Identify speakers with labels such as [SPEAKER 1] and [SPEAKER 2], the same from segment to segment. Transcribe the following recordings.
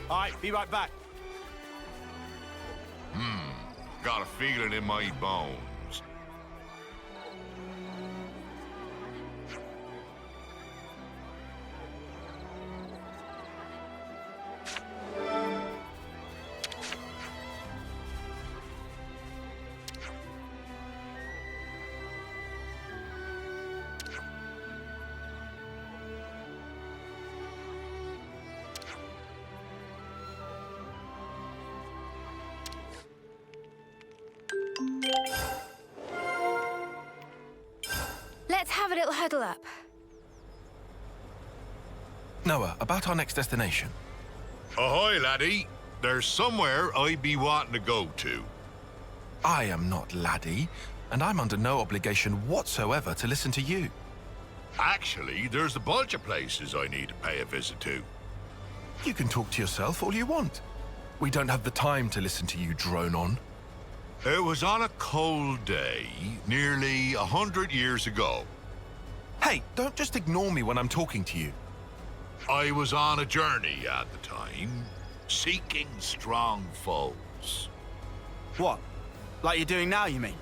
[SPEAKER 1] All right, be right back.
[SPEAKER 2] Got a feeling in my bones.
[SPEAKER 3] Let's have a little huddle up.
[SPEAKER 4] Noah, about our next destination.
[SPEAKER 2] Ahoy, laddie. There's somewhere I'd be wanting to go to.
[SPEAKER 4] I am not laddie, and I'm under no obligation whatsoever to listen to you.
[SPEAKER 2] Actually, there's a bunch of places I need to pay a visit to.
[SPEAKER 4] You can talk to yourself all you want. We don't have the time to listen to you drone on.
[SPEAKER 2] It was on a cold day, nearly 100 years ago.
[SPEAKER 4] Hey, don't just ignore me when I'm talking to you.
[SPEAKER 2] I was on a journey at the time, seeking strong foes.
[SPEAKER 1] What? Like you're doing now, you mean?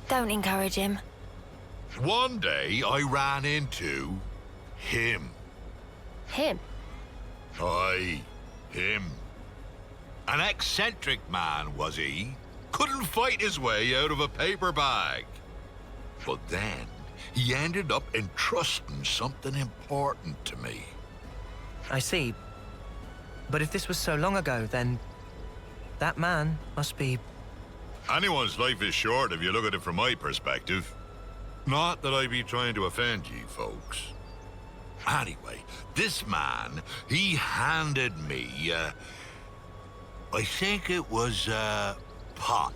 [SPEAKER 3] Don't encourage him.
[SPEAKER 2] One day, I ran into him.
[SPEAKER 3] Him?
[SPEAKER 2] Aye, him. An eccentric man, was he? Couldn't fight his way out of a paper bag. But then, he ended up entrusting something important to me.
[SPEAKER 5] I see. But if this was so long ago, then that man must be...
[SPEAKER 2] Anyone's life is short if you look at it from my perspective. Not that I be trying to offend you folks. Anyway, this man, he handed me, I think it was a pot.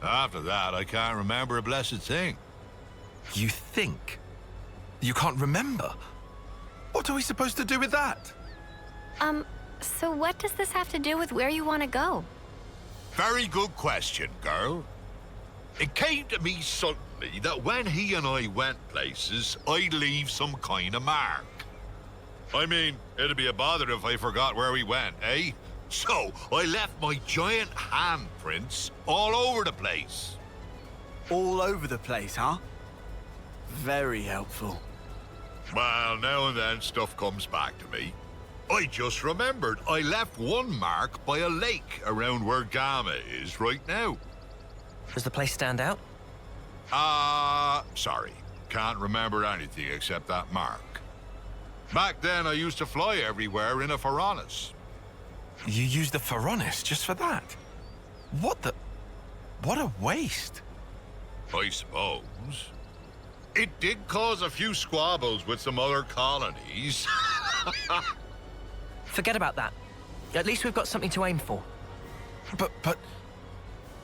[SPEAKER 2] After that, I can't remember a blessed thing.
[SPEAKER 4] You think? You can't remember? What are we supposed to do with that?
[SPEAKER 3] So what does this have to do with where you want to go?
[SPEAKER 2] Very good question, girl. It came to me suddenly that when he and I went places, I'd leave some kind of mark. I mean, it'd be a bother if I forgot where we went, eh? So, I left my giant handprints all over the place.
[SPEAKER 1] All over the place, huh? Very helpful.
[SPEAKER 2] Well, now and then stuff comes back to me. I just remembered I left one mark by a lake around where Gamma is right now.
[SPEAKER 5] Does the place stand out?
[SPEAKER 2] Sorry. Can't remember anything except that mark. Back then, I used to fly everywhere in a Pharaonis.
[SPEAKER 4] You used the Pharaonis just for that? What a waste.
[SPEAKER 2] I suppose. It did cause a few squabbles with some other colonies.
[SPEAKER 5] Forget about that. At least we've got something to aim for.
[SPEAKER 4] But...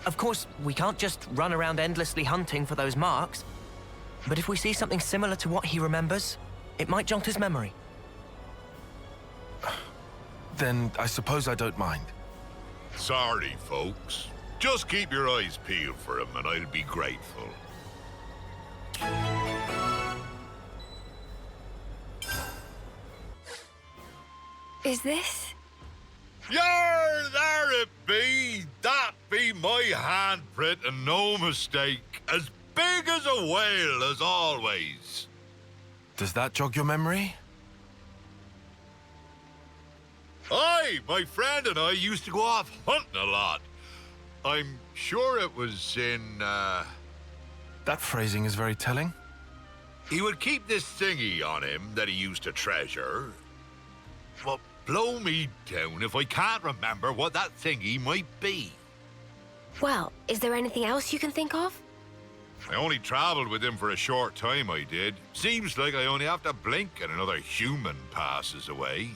[SPEAKER 5] Of course, we can't just run around endlessly hunting for those marks. But if we see something similar to what he remembers, it might jog his memory.
[SPEAKER 4] Then I suppose I don't mind.
[SPEAKER 2] Sorry, folks. Just keep your eyes peeled for him and I'll be grateful.
[SPEAKER 3] Is this?
[SPEAKER 2] Yar, there it be! That be my handprint and no mistake. As big as a whale as always.
[SPEAKER 4] Does that jog your memory?
[SPEAKER 2] Aye, my friend and I used to go off hunting a lot. I'm sure it was in,
[SPEAKER 4] That phrasing is very telling.
[SPEAKER 2] He would keep this thingy on him that he used to treasure. But blow me down if I can't remember what that thingy might be.
[SPEAKER 3] Well, is there anything else you can think of?
[SPEAKER 2] I only traveled with him for a short time, I did. Seems like I only have to blink and another human passes away.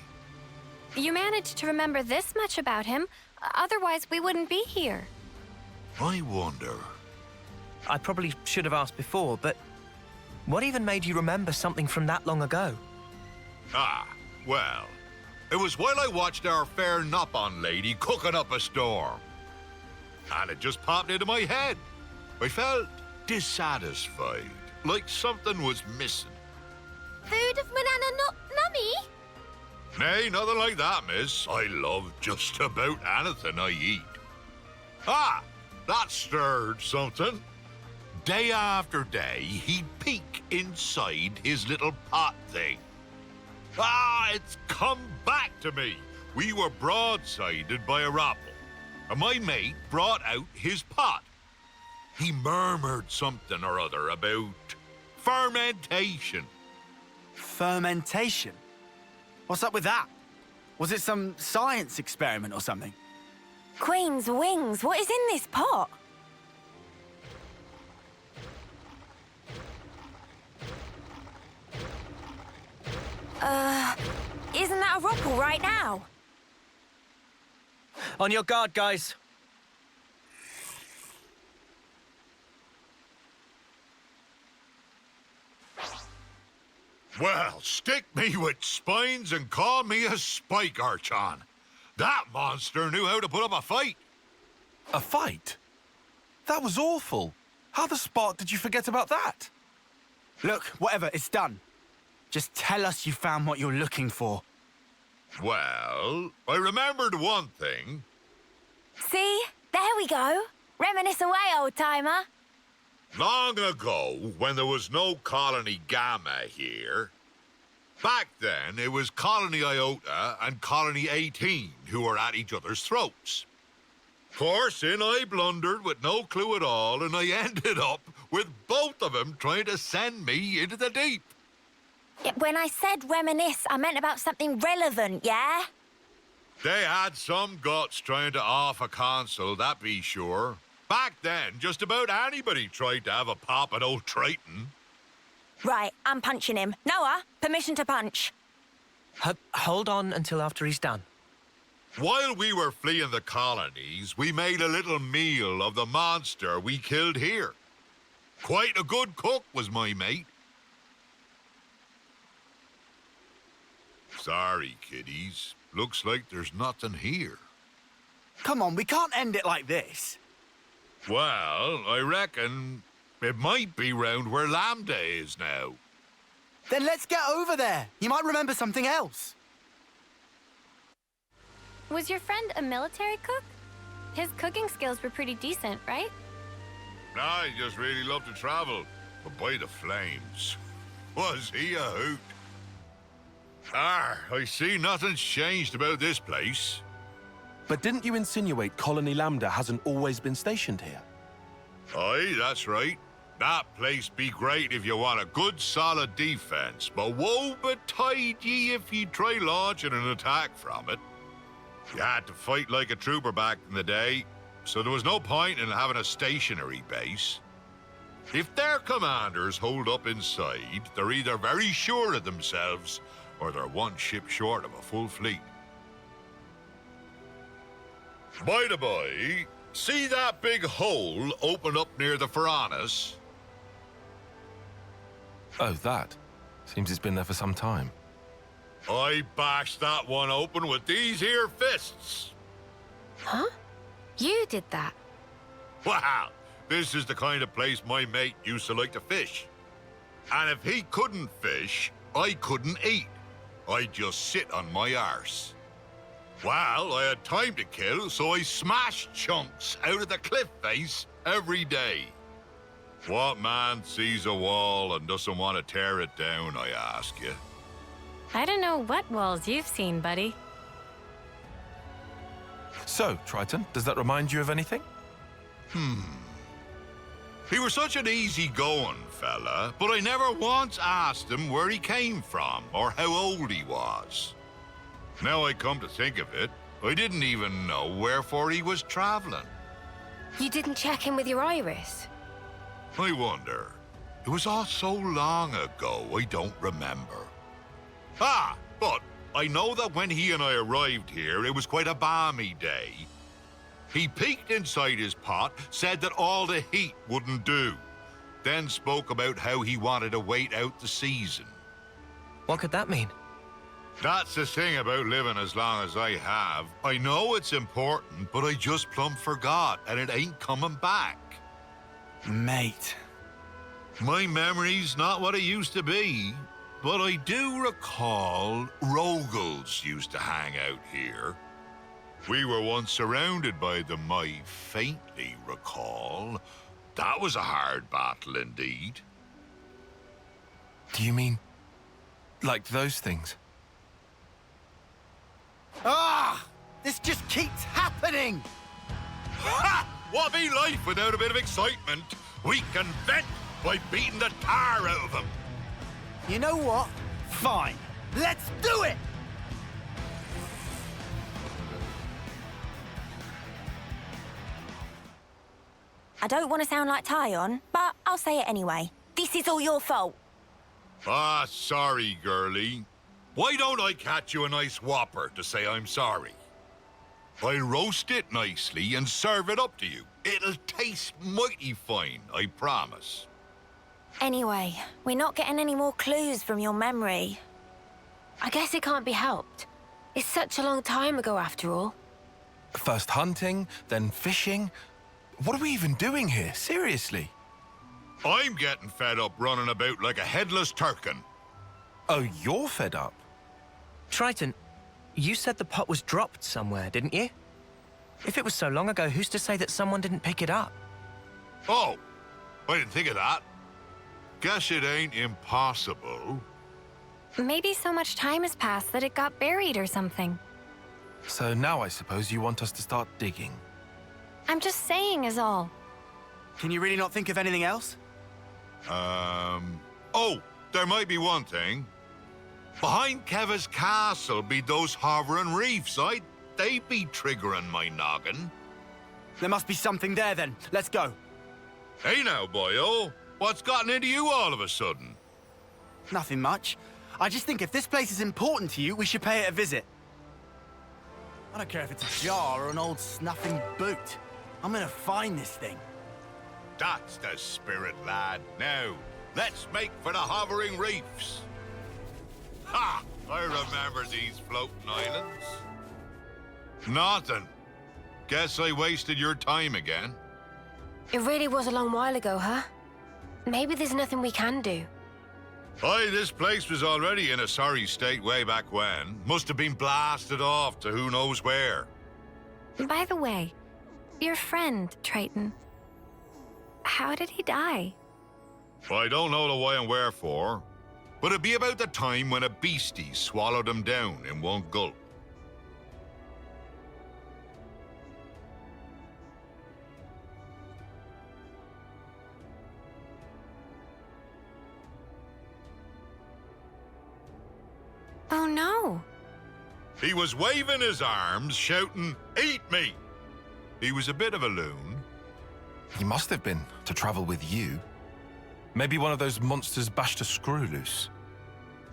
[SPEAKER 3] You managed to remember this much about him, otherwise we wouldn't be here.
[SPEAKER 2] I wonder.
[SPEAKER 5] I probably should have asked before, but what even made you remember something from that long ago?
[SPEAKER 2] Well, it was while I watched our fair Nopon lady cooking up a storm. And it just popped into my head. I felt dissatisfied, like something was missing.
[SPEAKER 3] Food of Manana Nami?
[SPEAKER 2] Nay, nothing like that, miss. I love just about anything I eat. Ah, that stirred something. Day after day, he'd peek inside his little pot thing. Ah, it's come back to me. We were broadsided by a rabble, and my mate brought out his pot. He murmured something or other about fermentation.
[SPEAKER 1] Fermentation? What's up with that? Was it some science experiment or something?
[SPEAKER 6] Queen's wings, what is in this pot? Isn't that a rockel right now?
[SPEAKER 5] On your guard, guys.
[SPEAKER 2] Well, stick me with spines and call me a spike archon. That monster knew how to put up a fight.
[SPEAKER 4] A fight? That was awful. How the spark did you forget about that?
[SPEAKER 1] Look, whatever, it's done. Just tell us you found what you're looking for.
[SPEAKER 2] Well, I remembered one thing.
[SPEAKER 6] See? There we go. Reminisce away, old-timer.
[SPEAKER 2] Long ago, when there was no Colony Gamma here, back then it was Colony Iota and Colony 18 who were at each other's throats. Of course, in I blundered with no clue at all, and I ended up with both of them trying to send me into the deep.
[SPEAKER 6] When I said reminisce, I meant about something relevant, yeah?
[SPEAKER 2] They had some guts trying to off a console, that be sure. Back then, just about anybody tried to have a pop at old Triton.
[SPEAKER 6] Right, I'm punching him. Noah, permission to punch.
[SPEAKER 5] Hold on until after he's done.
[SPEAKER 2] While we were fleeing the colonies, we made a little meal of the monster we killed here. Quite a good cook was my mate. Sorry, kiddies. Looks like there's nothing here.
[SPEAKER 1] Come on, we can't end it like this.
[SPEAKER 2] Well, I reckon it might be round where Lambda is now.
[SPEAKER 1] Then let's get over there. You might remember something else.
[SPEAKER 3] Was your friend a military cook? His cooking skills were pretty decent, right?
[SPEAKER 2] I just really love to travel. But by the flames, was he a hoot? I see nothing's changed about this place.
[SPEAKER 7] But didn't you insinuate Colony Lambda hasn't always been stationed here?
[SPEAKER 2] Aye, that's right. That place be great if you want a good solid defense, but woe betide ye if ye try launching an attack from it. You had to fight like a trooper back in the day, so there was no point in having a stationary base. If their commanders hold up inside, they're either very sure of themselves, or they're one ship short of a full fleet. By the by, see that big hole open up near the Faranis?
[SPEAKER 4] Oh, that. Seems it's been there for some time.
[SPEAKER 2] I bashed that one open with these here fists.
[SPEAKER 3] Huh? You did that?
[SPEAKER 2] Wow, this is the kind of place my mate used to like to fish. And if he couldn't fish, I couldn't eat. I'd just sit on my arse. Well, I had time to kill, so I smashed chunks out of the cliff face every day. What man sees a wall and doesn't want to tear it down, I ask you?
[SPEAKER 3] I don't know what walls you've seen, buddy.
[SPEAKER 4] So, Triton, does that remind you of anything?
[SPEAKER 2] He was such an easy-going fella, but I never once asked him where he came from or how old he was. Now I come to think of it, I didn't even know wherefore he was traveling.
[SPEAKER 6] You didn't check in with your iris?
[SPEAKER 2] I wonder. It was all so long ago, I don't remember. Ah, but I know that when he and I arrived here, it was quite a balmy day. He peeked inside his pot, said that all the heat wouldn't do, then spoke about how he wanted to wait out the season.
[SPEAKER 5] What could that mean?
[SPEAKER 2] That's the thing about living as long as I have. I know it's important, but I just plumb forgot, and it ain't coming back.
[SPEAKER 1] Mate.
[SPEAKER 2] My memory's not what it used to be. but I do recall Rogals used to hang out here. We were once surrounded by them, I faintly recall. That was a hard battle indeed.
[SPEAKER 4] Do you mean like those things?
[SPEAKER 1] Ah! This just keeps happening!
[SPEAKER 2] Ha! What be life without a bit of excitement? We can vent by beating the tar out of them.
[SPEAKER 1] You know what? Fine. Let's do it!
[SPEAKER 6] I don't want to sound like Tyon, but I'll say it anyway. This is all your fault.
[SPEAKER 2] Ah, sorry, girlie. Why don't I catch you a nice whopper to say I'm sorry? I'll roast it nicely and serve it up to you. It'll taste mighty fine, I promise.
[SPEAKER 6] Anyway, we're not getting any more clues from your memory.
[SPEAKER 8] I guess it can't be helped. It's such a long time ago after all.
[SPEAKER 4] First hunting, then fishing. What are we even doing here? Seriously?
[SPEAKER 2] I'm getting fed up running about like a headless turkin.
[SPEAKER 4] Oh, you're fed up?
[SPEAKER 5] Triton, you said the pot was dropped somewhere, didn't you? If it was so long ago, who's to say that someone didn't pick it up?
[SPEAKER 2] Oh, I didn't think of that. Guess it ain't impossible.
[SPEAKER 3] Maybe so much time has passed that it got buried or something.
[SPEAKER 4] So now I suppose you want us to start digging.
[SPEAKER 3] I'm just saying is all.
[SPEAKER 1] Can you really not think of anything else?
[SPEAKER 2] Oh, there might be one thing. Behind Keva's castle be those hovering reefs. They be triggering my noggin.
[SPEAKER 1] There must be something there then. Let's go.
[SPEAKER 2] Hey now, boyo. What's gotten into you all of a sudden?
[SPEAKER 1] Nothing much. I just think if this place is important to you, we should pay it a visit. I don't care if it's a jar or an old snuffing boot. I'm gonna find this thing.
[SPEAKER 2] That's the spirit, lad. Now, let's make for the hovering reefs. Ha! I remember these floating islands. Nothing. Guess I wasted your time again.
[SPEAKER 8] It really was a long while ago, huh? Maybe there's nothing we can do.
[SPEAKER 2] Aye, this place was already in a sorry state way back when. Must have been blasted off to who knows where.
[SPEAKER 3] By the way, your friend, Triton, how did he die?
[SPEAKER 2] I don't know the why and wherefore, but it'd be about the time when a beastie swallowed him down in one gulp.
[SPEAKER 3] Oh no.
[SPEAKER 2] He was waving his arms, shouting, "Eat me!" He was a bit of a loon.
[SPEAKER 4] He must have been, to travel with you. Maybe one of those monsters bashed a screw loose.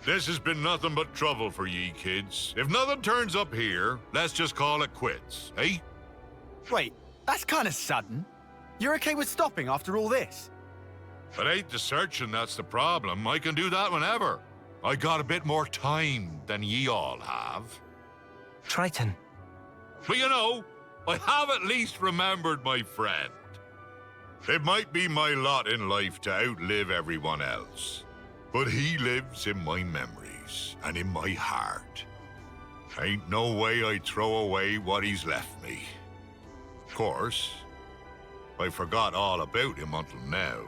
[SPEAKER 2] This has been nothing but trouble for ye kids. If nothing turns up here, let's just call it quits, eh?
[SPEAKER 1] Wait, that's kind of sudden. You're okay with stopping after all this?
[SPEAKER 2] It ain't the searching that's the problem. I can do that whenever. I got a bit more time than ye all have.
[SPEAKER 5] Triton,
[SPEAKER 2] But you know, I have at least remembered my friend. It might be my lot in life to outlive everyone else, but he lives in my memories and in my heart. Ain't no way I'd throw away what he's left me. Of course, I forgot all about him until now,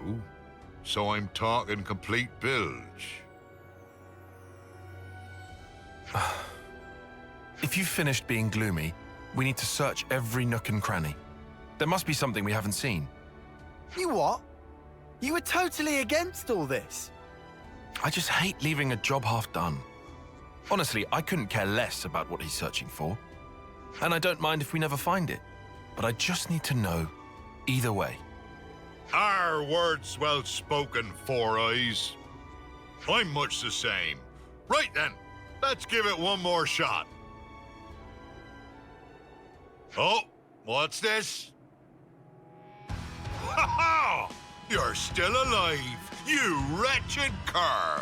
[SPEAKER 2] so I'm talking complete bilge.
[SPEAKER 4] If you've finished being gloomy, we need to search every nook and cranny. There must be something we haven't seen.
[SPEAKER 1] You what? You were totally against all this.
[SPEAKER 4] I just hate leaving a job half done. Honestly, I couldn't care less about what he's searching for. And I don't mind if we never find it. But I just need to know either way.
[SPEAKER 2] Our words well spoken, Four Eyes. I'm much the same. Right then, let's give it one more shot. Oh, what's this? Ha ha! You're still alive, you wretched cur!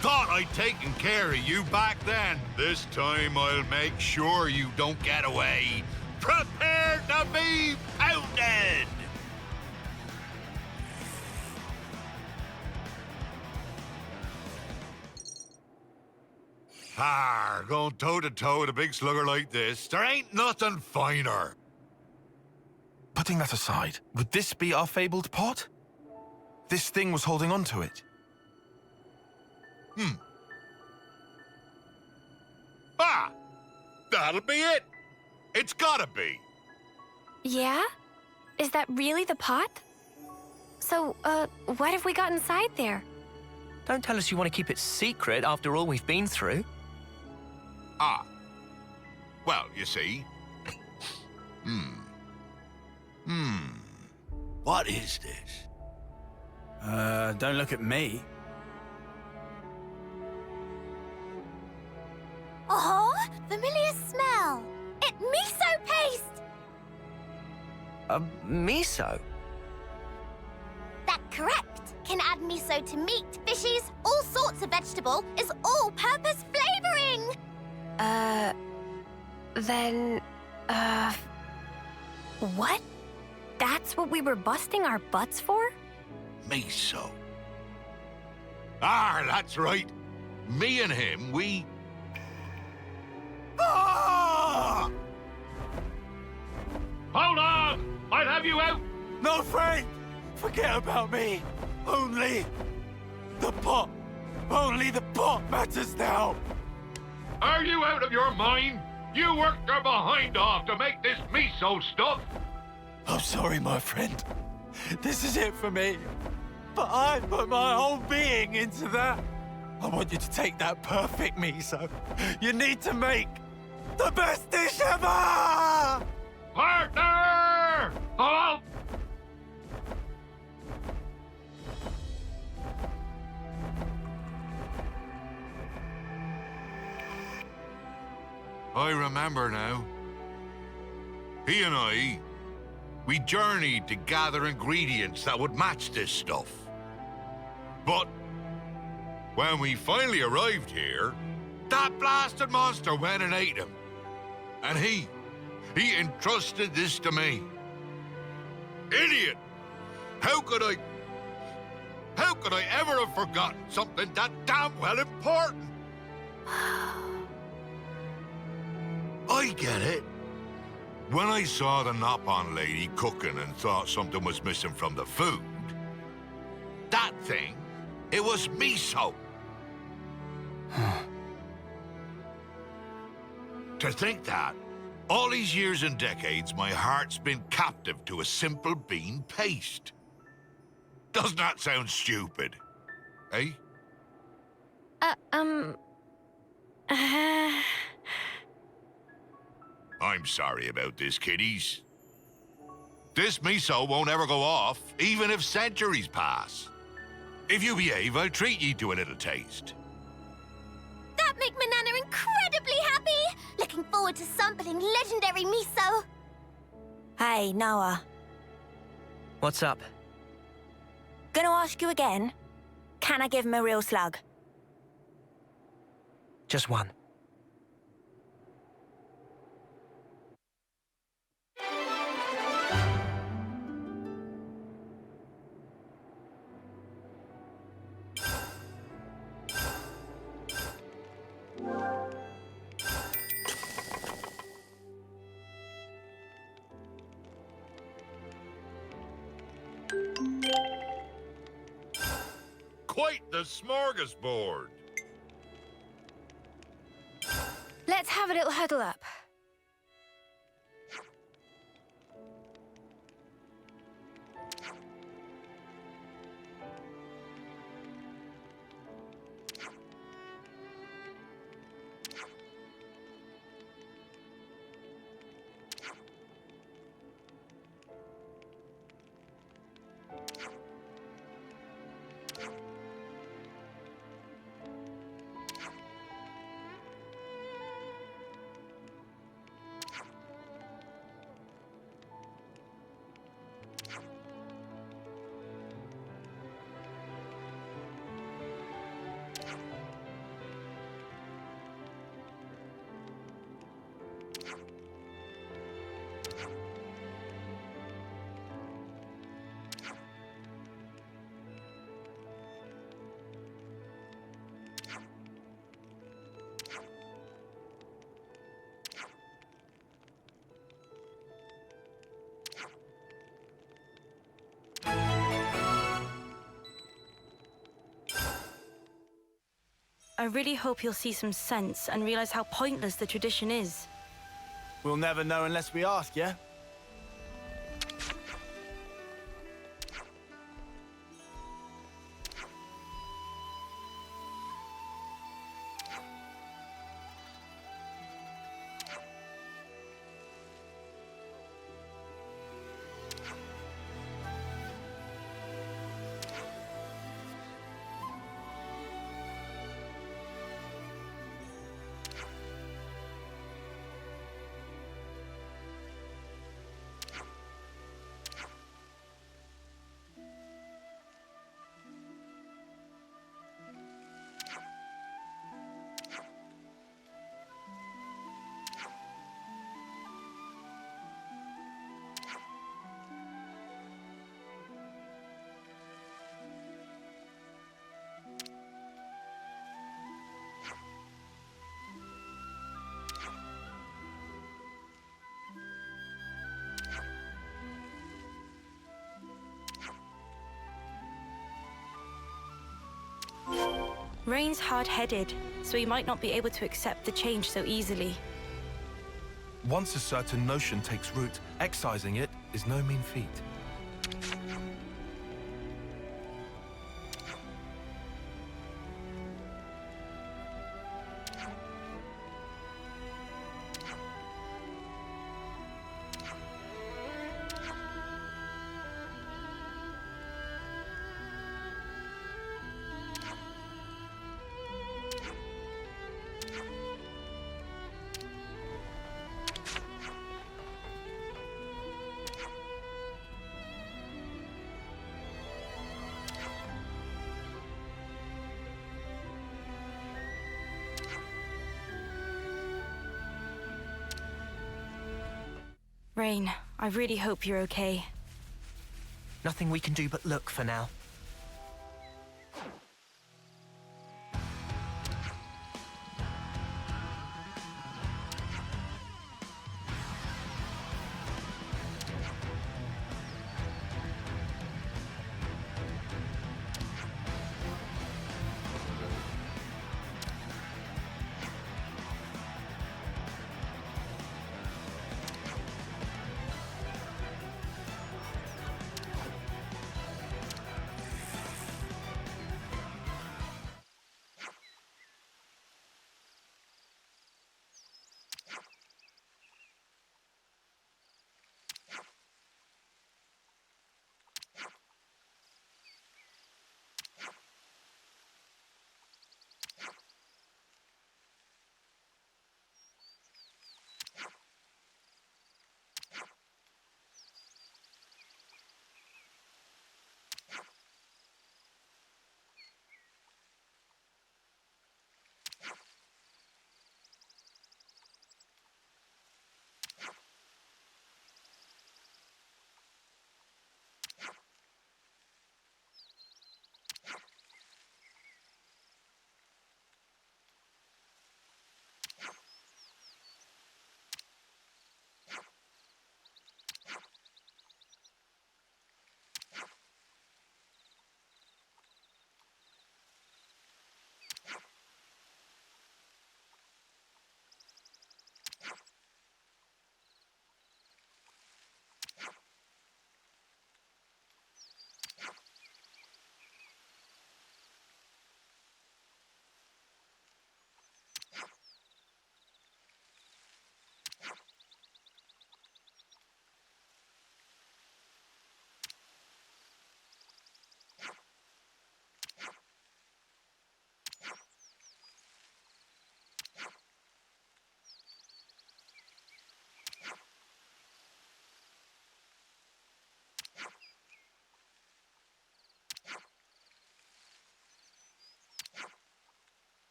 [SPEAKER 2] Thought I'd taken care of you back then. This time I'll make sure you don't get away. Prepare to be pounded! Going toe-to-toe with a big slugger like this, there ain't nothing finer.
[SPEAKER 4] Putting that aside, would this be our fabled pot? This thing was holding on to it.
[SPEAKER 2] That'll be it. It's gotta be.
[SPEAKER 3] Yeah? Is that really the pot? So, what have we got inside there?
[SPEAKER 5] Don't tell us you want to keep it secret after all we've been through.
[SPEAKER 2] Well, you see. What is this?
[SPEAKER 1] Don't look at me.
[SPEAKER 6] Oh, familiar smell. It's miso paste.
[SPEAKER 5] Miso?
[SPEAKER 6] That correct. Can add miso to meat, fishes, all sorts of vegetable. Is all-purpose flavoring.
[SPEAKER 3] What? That's what we were busting our butts for?
[SPEAKER 2] Miso. That's right. Me and him, we...
[SPEAKER 9] Hold on! I'll have you out!
[SPEAKER 1] No, Frank! Forget about me. Only the pot. Only the pot matters now.
[SPEAKER 9] Are you out of your mind? You worked your behind off to make this miso stuff!
[SPEAKER 1] I'm sorry, my friend. This is it for me. But I put my whole being into that. I want you to take that perfect miso. You need to make the best dish ever!
[SPEAKER 9] Partner! Hello?
[SPEAKER 2] I remember now. He and I, we journeyed to gather ingredients that would match this stuff. But when we finally arrived here, that blasted monster went and ate him. And he entrusted this to me. Idiot! How could I ever have forgotten something that damn well important? I get it. When I saw the Nopon lady cooking and thought something was missing from the food, that thing, it was miso. To think that, all these years and decades, my heart's been captive to a simple bean paste. Doesn't that sound stupid? Eh? I'm sorry about this, kiddies. This miso won't ever go off, even if centuries pass. If you behave, I'll treat ye to a little taste.
[SPEAKER 6] That make my Nana incredibly happy. Looking forward to sampling legendary miso. Hey, Noah.
[SPEAKER 5] What's up?
[SPEAKER 6] Gonna ask you again. Can I give him a real slug?
[SPEAKER 5] Just one.
[SPEAKER 2] Quite the smorgasbord.
[SPEAKER 8] Let's have a little huddle up.
[SPEAKER 10] I really hope he'll see some sense and realize how pointless the tradition is.
[SPEAKER 11] We'll never know unless we ask, yeah?
[SPEAKER 10] Rain's hard-headed, so he might not be able to accept the change so easily.
[SPEAKER 4] Once a certain notion takes root, excising it is no mean feat.
[SPEAKER 10] Rain, I really hope you're okay.
[SPEAKER 5] Nothing we can do but look for now.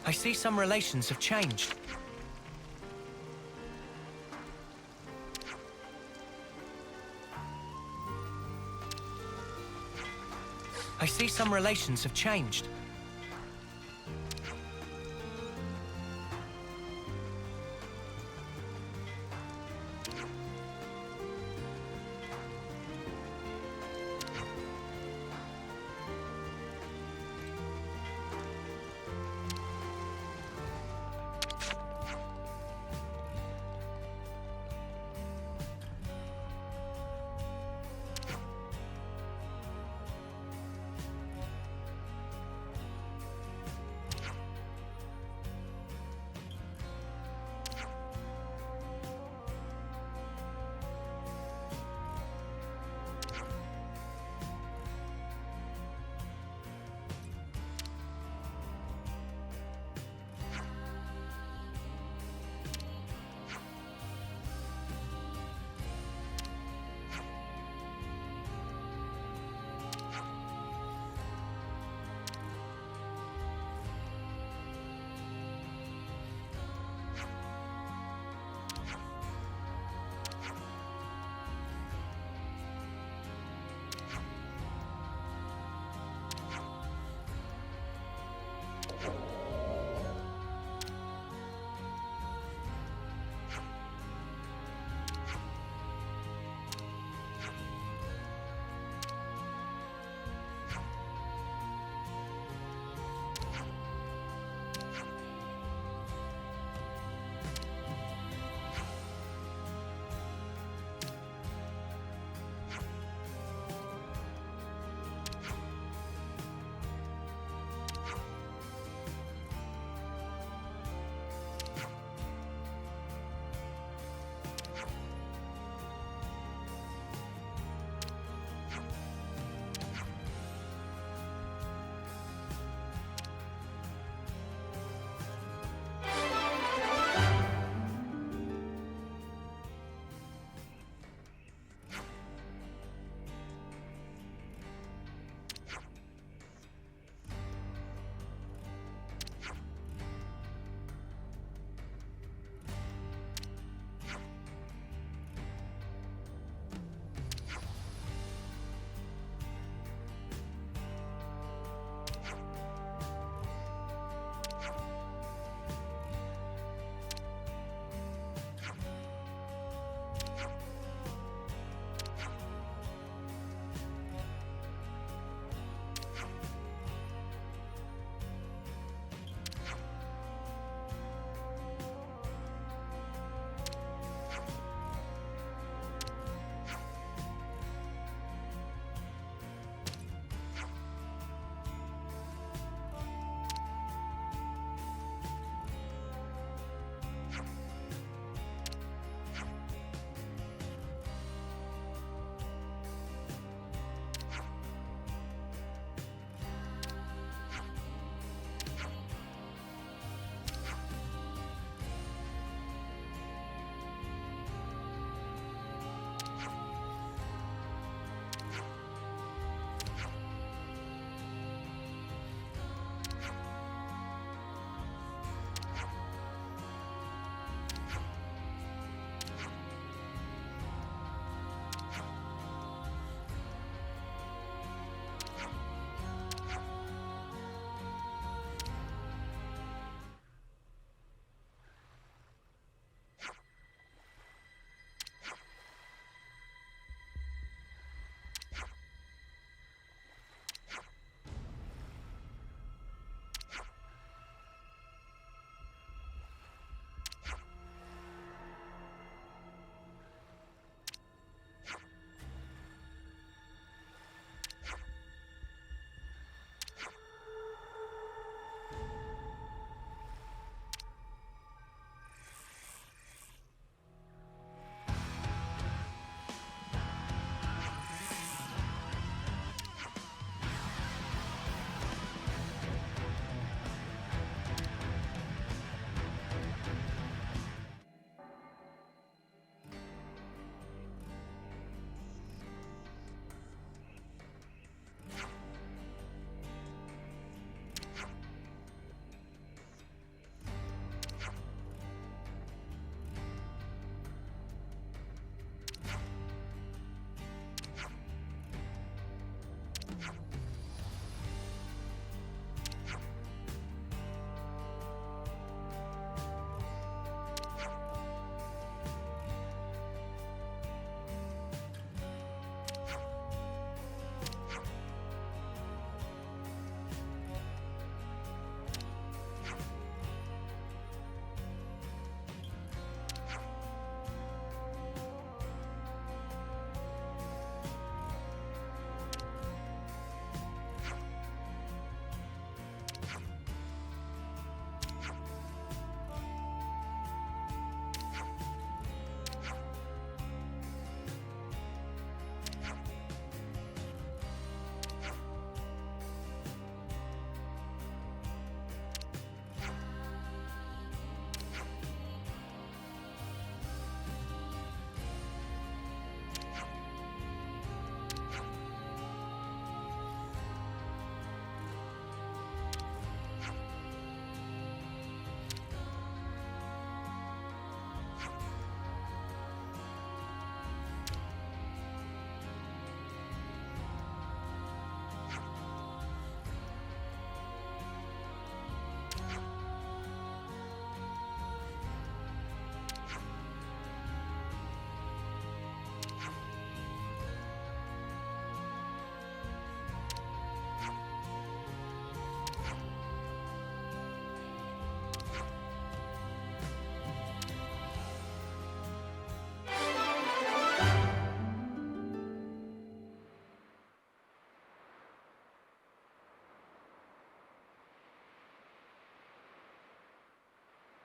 [SPEAKER 5] I see some relations have changed. I see some relations have changed.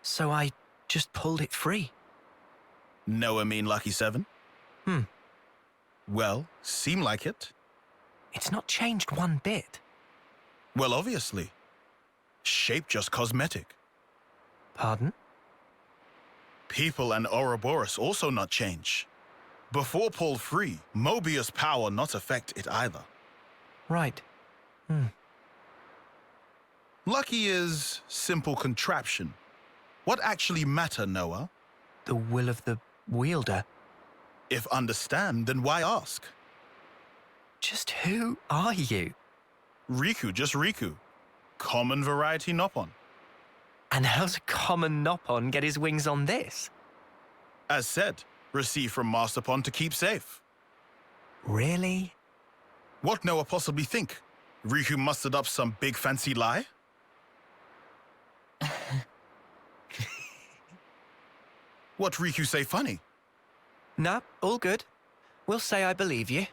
[SPEAKER 5] So I just pulled it free.
[SPEAKER 11] Noah mean Lucky 7? Well, seem like it.
[SPEAKER 5] It's not changed one bit.
[SPEAKER 11] Well, obviously. Shape just cosmetic.
[SPEAKER 5] Pardon?
[SPEAKER 11] People and Ouroboros also not change. Before pulled free, Mobius power not affect it either.
[SPEAKER 5] Right.
[SPEAKER 11] Lucky is simple contraption. What actually matter, Noah?
[SPEAKER 5] The will of the wielder.
[SPEAKER 11] If understand, then why ask?
[SPEAKER 5] Just who are you?
[SPEAKER 11] Riku, just Riku. Common variety Noppon.
[SPEAKER 5] And how's a common Noppon get his wings on this?
[SPEAKER 11] As said, received from Masterpon to keep safe.
[SPEAKER 5] Really?
[SPEAKER 11] What Noah possibly think? Riku mustered up some big fancy lie? What Riku say funny?
[SPEAKER 5] Nah, all good. We'll say I believe you.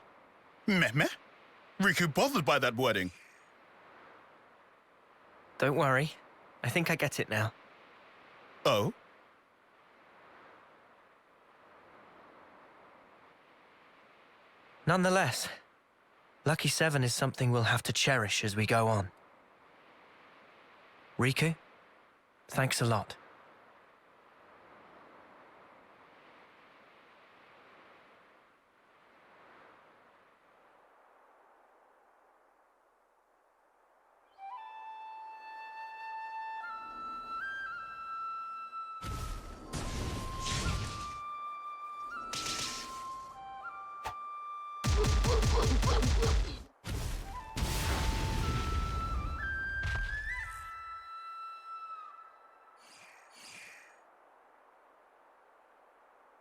[SPEAKER 11] Meh meh? Riku bothered by that wording.
[SPEAKER 5] Don't worry. I think I get it now.
[SPEAKER 11] Oh?
[SPEAKER 5] Nonetheless, Lucky 7 is something we'll have to cherish as we go on. Riku, thanks a lot.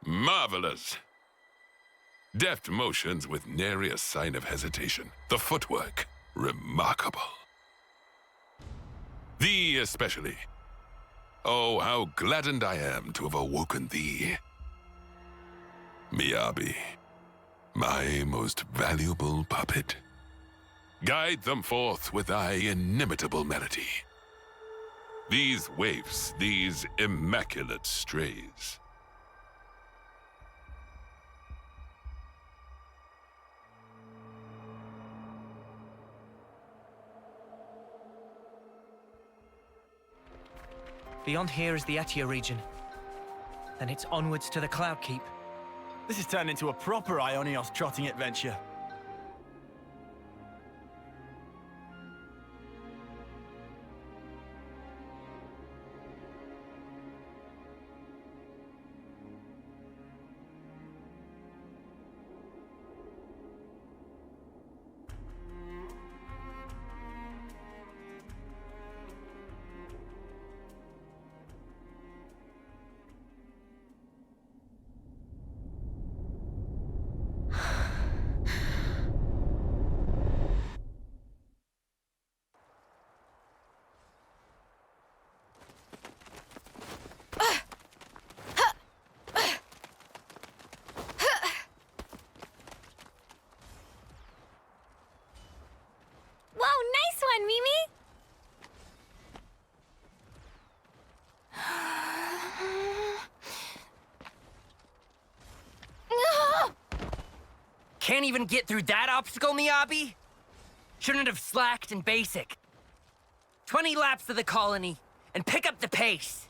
[SPEAKER 12] Marvelous. Deft motions with nary a sign of hesitation. The footwork, remarkable. Thee especially. Oh, how gladdened I am to have awoken thee. Miyabi, my most valuable puppet. Guide them forth with thy inimitable melody. These waifs, these immaculate strays.
[SPEAKER 5] Beyond here is the Etia region. Then it's onwards to the Cloud Keep.
[SPEAKER 11] This has turned into a proper Ionios trotting adventure.
[SPEAKER 6] Whoa, nice one, Mimi!
[SPEAKER 13] Can't even get through that obstacle, Miyabi? Shouldn't have slacked in basic. 20 laps of the colony, and pick up the pace.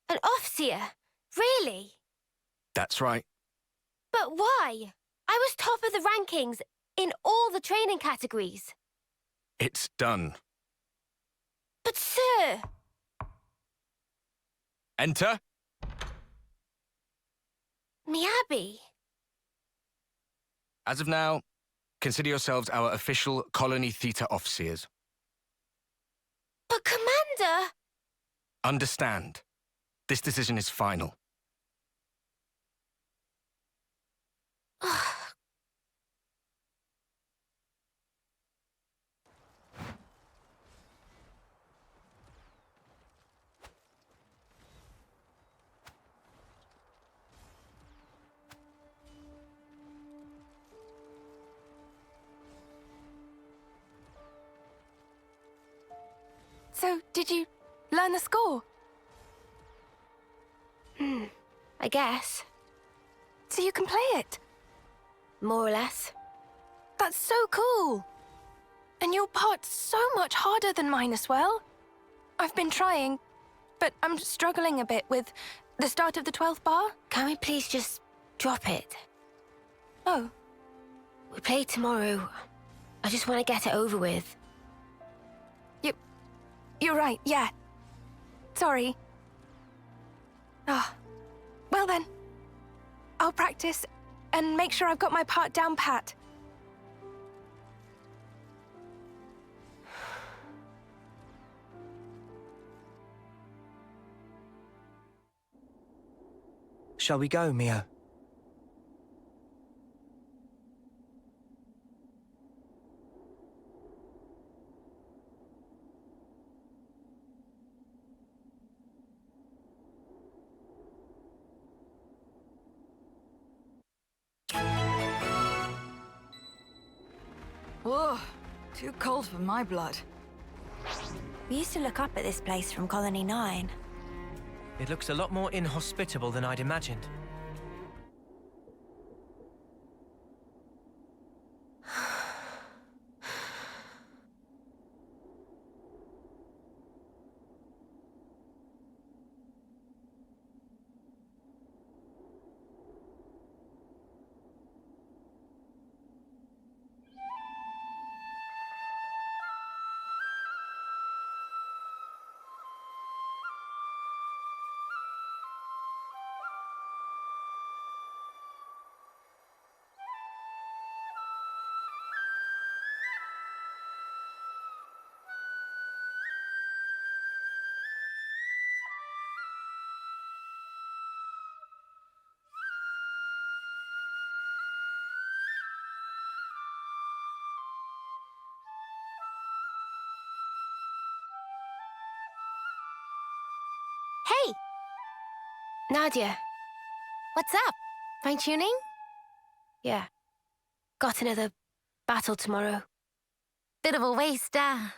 [SPEAKER 8] An Offseer? Really?
[SPEAKER 14] That's right.
[SPEAKER 8] But why? I was top of the rankings in all the training categories.
[SPEAKER 14] It's done.
[SPEAKER 8] But sir...
[SPEAKER 14] Enter.
[SPEAKER 8] Miyabi.
[SPEAKER 14] As of now, consider yourselves our official Colony Theta Offseers.
[SPEAKER 8] But Commander...
[SPEAKER 14] Understand. This decision is final.
[SPEAKER 3] So, did you learn the score?
[SPEAKER 8] I guess.
[SPEAKER 3] So you can play it?
[SPEAKER 8] More or less.
[SPEAKER 3] That's so cool! And your part's so much harder than mine as well. I've been trying, but I'm struggling a bit with the start of the 12th bar.
[SPEAKER 8] Can we please just drop it?
[SPEAKER 3] Oh.
[SPEAKER 8] We play tomorrow. I just want to get it over with.
[SPEAKER 3] You're right, yeah. Sorry. Ah. Well then. I'll practice and make sure I've got my part down pat.
[SPEAKER 5] Shall we go, Mio?
[SPEAKER 15] Whoa, too cold for my blood.
[SPEAKER 10] We used to look up at this place from Colony 9.
[SPEAKER 5] It looks a lot more inhospitable than I'd imagined.
[SPEAKER 8] Hey! Nadia. What's up? Fine-tuning? Yeah. Got another battle tomorrow. Bit of a waste, And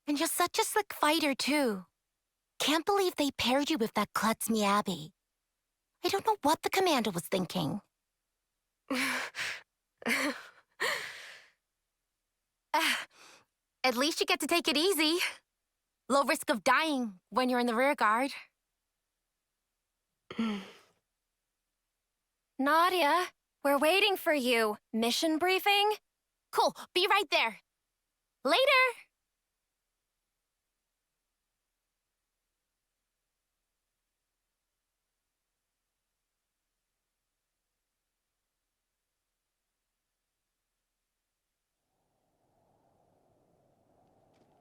[SPEAKER 8] you're such a slick fighter, too. Can't believe they paired you with that klutz Miyabi. I don't know what the commander was thinking. At least you get to take it easy. Low risk of dying when you're in the rear guard.
[SPEAKER 3] Nadia, we're waiting for you. Mission briefing?
[SPEAKER 8] Cool, be right there. Later!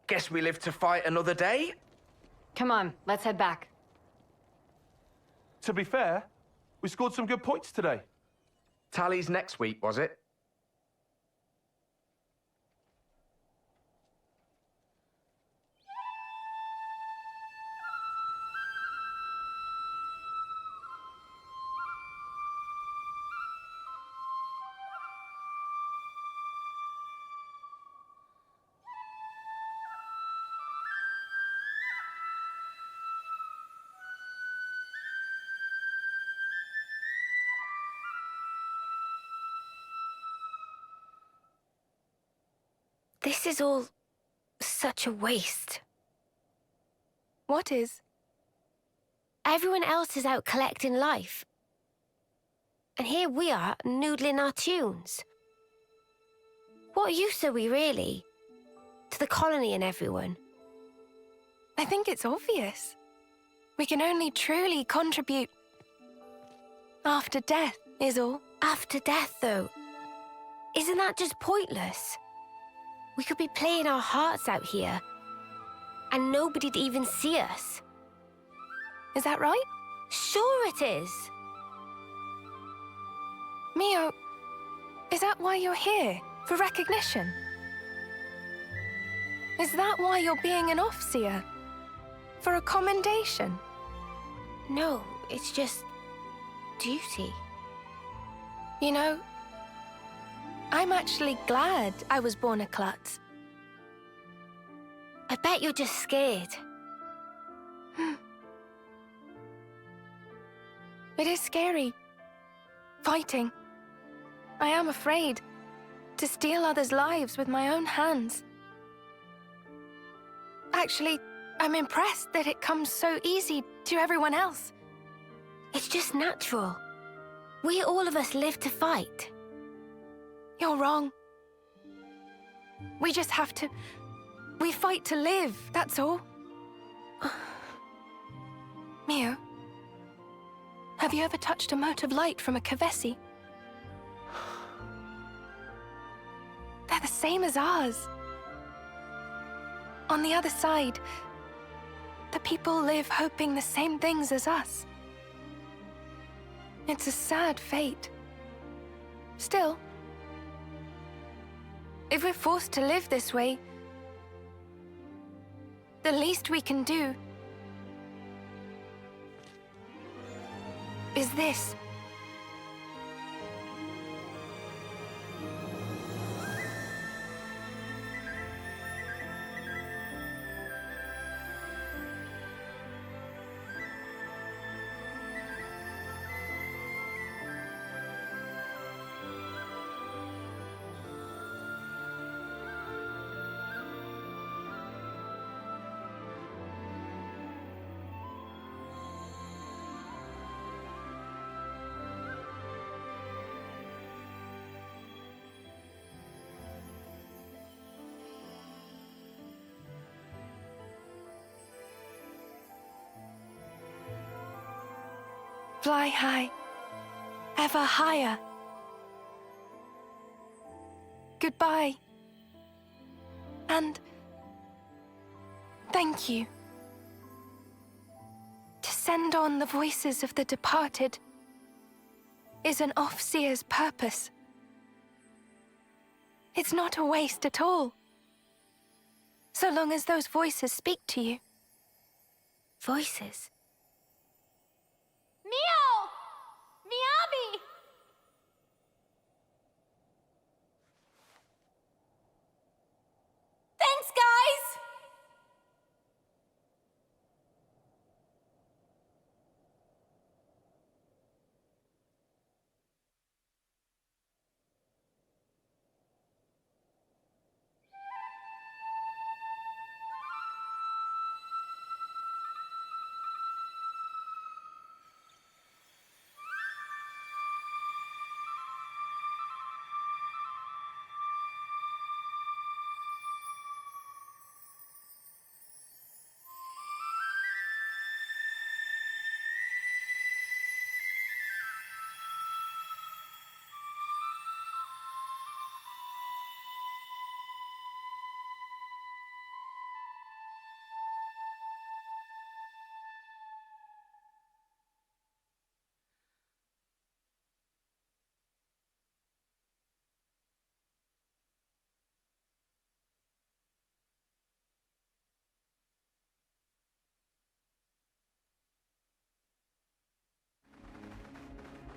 [SPEAKER 14] Guess we live to fight another day?
[SPEAKER 16] Come on, let's head back.
[SPEAKER 7] To be fair, we scored some good points today.
[SPEAKER 14] Tallies next week, was it?
[SPEAKER 8] This is all such a waste.
[SPEAKER 3] What is?
[SPEAKER 8] Everyone else is out collecting life. And here we are, noodling our tunes. What use are we, really? To the colony and everyone?
[SPEAKER 3] I think it's obvious. We can only truly contribute after death, is all.
[SPEAKER 8] After death, though? Isn't that just pointless? We could be playing our hearts out here, and nobody'd even see us.
[SPEAKER 3] Is that right?
[SPEAKER 8] Sure it is.
[SPEAKER 3] Mio, is that why you're here? For recognition? Is that why you're being an Offseer? For a commendation?
[SPEAKER 8] No, it's just duty.
[SPEAKER 3] You know, I'm actually glad I was born a klutz.
[SPEAKER 8] I bet you're just scared.
[SPEAKER 3] It is scary. Fighting. I am afraid to steal others' lives with my own hands. Actually, I'm impressed that it comes so easy to everyone else.
[SPEAKER 8] It's just natural. All of us live to fight.
[SPEAKER 3] You're wrong. We just have to... We fight to live, that's all. Mio, have you ever touched a mote of light from a Kavesi? They're the same as ours. On the other side, the people live hoping the same things as us. It's a sad fate. Still, if we're forced to live this way, the least we can do is this. Fly high, ever higher. Goodbye. And thank you. To send on the voices of the departed is an Offseer's purpose. It's not a waste at all, so long as those voices speak to you.
[SPEAKER 8] Voices?
[SPEAKER 6] Mio! Miyabi! Thanks, guys!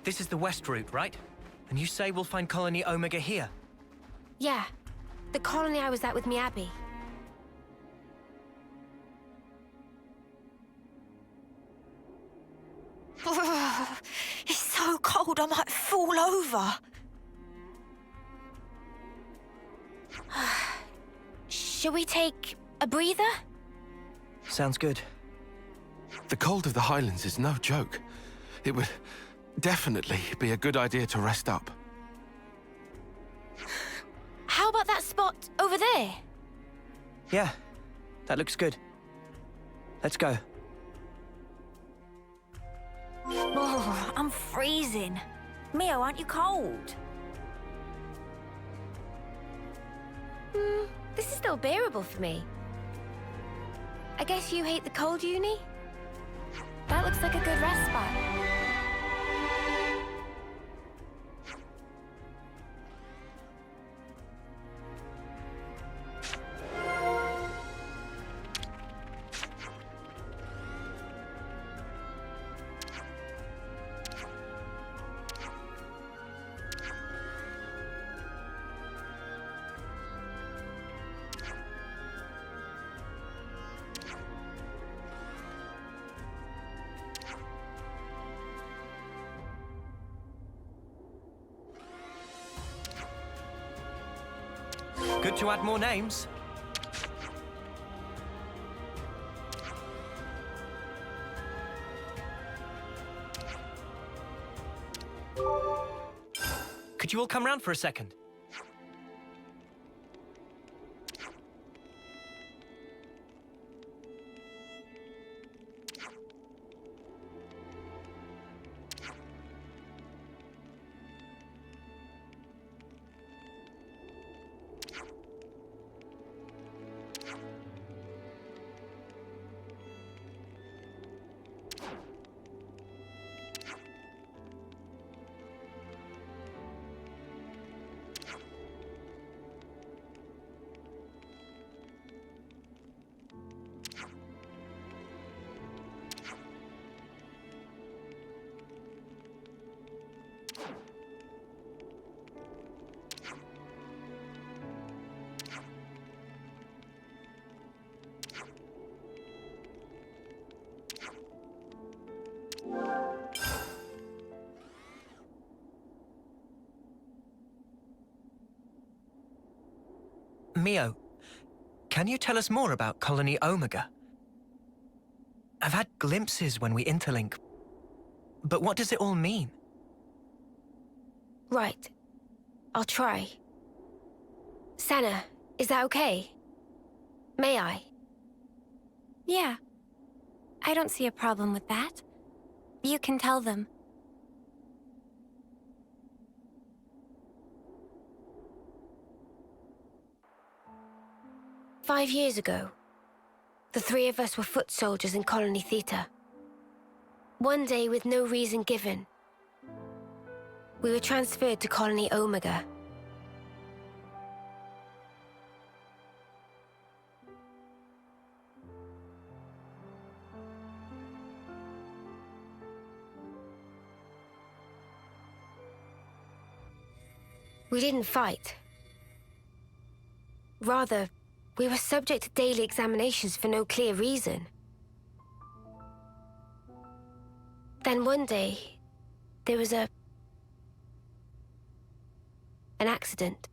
[SPEAKER 5] This is the west route, right? And you say we'll find Colony Omega here?
[SPEAKER 8] Yeah, the colony I was at with Miyabi.
[SPEAKER 6] It's so cold I might fall over.
[SPEAKER 8] Shall we take a breather?
[SPEAKER 5] Sounds good.
[SPEAKER 7] The cold of the Highlands is no joke. It would definitely be a good idea to rest up.
[SPEAKER 8] How about that spot over there?
[SPEAKER 5] Yeah, that looks good. Let's go.
[SPEAKER 6] Oh, I'm freezing. Mio, aren't you cold?
[SPEAKER 8] This is still bearable for me. I guess you hate the cold, Uni? That looks like a good rest spot.
[SPEAKER 5] Good to add more names. Could you all come round for a second? Mio, can you tell us more about Colony Omega? I've had glimpses when we interlink, but what does it all mean?
[SPEAKER 8] Right. I'll try. Senna, is that okay? May I?
[SPEAKER 6] Yeah. I don't see a problem with that. You can tell them.
[SPEAKER 8] "5 years ago, the three of us were foot soldiers in Colony Theta. One day, with no reason given, we were transferred to Colony Omega. We didn't fight. Rather, we were subject to daily examinations for no clear reason. Then one day, there was an accident.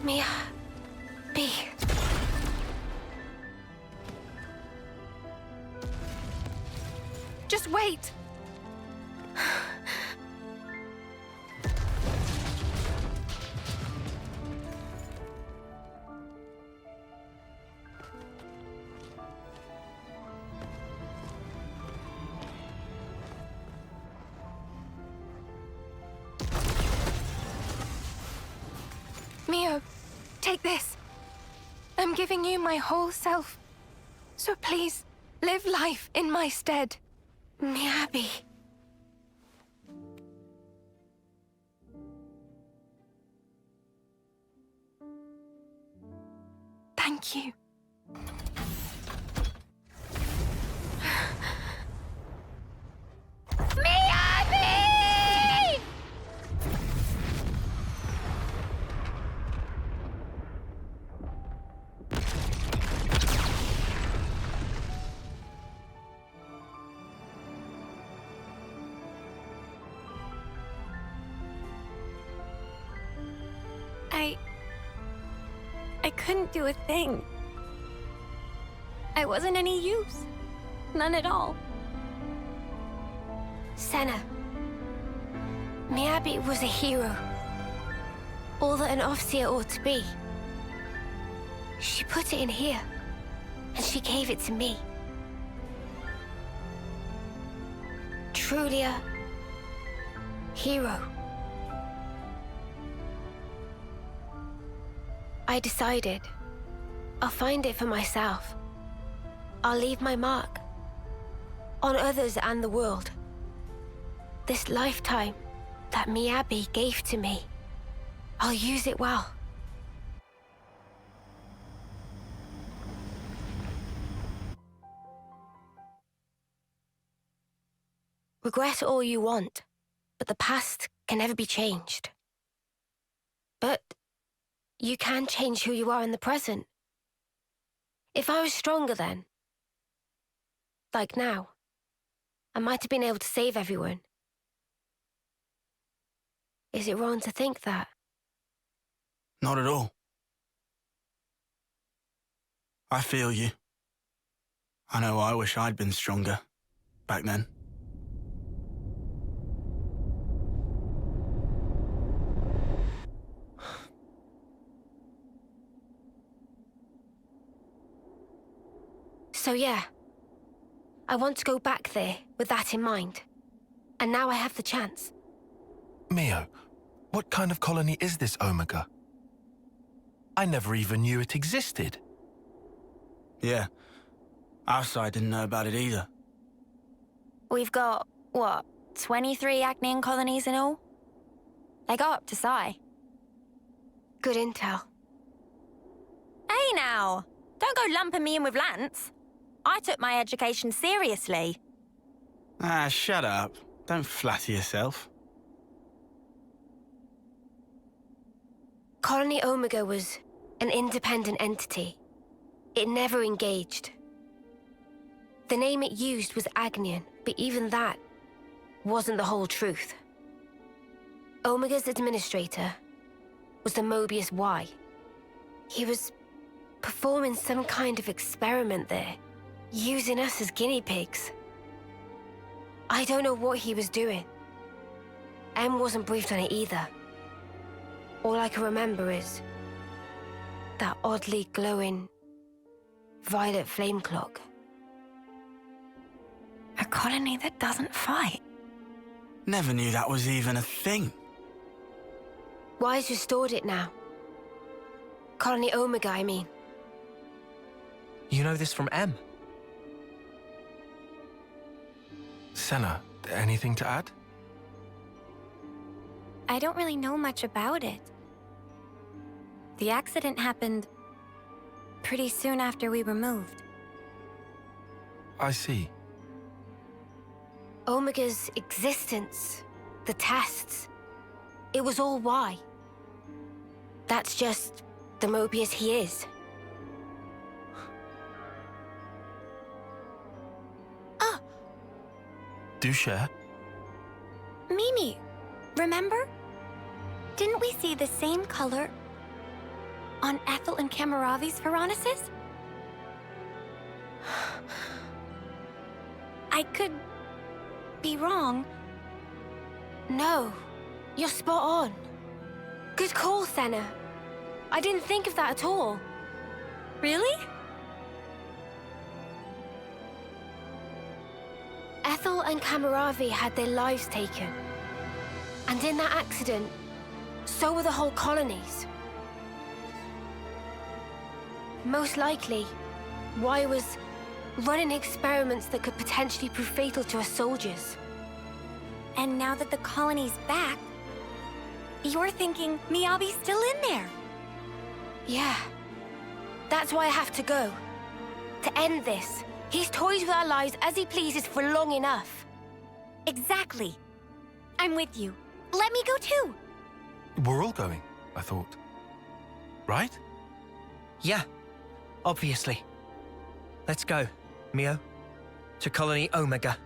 [SPEAKER 8] Mia, B.
[SPEAKER 3] Just wait! Mio, take this. I'm giving you my whole self. So please, live life in my stead.
[SPEAKER 8] Miyabi.
[SPEAKER 3] Thank you.
[SPEAKER 6] Miyabi! I couldn't do a thing. I wasn't any use. None at all.
[SPEAKER 8] Senna. Miyabi was a hero. All that an Officer ought to be. She put it in here, and she gave it to me. Truly a hero. I decided I'll find it for myself. I'll leave my mark on others and the world. This lifetime that Miyabi gave to me, I'll use it well. Regret all you want, but the past can never be changed. But you can change who you are in the present. If I was stronger then, like now, I might have been able to save everyone. Is it wrong to think that?
[SPEAKER 17] Not at all. I feel you. I know I wish I'd been stronger back then.
[SPEAKER 8] So yeah, I want to go back there with that in mind. And now I have the chance.
[SPEAKER 4] Mio, what kind of colony is this Omega? I never even knew it existed.
[SPEAKER 17] Yeah, our side didn't know about it either.
[SPEAKER 6] We've got, what, 23 Acnean colonies in all? They go up to Psi.
[SPEAKER 8] Good intel.
[SPEAKER 6] Hey now! Don't go lumping me in with Lance. I took my education seriously.
[SPEAKER 17] Ah, shut up. Don't flatter yourself.
[SPEAKER 8] Colony Omega was an independent entity. It never engaged. The name it used was Agnian, but even that wasn't the whole truth. Omega's administrator was the Mobius Y. He was performing some kind of experiment there, using us as guinea pigs. I don't know what he was doing. M wasn't briefed on it either. All I can remember is that oddly glowing violet flame clock.
[SPEAKER 6] A colony that doesn't fight.
[SPEAKER 17] Never knew that was even a thing.
[SPEAKER 8] Wise restored it now. Colony Omega, I mean.
[SPEAKER 5] You know this from M?
[SPEAKER 4] Senna, anything to add?
[SPEAKER 6] I don't really know much about it. The accident happened pretty soon after we were moved.
[SPEAKER 4] I see.
[SPEAKER 8] Omega's existence, the tests, it was all Y. That's just the Mobius he is.
[SPEAKER 4] Do share.
[SPEAKER 6] Mimi, remember? Didn't we see the same color on Ethel and Kamaravi's Veronicus? I could be wrong.
[SPEAKER 8] No, you're spot on. Good call, Senna. I didn't think of that at all.
[SPEAKER 6] Really?
[SPEAKER 8] Ethel and Kamaravi had their lives taken. And in that accident, so were the whole colonies. Most likely, Y was running experiments that could potentially prove fatal to us soldiers.
[SPEAKER 6] And now that the colony's back, you're thinking Miyabi's still in there?
[SPEAKER 8] Yeah. That's why I have to go. To end this. He's toyed with our lives as he pleases for long enough.
[SPEAKER 6] Exactly. I'm with you. Let me go too.
[SPEAKER 4] We're all going, I thought. Right?
[SPEAKER 5] Yeah, obviously. Let's go, Mio. To Colony Omega.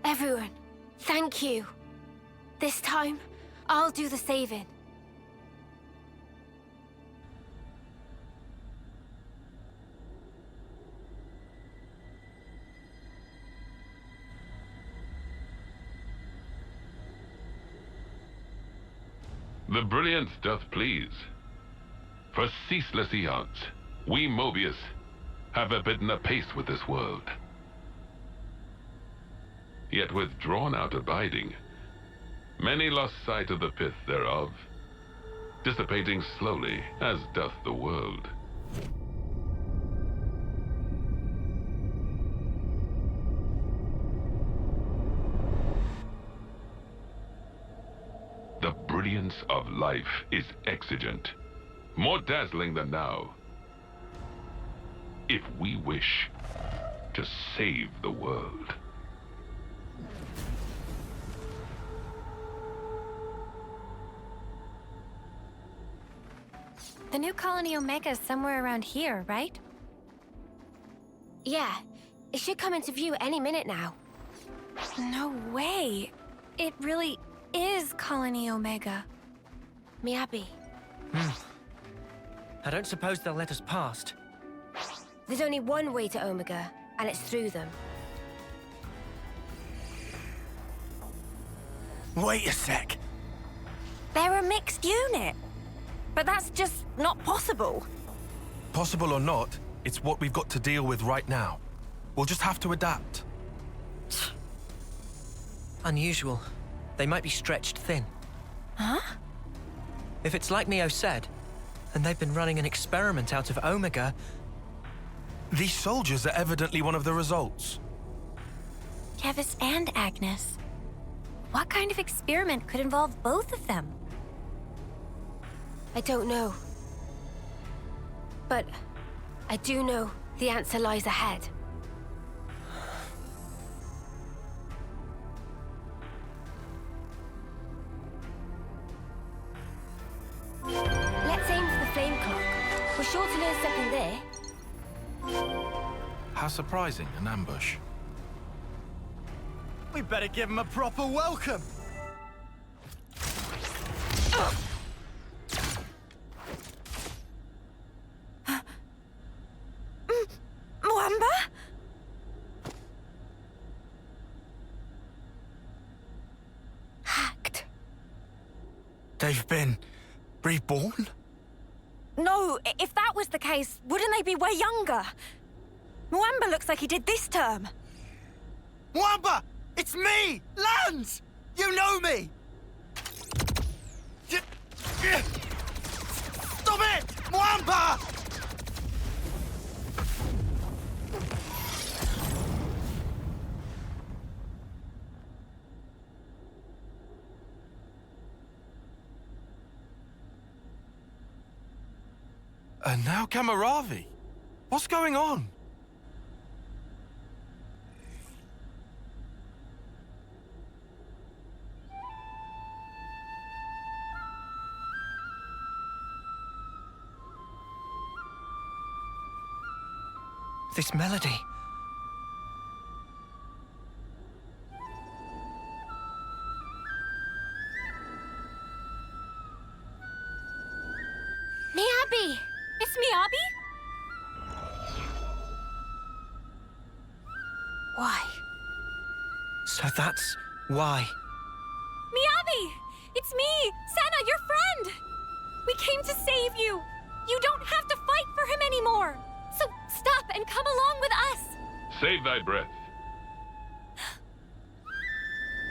[SPEAKER 8] Everyone, thank you. This time, I'll do the saving.
[SPEAKER 12] The brilliance doth please. For ceaseless eons, we Mobius have abidden apace with this world. Yet with drawn-out abiding, many lost sight of the pith thereof, dissipating slowly as doth the world. The brilliance of life is exigent, more dazzling than now. if we wish to save the world.
[SPEAKER 6] The new colony Omega is somewhere around here, right?
[SPEAKER 8] Yeah, it should come into view any minute now.
[SPEAKER 3] No way. It really is Colony Omega.
[SPEAKER 8] Miyabi.
[SPEAKER 5] I don't suppose they'll let us past.
[SPEAKER 8] There's only one way to Omega, and it's through them.
[SPEAKER 17] Wait a sec.
[SPEAKER 3] They're a mixed unit. But that's just not possible.
[SPEAKER 4] Possible or not, it's what we've got to deal with right now. We'll just have to adapt.
[SPEAKER 5] Unusual. They might be stretched thin.
[SPEAKER 3] Huh?
[SPEAKER 5] If it's like Neo said, and they've been running an experiment out of Omega...
[SPEAKER 4] These soldiers are evidently one of the results.
[SPEAKER 3] Kevis and Agnes. What kind of experiment could involve both of them?
[SPEAKER 8] I don't know. But I do know the answer lies ahead. Let's aim for the flame clock. We're sure to learn something there.
[SPEAKER 4] How surprising, an ambush.
[SPEAKER 17] We better give him a proper welcome.
[SPEAKER 3] Mwamba?
[SPEAKER 8] Hacked.
[SPEAKER 17] They've been reborn?
[SPEAKER 3] No, if that was the case, wouldn't they be way younger? Mwamba looks like he did this term.
[SPEAKER 17] Mwamba! It's me! Lance! You know me! Stop it! Mwamba!
[SPEAKER 4] And now Kamaravi. What's going on?
[SPEAKER 5] This melody.
[SPEAKER 6] Miyabi!
[SPEAKER 3] It's Miyabi? Why?
[SPEAKER 5] So that's why.
[SPEAKER 3] Miyabi! It's me, Senna, your friend! We came to save you! You don't have to fight for him anymore! So stop and come along with us!
[SPEAKER 12] Save thy breath.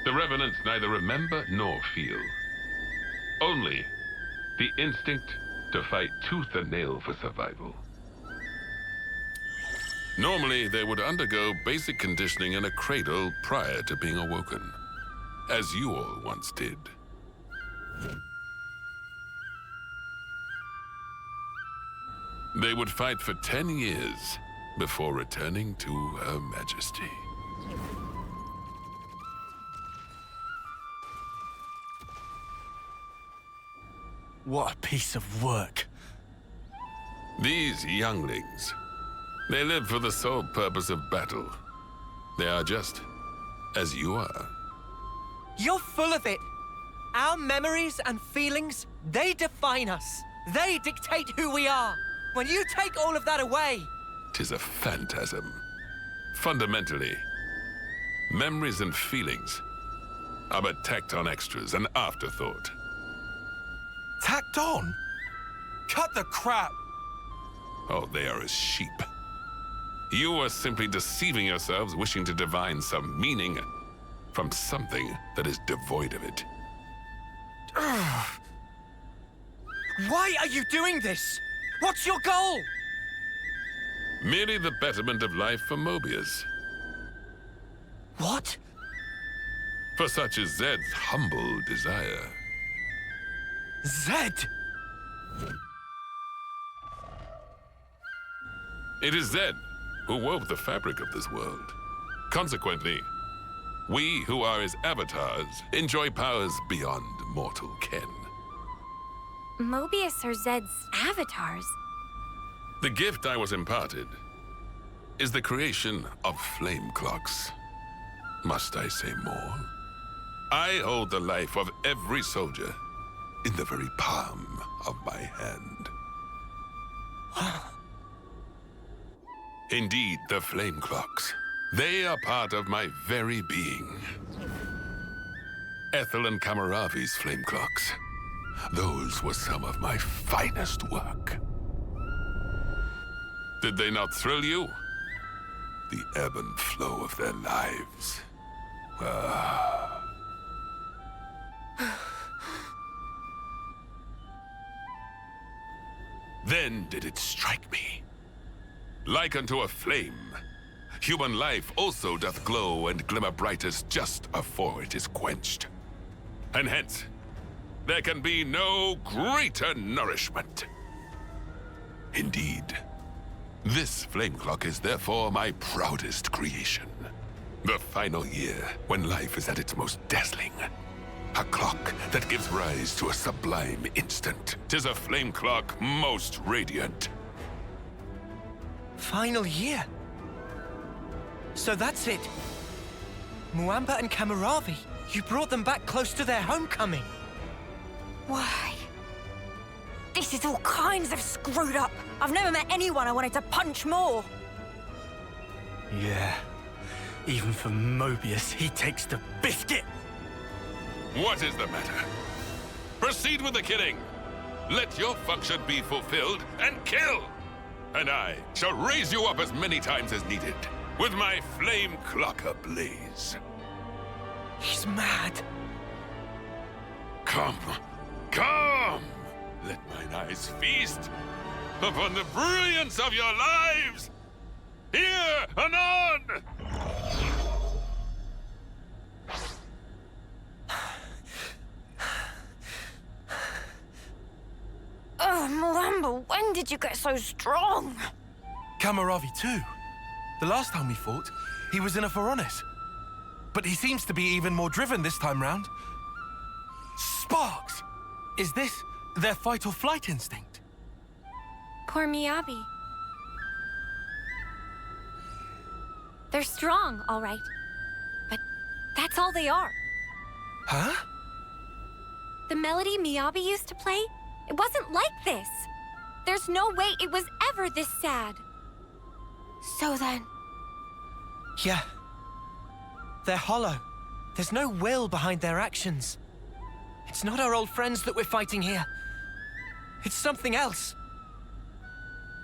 [SPEAKER 12] The Revenants neither remember nor feel. Only the instinct to fight tooth and nail for survival. Normally, they would undergo basic conditioning in a cradle prior to being awoken, as you all once did. They would fight for 10 years before returning to Her Majesty.
[SPEAKER 17] What a piece of work.
[SPEAKER 12] These younglings, they live for the sole purpose of battle. They are just as you are.
[SPEAKER 5] You're full of it. Our memories and feelings, they define us. They dictate who we are. When you take all of that away...
[SPEAKER 12] 'Tis a phantasm. Fundamentally, memories and feelings are but tacked-on extras, an afterthought.
[SPEAKER 4] Tacked on? Cut the crap!
[SPEAKER 12] Oh, they are as sheep. You are simply deceiving yourselves, wishing to divine some meaning from something that is devoid of it.
[SPEAKER 5] Why are you doing this? What's your goal?
[SPEAKER 12] Merely the betterment of life for Mobius.
[SPEAKER 5] What?
[SPEAKER 12] For such is Zed's humble desire.
[SPEAKER 17] Zed!
[SPEAKER 12] It is Zed who wove the fabric of this world. Consequently, we who are his avatars enjoy powers beyond mortal ken.
[SPEAKER 6] Mobius are Zed's avatars.
[SPEAKER 12] The gift I was imparted is the creation of flame clocks. Must I say more? I hold the life of every soldier in the very palm of my hand. Indeed, the flame clocks. They are part of my very being. Ethel and Kamaravi's flame clocks. Those were some of my finest work. Did they not thrill you? The ebb and flow of their lives. Then did it strike me. Like unto a flame, human life also doth glow and glimmer brightest just afore it is quenched. And hence, there can be no greater nourishment. Indeed, this flame clock is therefore my proudest creation. The final year, when life is at its most dazzling. A clock that gives rise to a sublime instant. 'Tis a flame clock most radiant.
[SPEAKER 5] Final year? So that's it. Muamba and Kamaravi, you brought them back close to their homecoming.
[SPEAKER 15] Why? This is all kinds of screwed up. I've never met anyone I wanted to punch more.
[SPEAKER 17] Yeah. Even for Mobius, he takes the biscuit.
[SPEAKER 12] What is the matter? Proceed with the killing. Let your function be fulfilled and kill. And I shall raise you up as many times as needed, with my flame clock ablaze.
[SPEAKER 5] He's mad.
[SPEAKER 12] Come, come! Let mine eyes feast upon the brilliance of your lives! Here, anon!
[SPEAKER 15] Oh, Muamba, when did you get so strong?
[SPEAKER 4] Kamaravi too. The last time we fought, he was in a Phoronis. But he seems to be even more driven this time round. Sparks! Is this their fight or flight instinct?
[SPEAKER 6] Poor Miyabi. They're strong, all right. But that's all they are.
[SPEAKER 4] Huh?
[SPEAKER 6] The melody Miyabi used to play, it wasn't like this. There's no way it was ever this sad. So then...
[SPEAKER 5] Yeah. They're hollow. There's no will behind their actions. It's not our old friends that we're fighting here. It's something else.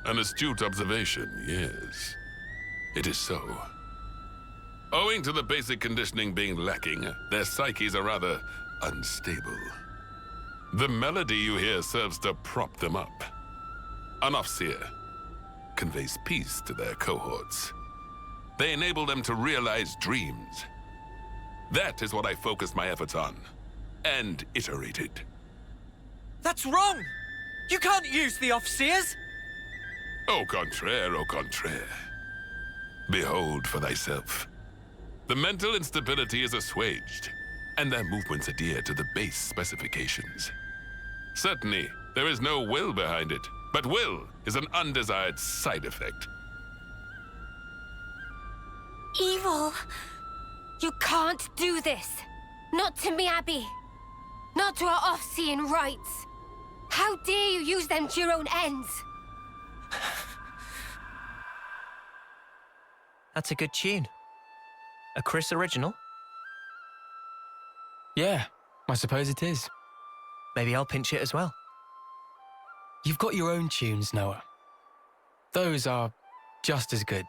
[SPEAKER 12] An astute observation, yes. It is so. Owing to the basic conditioning being lacking, their psyches are rather unstable. The melody you hear serves to prop them up. An Offseer conveys peace to their cohorts. They enable them to realize dreams. That is what I focused my efforts on, and iterated.
[SPEAKER 5] That's wrong! You can't use the Offseers!
[SPEAKER 12] Au contraire, au contraire. Behold for thyself. The mental instability is assuaged, and their movements adhere to the base specifications. Certainly, there is no will behind it, but will is an undesired side effect.
[SPEAKER 6] Evil. You can't do this. Not to Miyabi. Not to our off-seeing rights. How dare you use them to your own ends?
[SPEAKER 5] That's a good tune. A Chris original?
[SPEAKER 18] Yeah, I suppose it is.
[SPEAKER 5] Maybe I'll pinch it as well.
[SPEAKER 18] You've got your own tunes, Noah. Those are just as good.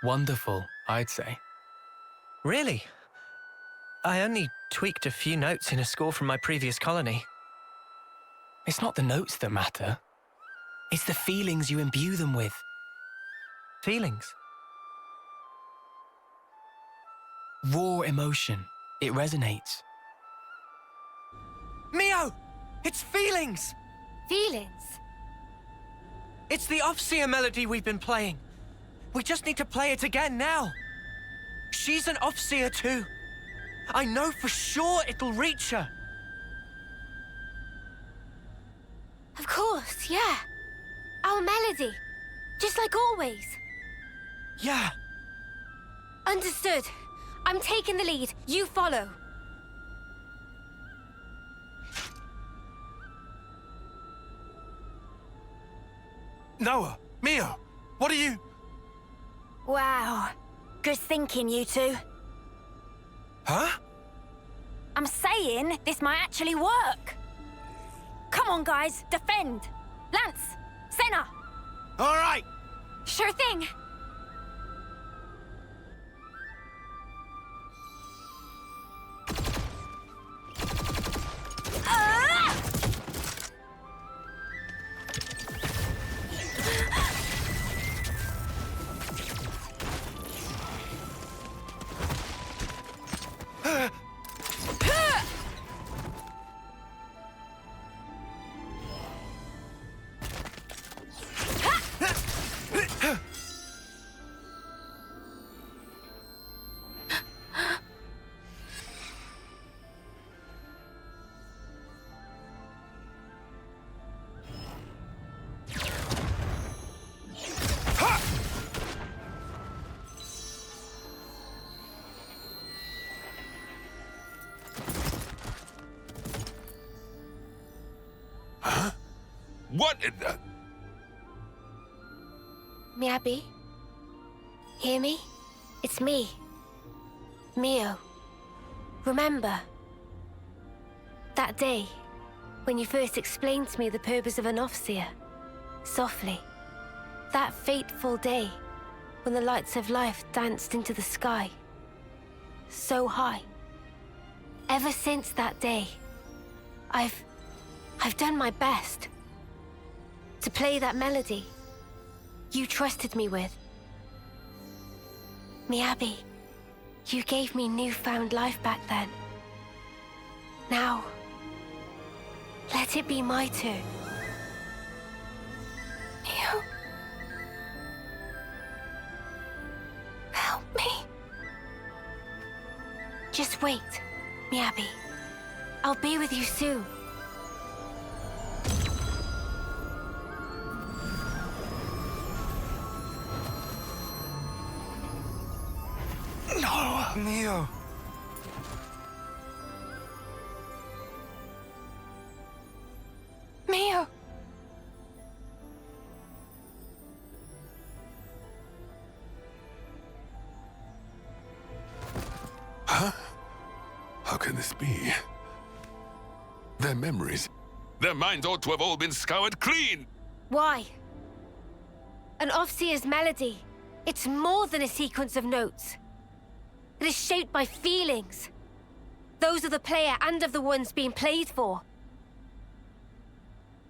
[SPEAKER 18] Wonderful, I'd say.
[SPEAKER 5] Really? I only tweaked a few notes in a score from my previous colony.
[SPEAKER 18] It's not the notes that matter. It's the feelings you imbue them with.
[SPEAKER 5] Feelings?
[SPEAKER 18] Raw emotion. It resonates.
[SPEAKER 5] Mio! It's feelings!
[SPEAKER 6] Feelings?
[SPEAKER 5] It's the Offseer melody we've been playing. We just need to play it again now. She's an Offseer too. I know for sure it'll reach her.
[SPEAKER 6] Of course, yeah. Our melody. Just like always.
[SPEAKER 5] Yeah.
[SPEAKER 6] Understood. I'm taking the lead. You follow.
[SPEAKER 4] Noah, Mia, what are you...
[SPEAKER 15] Wow. Good thinking, you two.
[SPEAKER 4] Huh?
[SPEAKER 15] I'm saying this might actually work. Come on, guys. Defend. Lance. Senna.
[SPEAKER 5] All right.
[SPEAKER 6] Sure thing.
[SPEAKER 12] What in the...
[SPEAKER 6] Miyabi? Hear me? It's me. Mio. Remember? That day, when you first explained to me the purpose of an Offseer. Softly. That fateful day, when the lights of life danced into the sky. So high. Ever since that day, I've done my best. To play that melody you trusted me with. Miyabi, you gave me newfound life back then. Now, let it be my turn. You... help me. Just wait, Miyabi. I'll be with you soon.
[SPEAKER 4] No, Mio.
[SPEAKER 3] Mio.
[SPEAKER 12] Huh? How can this be? Their memories, their minds ought to have all been scoured clean.
[SPEAKER 6] Why? An Offseer's melody. It's more than a sequence of notes. It is shaped by feelings. Those of the player and of the ones being played for.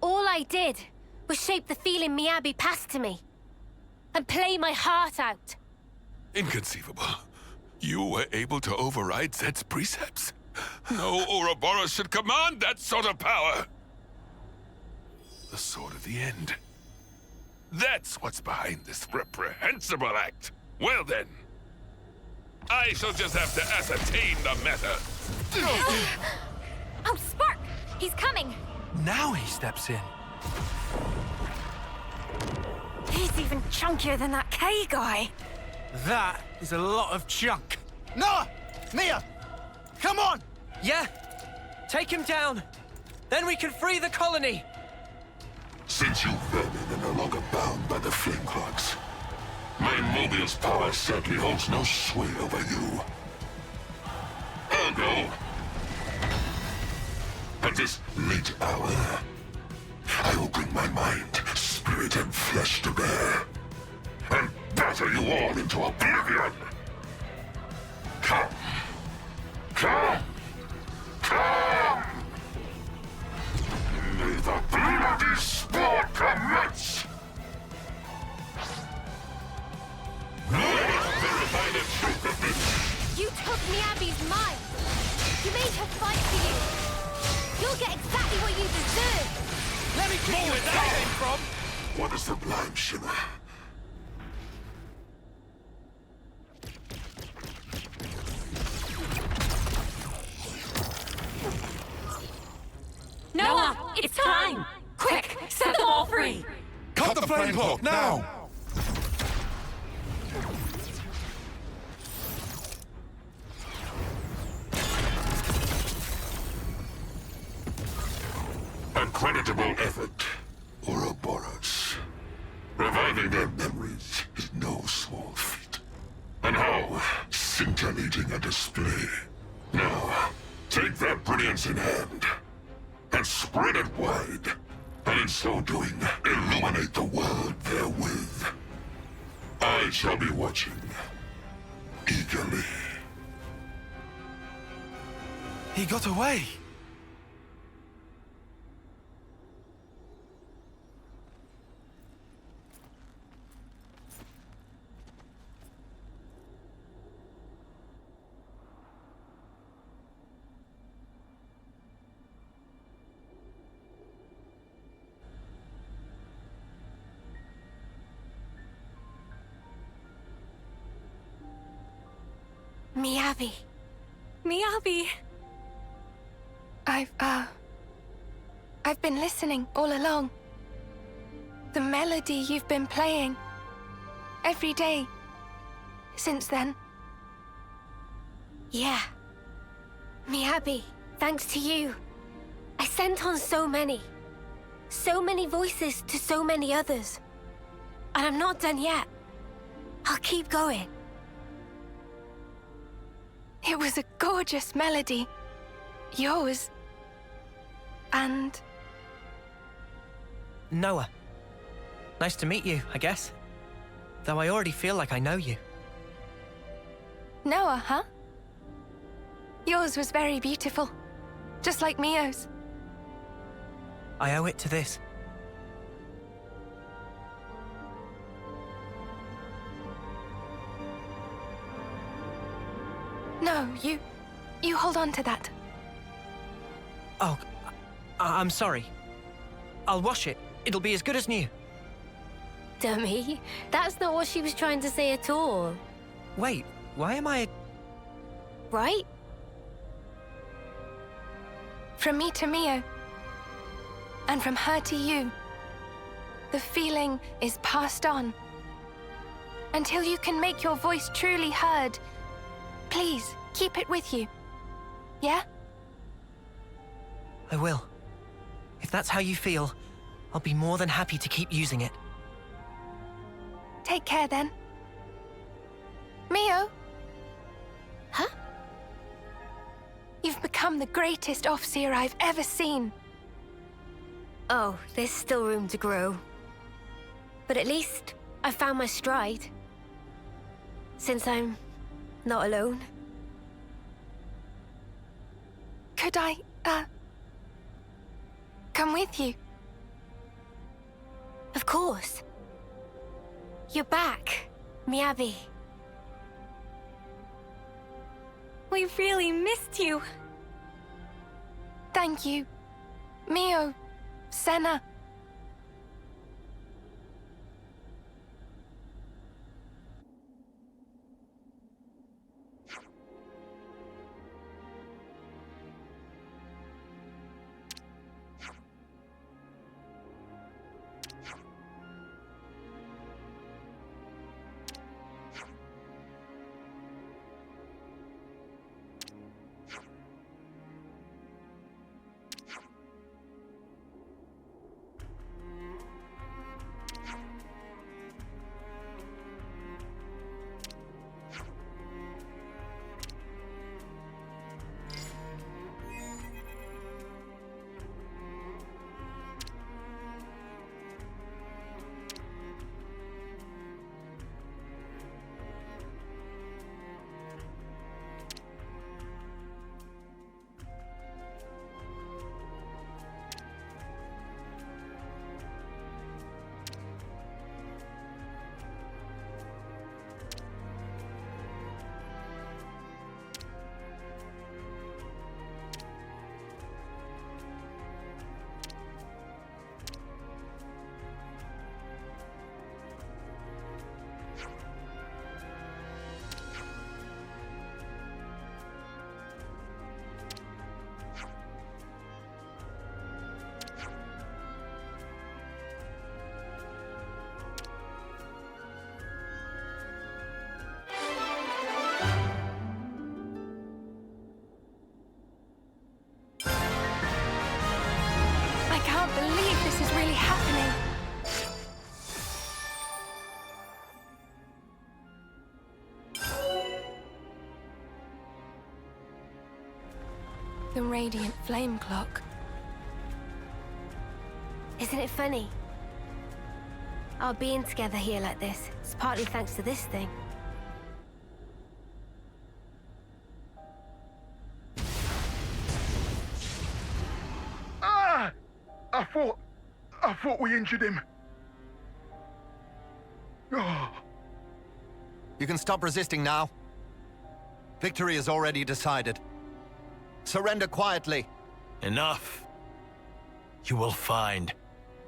[SPEAKER 6] All I did was shape the feeling Miyabi passed to me. And play my heart out.
[SPEAKER 12] Inconceivable. You were able to override Zed's precepts? No Ouroboros should command that sort of power! The Sword of the End. That's what's behind this reprehensible act. Well then, I shall just have to ascertain the matter.
[SPEAKER 15] Oh, Spark! He's coming!
[SPEAKER 4] Now he steps in.
[SPEAKER 15] He's even chunkier than that K guy.
[SPEAKER 5] That is a lot of junk. Noah! Mia! Come on! Yeah. Take him down. Then we can free the colony.
[SPEAKER 19] Since you vermin are no longer bound by the flame clocks, my Mobius power certainly holds no sway over you. Ergo, at this late hour, I will bring my mind, spirit, and flesh to bear, and batter you all into oblivion. Come. Come. Come! May the bloody sport commence! Verify the truth of this!
[SPEAKER 6] You took Miyabi's mind. You made her fight for you. You'll get exactly what you deserve.
[SPEAKER 5] Let me tell you where that came from.
[SPEAKER 19] What is sublime shimmer?
[SPEAKER 15] Noah, it's time! Quick, set them all free!
[SPEAKER 19] Cut the flame cloak, now! A creditable effort, Ouroboros. Reviving their memories is no small feat. And how scintillating a display. Now, take that brilliance in hand, and spread it wide, and in so doing, illuminate the world therewith. I shall be watching, eagerly.
[SPEAKER 4] He got away.
[SPEAKER 6] Miyabi.
[SPEAKER 3] Miyabi. I've been listening all along. The melody you've been playing every day since then.
[SPEAKER 6] Yeah. Miyabi, thanks to you. I sent on so many voices to so many others. And I'm not done yet. I'll keep going.
[SPEAKER 3] It was a gorgeous melody. Yours. And...
[SPEAKER 5] Noah. Nice to meet you, I guess. Though I already feel like I know you.
[SPEAKER 3] Noah, huh? Yours was very beautiful. Just like Mio's.
[SPEAKER 5] I owe it to this.
[SPEAKER 3] No, you hold on to that.
[SPEAKER 5] Oh, I'm sorry. I'll wash it. It'll be as good as new.
[SPEAKER 6] Dummy. That's not what she was trying to say at all.
[SPEAKER 5] Wait, why am I...
[SPEAKER 6] Right?
[SPEAKER 3] From me to Mio. And from her to you. The feeling is passed on. Until you can make your voice truly heard. Please, keep it with you. Yeah?
[SPEAKER 5] I will. If that's how you feel, I'll be more than happy to keep using it.
[SPEAKER 3] Take care then. Mio?
[SPEAKER 6] Huh?
[SPEAKER 3] You've become the greatest Offseer I've ever seen.
[SPEAKER 6] Oh, there's still room to grow. But at least I found my stride. Since I'm not alone.
[SPEAKER 3] Could I, come with you?
[SPEAKER 6] Of course. You're back, Miyabi.
[SPEAKER 3] We really missed you. Thank you, Mio, Senna. can't believe this is really happening. The radiant flame clock.
[SPEAKER 6] Isn't it funny? Our being together here like this is partly thanks to this thing.
[SPEAKER 19] Ah! I thought we injured him. Oh.
[SPEAKER 20] You can stop resisting now. Victory is already decided. Surrender quietly.
[SPEAKER 1] Enough. You will find.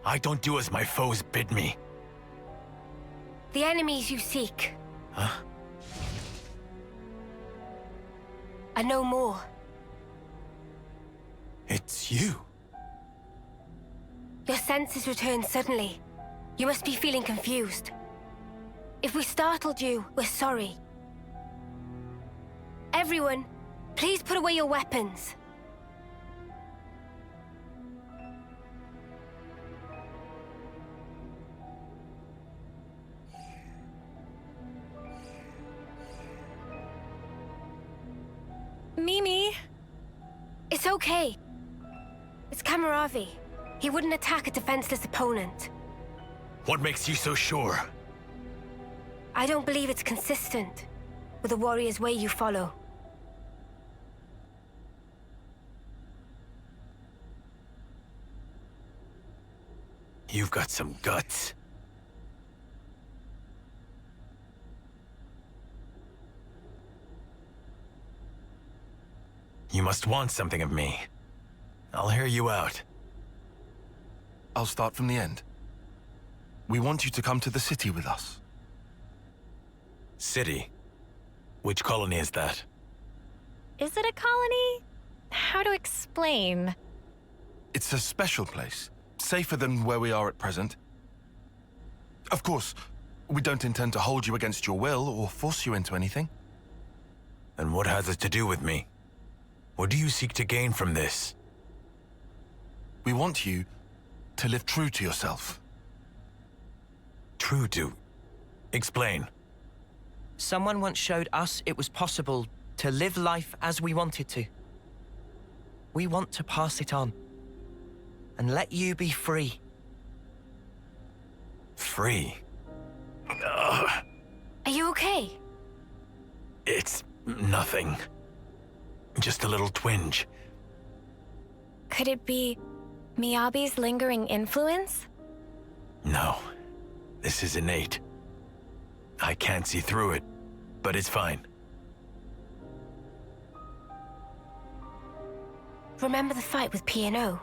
[SPEAKER 1] I don't do as my foes bid me.
[SPEAKER 6] The enemies you seek.
[SPEAKER 1] Huh?
[SPEAKER 6] Are no more.
[SPEAKER 1] It's you.
[SPEAKER 6] Your senses returned suddenly. You must be feeling confused. If we startled you, we're sorry. Everyone, please put away your weapons.
[SPEAKER 15] Mimi!
[SPEAKER 6] It's okay. It's Kamaravi. He wouldn't attack a defenseless opponent.
[SPEAKER 1] What makes you so sure?
[SPEAKER 6] I don't believe it's consistent with the warrior's way you follow.
[SPEAKER 1] You've got some guts. You must want something of me. I'll hear you out.
[SPEAKER 4] I'll start from the end. We want you to come to the city with us.
[SPEAKER 1] City? Which colony is that?
[SPEAKER 15] Is it a colony? How to explain?
[SPEAKER 4] It's a special place. Safer than where we are at present. Of course, we don't intend to hold you against your will or force you into anything.
[SPEAKER 1] And what has it to do with me? What do you seek to gain from this?
[SPEAKER 4] We want you to live true to yourself.
[SPEAKER 1] True to? Explain.
[SPEAKER 5] Someone once showed us it was possible to live life as we wanted to. We want to pass it on and let you be free.
[SPEAKER 1] Free?
[SPEAKER 6] Are you okay?
[SPEAKER 1] It's nothing. Just a little twinge.
[SPEAKER 15] Could it be Miyabi's lingering influence?
[SPEAKER 1] No. This is innate. I can't see through it, but it's fine.
[SPEAKER 6] Remember the fight with P&O?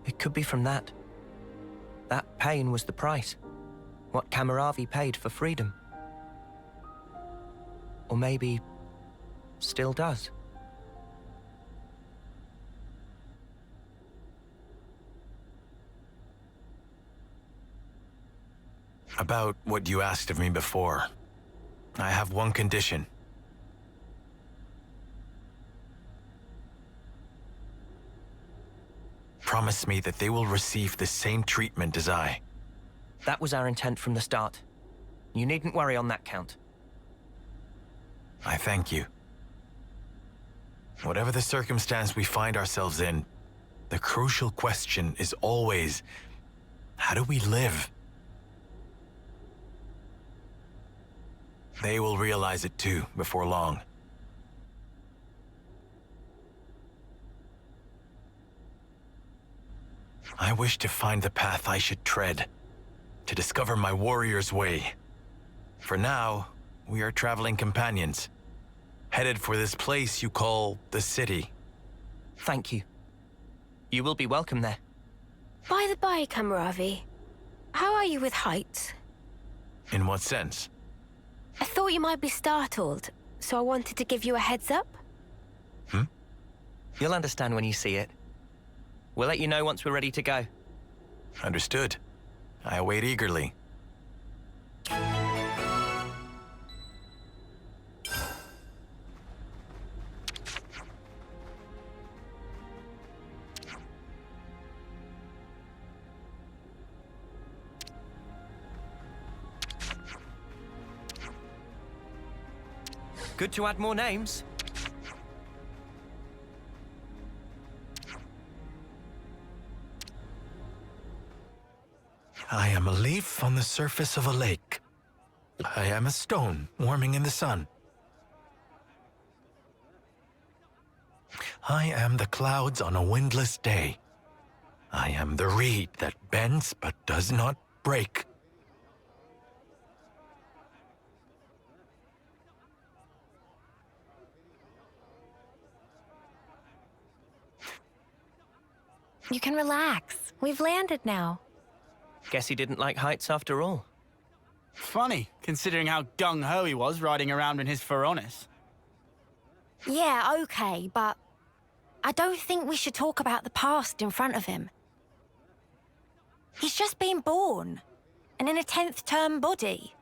[SPEAKER 5] It could be from that. That pain was the price. What Kamaravi paid for freedom. Or maybe still does.
[SPEAKER 1] About what you asked of me before. I have one condition. Promise me that they will receive the same treatment as I.
[SPEAKER 5] That was our intent from the start. You needn't worry on that count.
[SPEAKER 1] I thank you. Whatever the circumstance we find ourselves in, the crucial question is always, how do we live? They will realize it too, before long. I wish to find the path I should tread, to discover my warrior's way. For now, we are traveling companions, headed for this place you call the city.
[SPEAKER 5] Thank you. You will be welcome there.
[SPEAKER 6] By the by, Kamaravi, how are you with heights?
[SPEAKER 1] In what sense?
[SPEAKER 6] I thought you might be startled, so I wanted to give you a heads up.
[SPEAKER 5] You'll understand when you see it. We'll let you know once we're ready to go.
[SPEAKER 1] Understood. I await eagerly.
[SPEAKER 5] Good to add more names.
[SPEAKER 1] I am a leaf on the surface of a lake. I am a stone warming in the sun. I am the clouds on a windless day. I am the reed that bends but does not break.
[SPEAKER 8] You can relax. We've landed now.
[SPEAKER 5] Guess he didn't like heights after all.
[SPEAKER 17] Funny, considering how gung-ho he was riding around in his Feronis.
[SPEAKER 8] Yeah, okay, but I don't think we should talk about the past in front of him. He's just been born, and in a 10th term body.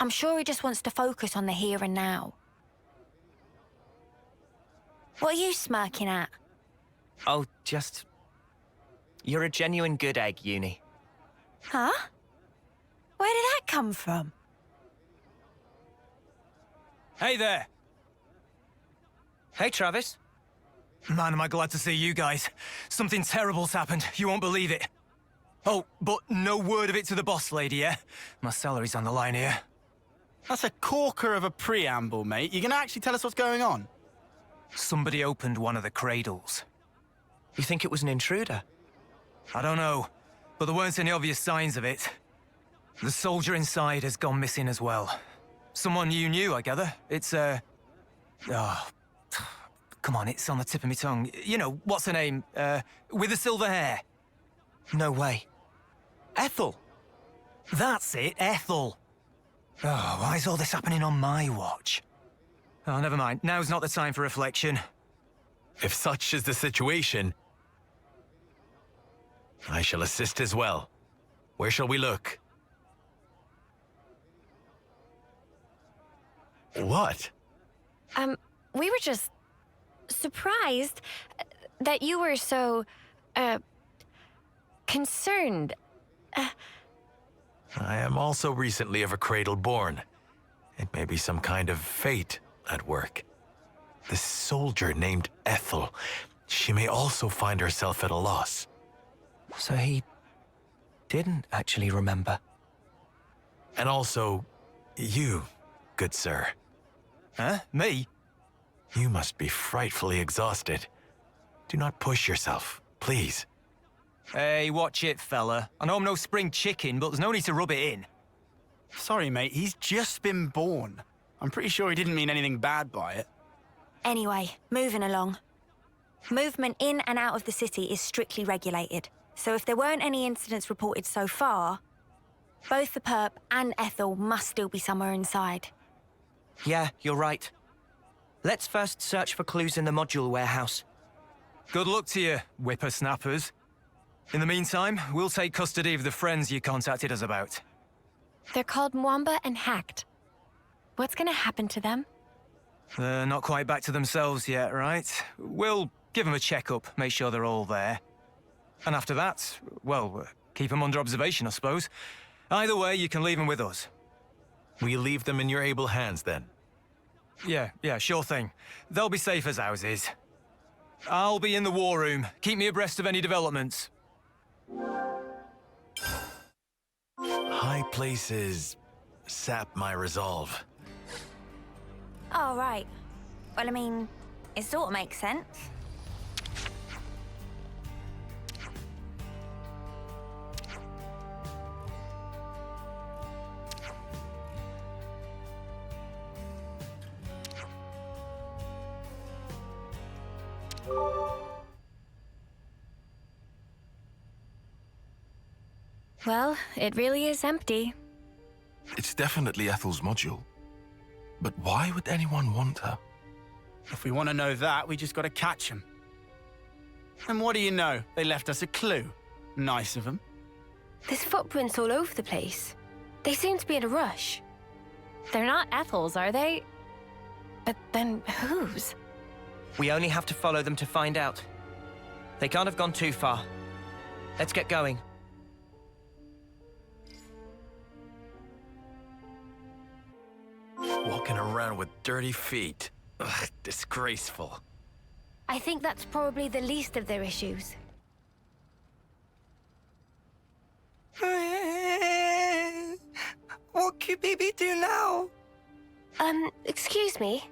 [SPEAKER 8] I'm sure he just wants to focus on the here and now. What are you smirking at?
[SPEAKER 5] Oh, just... You're a genuine good egg, Uni.
[SPEAKER 8] Huh? Where did that come from?
[SPEAKER 5] Hey there! Hey, Travis.
[SPEAKER 21] Man, am I glad to see you guys. Something terrible's happened. You won't believe it. Oh, but no word of it to the boss lady, yeah? My salary's on the line here.
[SPEAKER 17] That's a corker of a preamble, mate. You gonna actually tell us what's going on?
[SPEAKER 21] Somebody opened one of the cradles.
[SPEAKER 5] You think it was an intruder?
[SPEAKER 21] I don't know, but there weren't any obvious signs of it. The soldier inside has gone missing as well. Someone you knew, I gather. It's, Oh, come on, it's on the tip of my tongue. You know, what's her name? With the silver hair.
[SPEAKER 5] No way. Ethel!
[SPEAKER 21] That's it, Ethel. Oh, why is all this happening on my watch? Oh, never mind. Now's not the time for reflection.
[SPEAKER 1] If such is the situation, I shall assist as well. Where shall we look? What?
[SPEAKER 8] We were just surprised that you were so, concerned.
[SPEAKER 1] I am also recently of a cradle born. It may be some kind of fate at work. This soldier named Ethel, she may also find herself at a loss.
[SPEAKER 5] So he didn't actually remember.
[SPEAKER 1] And also, you, good sir.
[SPEAKER 21] Huh? Me?
[SPEAKER 1] You must be frightfully exhausted. Do not push yourself, please.
[SPEAKER 21] Hey, watch it, fella. I know I'm no spring chicken, but there's no need to rub it in.
[SPEAKER 17] Sorry, mate, he's just been born. I'm pretty sure he didn't mean anything bad by it.
[SPEAKER 8] Anyway, moving along. Movement in and out of the city is strictly regulated. So if there weren't any incidents reported so far, both the perp and Ethel must still be somewhere inside.
[SPEAKER 5] Yeah, you're right. Let's first search for clues in the module warehouse.
[SPEAKER 21] Good luck to you, whippersnappers. In the meantime, we'll take custody of the friends you contacted us about.
[SPEAKER 8] They're called Mwamba and Hacked. What's gonna happen to them?
[SPEAKER 21] They're not quite back to themselves yet, right? We'll give them a checkup, make sure they're all there. And after that, well, keep them under observation, I suppose. Either way, you can leave them with us.
[SPEAKER 1] We leave them in your able hands, then?
[SPEAKER 21] Yeah, sure thing. They'll be safe as houses. I'll be in the war room. Keep me abreast of any developments.
[SPEAKER 1] High places sap my resolve.
[SPEAKER 15] Oh, right. Well, I mean, it sort of makes sense.
[SPEAKER 8] Well, it really is empty.
[SPEAKER 4] It's definitely Ethel's module. But why would anyone want her?
[SPEAKER 17] If we want to know that, we just got to catch him. And what do you know? They left us a clue. Nice of them.
[SPEAKER 8] There's footprints all over the place. They seem to be in a rush. They're not Ethel's, are they? But then whose?
[SPEAKER 5] We only have to follow them to find out. They can't have gone too far. Let's get going.
[SPEAKER 4] Walking around with dirty feet. Ugh, disgraceful.
[SPEAKER 6] I think that's probably the least of their issues.
[SPEAKER 13] What could Bibi do now?
[SPEAKER 6] Excuse me?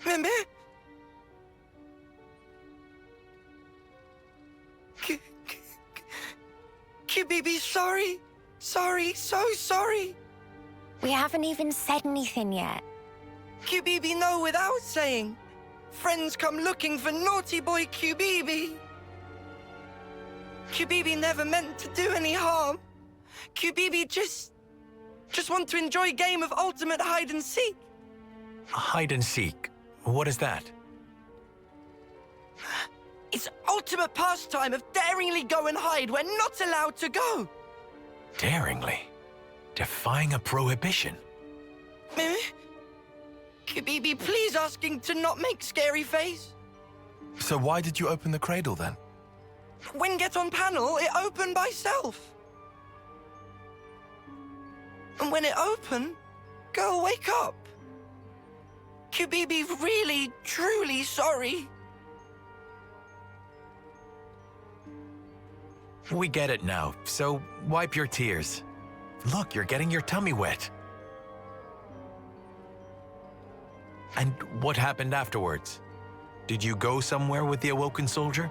[SPEAKER 13] Mimi? Bibi, sorry. Sorry, so sorry.
[SPEAKER 6] We haven't even said anything yet.
[SPEAKER 13] Bibi, no, without saying. Friends come looking for naughty boy Bibi. Bibi never meant to do any harm. Bibi just want to enjoy a game of ultimate hide and seek.
[SPEAKER 4] Hide and seek? What is that?
[SPEAKER 13] It's ultimate pastime of daringly go and hide where not allowed to go.
[SPEAKER 4] Daringly? Defying a prohibition?
[SPEAKER 13] Mimi? Bibi, please asking to not make scary face.
[SPEAKER 4] So why did you open the cradle then?
[SPEAKER 13] When get on panel, it opened by self. And when it opened, girl, wake up. Bibi, really, truly sorry.
[SPEAKER 4] We get it now, so wipe your tears. Look, you're getting your tummy wet. And what happened afterwards? Did you go somewhere with the awoken soldier?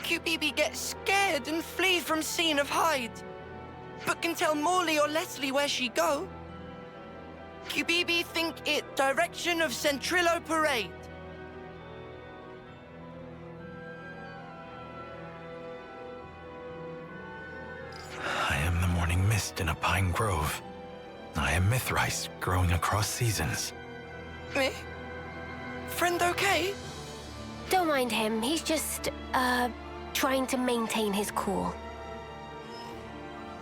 [SPEAKER 13] Bibi gets scared and flee from scene of hide, but can tell Morley or Leslie where she go. Bibi think it direction of Centrillo Parade.
[SPEAKER 4] I am the morning mist in a pine grove. I am Mithrice, growing across seasons.
[SPEAKER 13] Me? Friend okay?
[SPEAKER 6] Don't mind him. He's just, trying to maintain his cool.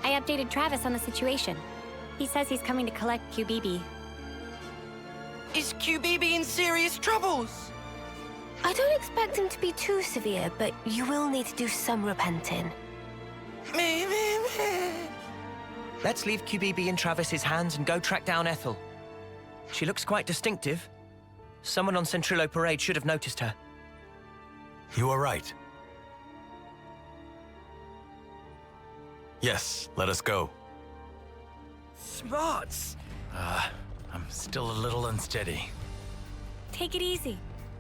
[SPEAKER 8] I updated Travis on the situation. He says he's coming to collect QBB.
[SPEAKER 13] Is QBB in serious troubles?
[SPEAKER 6] I don't expect him to be too severe, but you will need to do some repenting.
[SPEAKER 13] Me.
[SPEAKER 5] Let's leave QBB in Travis's hands and go track down Ethel. She looks quite distinctive. Someone on Centrillo Parade should have noticed her.
[SPEAKER 4] You are right. Yes, let us go.
[SPEAKER 13] Smarts.
[SPEAKER 4] I'm still a little unsteady.
[SPEAKER 8] Take it easy.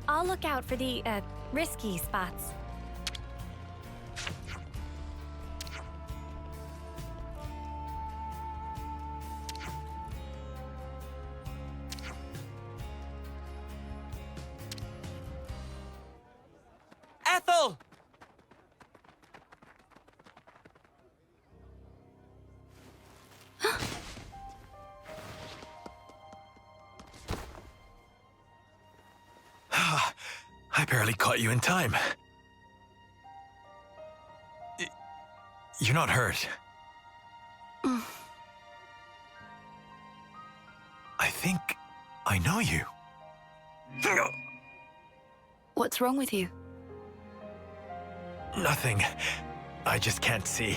[SPEAKER 8] I'll look out for the, risky spots.
[SPEAKER 5] Ethel!
[SPEAKER 4] I barely caught you in time. You're not hurt. I think I know you.
[SPEAKER 10] What's wrong with you?
[SPEAKER 4] Nothing. I just can't see.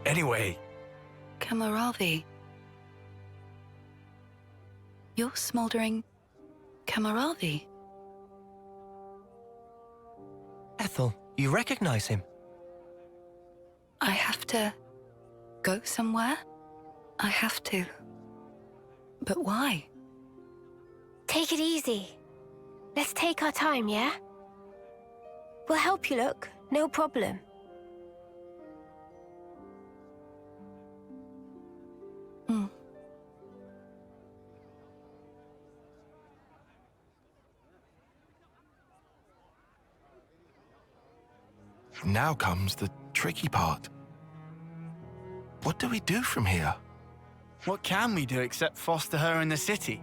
[SPEAKER 4] Anyway.
[SPEAKER 10] Kamaravi. You're smoldering Kamaravi.
[SPEAKER 5] Ethel, you recognize him?
[SPEAKER 10] I have to go somewhere? I have to. But why?
[SPEAKER 6] Take it easy. Let's take our time, yeah? We'll help you look, no problem.
[SPEAKER 7] Now comes the tricky part. What do we do from here?
[SPEAKER 17] What can we do except foster her in the city?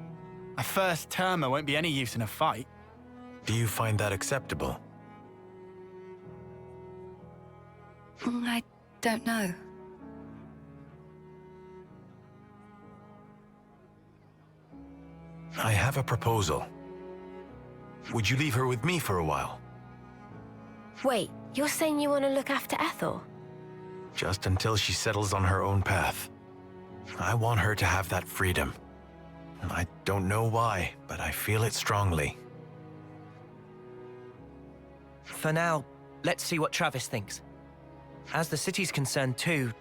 [SPEAKER 17] A first termer won't be any use in a fight.
[SPEAKER 4] Do you find that acceptable?
[SPEAKER 10] I don't know.
[SPEAKER 4] I have a proposal. Would you leave her with me for a while?
[SPEAKER 6] Wait, you're saying you want to look after Ethel?
[SPEAKER 4] Just until she settles on her own path.
[SPEAKER 21] I want her to have that freedom. I don't know why, but I feel it strongly.
[SPEAKER 5] For now, let's see what Travis thinks. As the city's concerned too,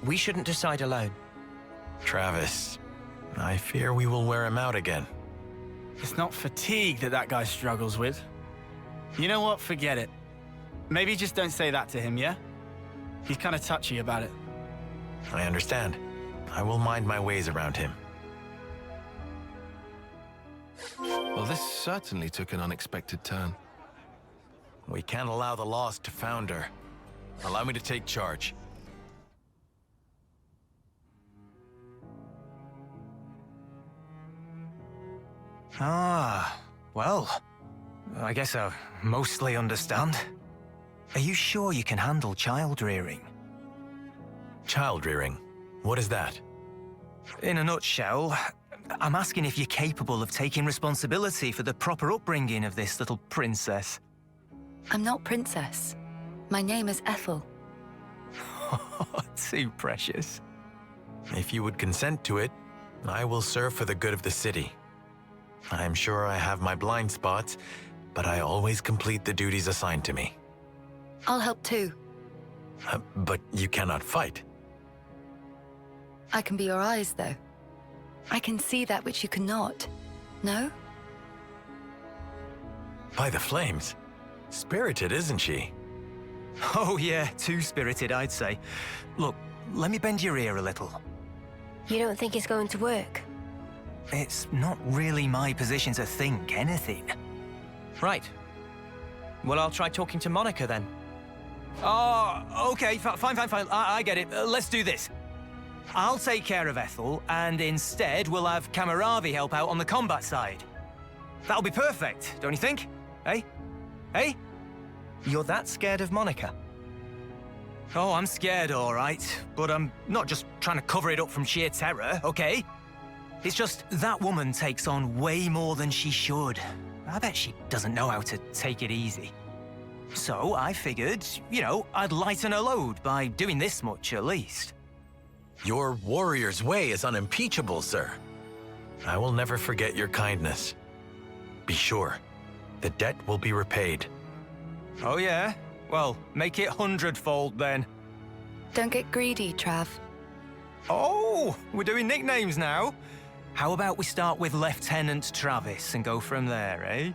[SPEAKER 5] we shouldn't decide alone.
[SPEAKER 21] Travis, I fear we will wear him out again.
[SPEAKER 17] It's not fatigue that guy struggles with. You know what? Forget it. Maybe just don't say that to him, yeah? He's kind of touchy about it.
[SPEAKER 21] I understand. I will mind my ways around him.
[SPEAKER 4] Well, this certainly took an unexpected turn.
[SPEAKER 21] We can't allow the lost to founder. Allow me to take charge. Ah, well, I guess I mostly understand. Are you sure you can handle child rearing? Child rearing? What is that? In a nutshell, I'm asking if you're capable of taking responsibility for the proper upbringing of this little princess.
[SPEAKER 9] I'm not princess. My name is Ethel.
[SPEAKER 21] Too precious. If you would consent to it, I will serve for the good of the city. I'm sure I have my blind spots, but I always complete the duties assigned to me.
[SPEAKER 9] I'll help too.
[SPEAKER 21] But you cannot fight.
[SPEAKER 9] I can be your eyes, though. I can see that which you cannot. No?
[SPEAKER 21] By the flames. Spirited, isn't she? Oh yeah, too spirited, I'd say. Look, let me bend your ear a little.
[SPEAKER 6] You don't think it's going to work?
[SPEAKER 21] It's not really my position to think anything.
[SPEAKER 5] Right. Well, I'll try talking to Monica then.
[SPEAKER 21] Oh, okay, fine. I get it. Let's do this. I'll take care of Ethel, and instead we'll have Kamaravi help out on the combat side. That'll be perfect, don't you think? Eh? Eh?
[SPEAKER 5] You're that scared of Monica?
[SPEAKER 21] Oh, I'm scared, all right. But I'm not just trying to cover it up from sheer terror, okay? It's just that woman takes on way more than she should. I bet she doesn't know how to take it easy. So I figured, I'd lighten her load by doing this much at least. Your warrior's way is unimpeachable, sir. I will never forget your kindness. Be sure, the debt will be repaid. Oh yeah? Well, make it 100-fold then.
[SPEAKER 9] Don't get greedy, Trav.
[SPEAKER 21] Oh, we're doing nicknames now. How about we start with Lieutenant Travis and go from there, eh?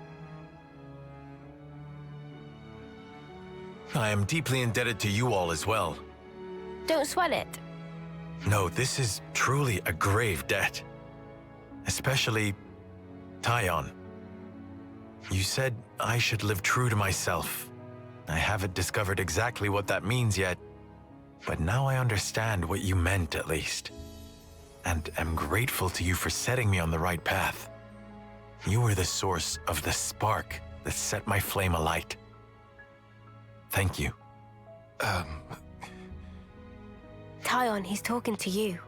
[SPEAKER 21] I am deeply indebted to you all as well.
[SPEAKER 6] Don't sweat it.
[SPEAKER 21] No, this is truly a grave debt. Especially Triton. You said I should live true to myself. I haven't discovered exactly what that means yet, but now I understand what you meant at least. And am grateful to you for setting me on the right path. You were the source of the spark that set my flame alight. Thank you.
[SPEAKER 6] Triton, he's talking to you.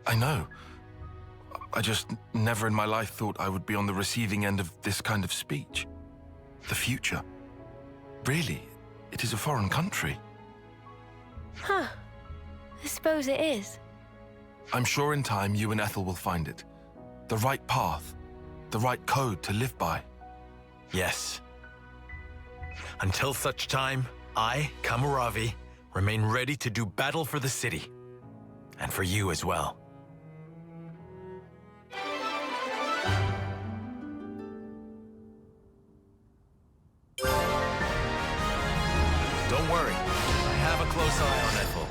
[SPEAKER 4] I know. I just never in my life thought I would be on the receiving end of this kind of speech. The future. Really, it is a foreign country.
[SPEAKER 6] Huh. I suppose it is.
[SPEAKER 4] I'm sure in time you and Ethel will find it. The right path. The right code to live by.
[SPEAKER 21] Yes. Until such time, I, Kamaravi, remain ready to do battle for the city. And for you as well. Don't worry. I have a close eye on Ethel.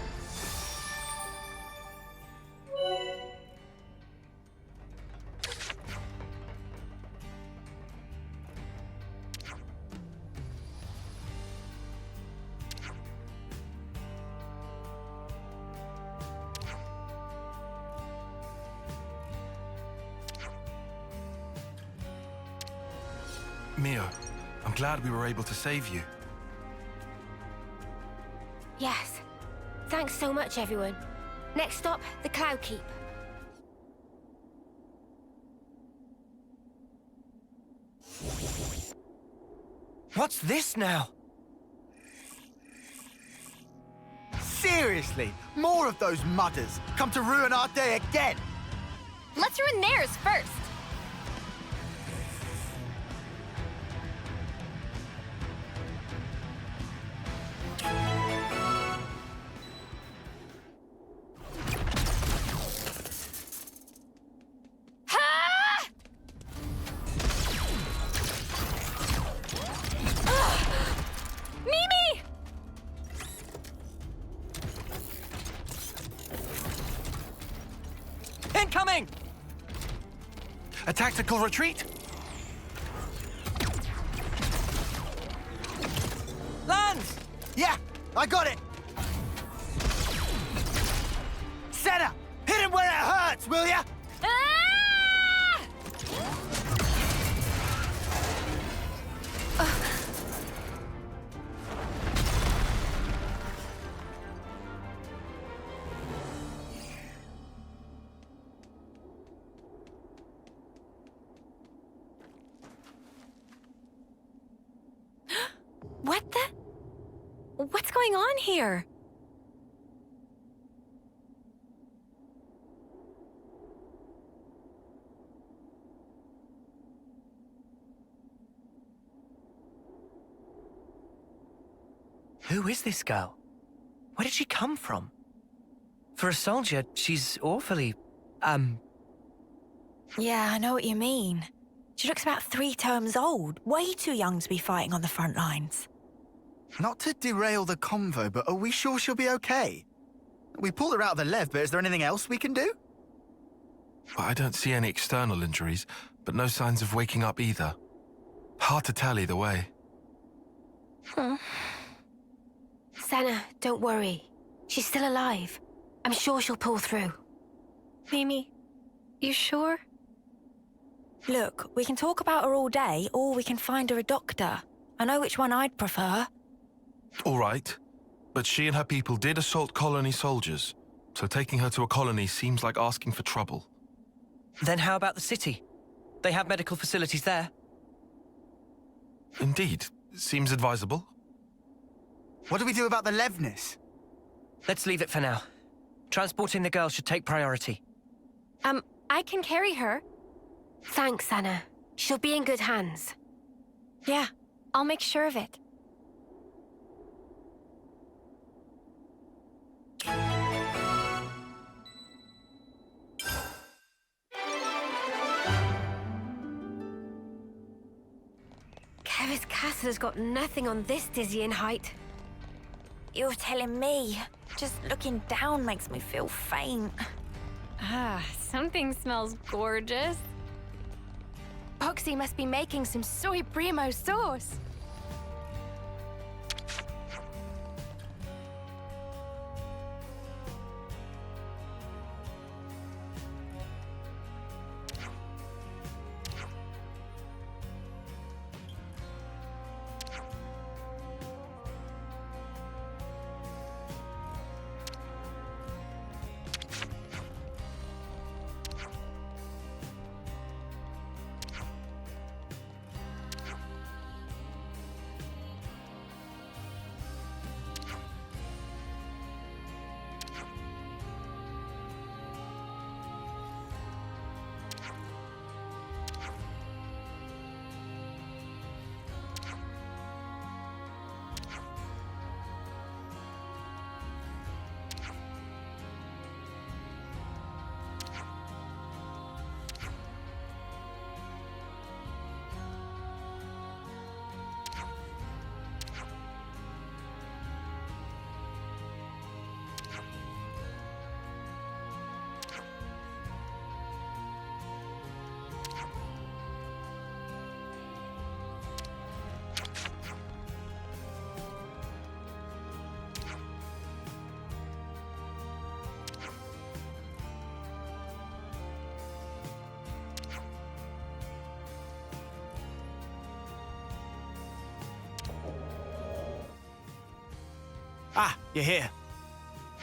[SPEAKER 4] Mio, I'm glad we were able to save you.
[SPEAKER 6] Yes. Thanks so much, everyone. Next stop, the Cloud Keep.
[SPEAKER 5] What's this now?
[SPEAKER 2] Seriously, more of those mudders come to ruin our day again.
[SPEAKER 8] Let's ruin theirs first.
[SPEAKER 3] Mimi!
[SPEAKER 5] Incoming!
[SPEAKER 4] A tactical retreat?
[SPEAKER 5] Lands!
[SPEAKER 2] Yeah, I got it. Senna, hit him where it hurts, will ya?
[SPEAKER 15] What the? What's going on here?
[SPEAKER 5] Who is this girl? Where did she come from? For a soldier, she's awfully,
[SPEAKER 15] Yeah, I know what you mean. She looks about 3 terms old. Way too young to be fighting on the front lines.
[SPEAKER 2] Not to derail the convo, but are we sure she'll be okay? We pulled her out of the Lev, but is there anything else we can do?
[SPEAKER 4] Well, I don't see any external injuries, but no signs of waking up either. Hard to tell either way.
[SPEAKER 6] Senna, don't worry. She's still alive. I'm sure she'll pull through.
[SPEAKER 3] Mimi, you sure?
[SPEAKER 15] Look, we can talk about her all day, or we can find her a doctor. I know which one I'd prefer.
[SPEAKER 4] All right, but she and her people did assault colony soldiers, so taking her to a colony seems like asking for trouble.
[SPEAKER 5] Then how about the city? They have medical facilities there.
[SPEAKER 4] Indeed, seems advisable.
[SPEAKER 2] What do we do about the Levnis?
[SPEAKER 5] Let's leave it for now. Transporting the girl should take priority.
[SPEAKER 3] I can carry her.
[SPEAKER 6] Thanks, Senna. She'll be in good hands.
[SPEAKER 3] Yeah, I'll make sure of it.
[SPEAKER 6] Kevis Castle has got nothing on this dizzying height.
[SPEAKER 15] You're telling me. Just looking down makes me feel faint.
[SPEAKER 3] Something smells gorgeous. Poxy must be making some soy primo sauce.
[SPEAKER 2] Ah, you're here.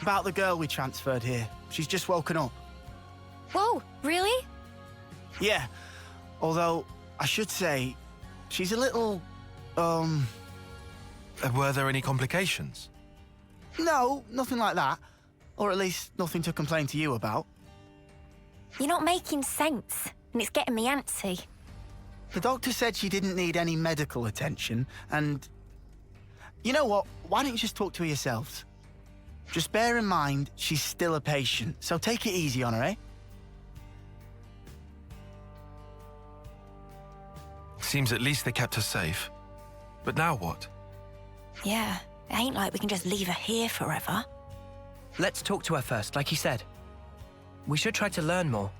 [SPEAKER 2] About the girl we transferred here. She's just woken up.
[SPEAKER 3] Whoa, really?
[SPEAKER 2] Yeah, although I should say, she's a little,
[SPEAKER 4] Were there any complications?
[SPEAKER 2] No, nothing like that. Or at least nothing to complain to you about.
[SPEAKER 15] You're not making sense, and it's getting me antsy.
[SPEAKER 2] The doctor said she didn't need any medical attention, and... You know what? Why don't you just talk to her yourselves? Just bear in mind, she's still a patient, so take it easy on her, eh?
[SPEAKER 4] Seems at least they kept her safe. But now what?
[SPEAKER 15] Yeah, it ain't like we can just leave her here forever.
[SPEAKER 5] Let's talk to her first, like you said. We should try to learn more.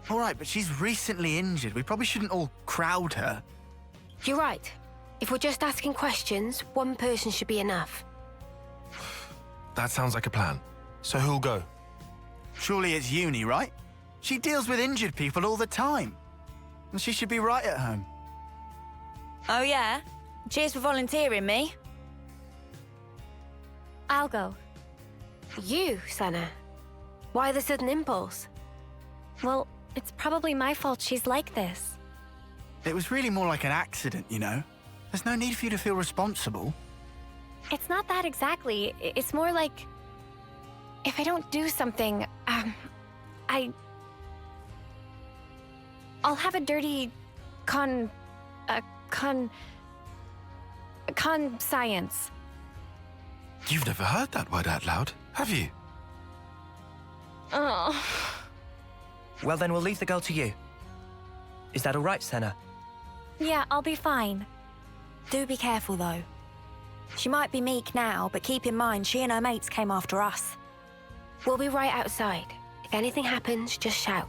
[SPEAKER 2] All right, but she's recently injured. We probably shouldn't all crowd her.
[SPEAKER 6] You're right. If we're just asking questions, one person should be enough.
[SPEAKER 4] That sounds like a plan. So who'll go?
[SPEAKER 2] Surely it's Uni, right? She deals with injured people all the time. And she should be right at home.
[SPEAKER 15] Oh yeah? Cheers for volunteering me.
[SPEAKER 6] I'll go. You, Senna. Why the sudden impulse?
[SPEAKER 3] Well, it's probably my fault she's like this.
[SPEAKER 2] It was really more like an accident, you know? There's no need for you to feel responsible.
[SPEAKER 3] It's not that exactly. It's more like... if I don't do something, I'll have a dirty... science.
[SPEAKER 4] You've never heard that word out loud, have you?
[SPEAKER 3] Oh.
[SPEAKER 5] Well, then we'll leave the girl to you. Is that all right, Senna?
[SPEAKER 3] Yeah, I'll be fine.
[SPEAKER 15] Do be careful, though. She might be meek now, but keep in mind she and her mates came after us.
[SPEAKER 6] We'll be right outside. If anything happens, just shout.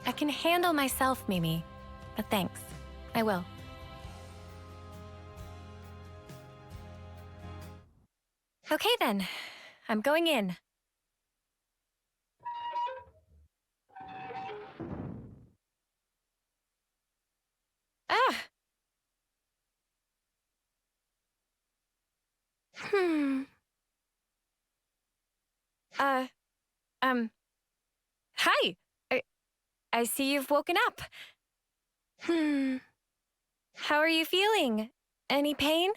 [SPEAKER 3] I can handle myself, Mimi. But thanks. I will. Okay, then. I'm going in. Ah! Hi! I see you've woken up. How are you feeling? Any pain?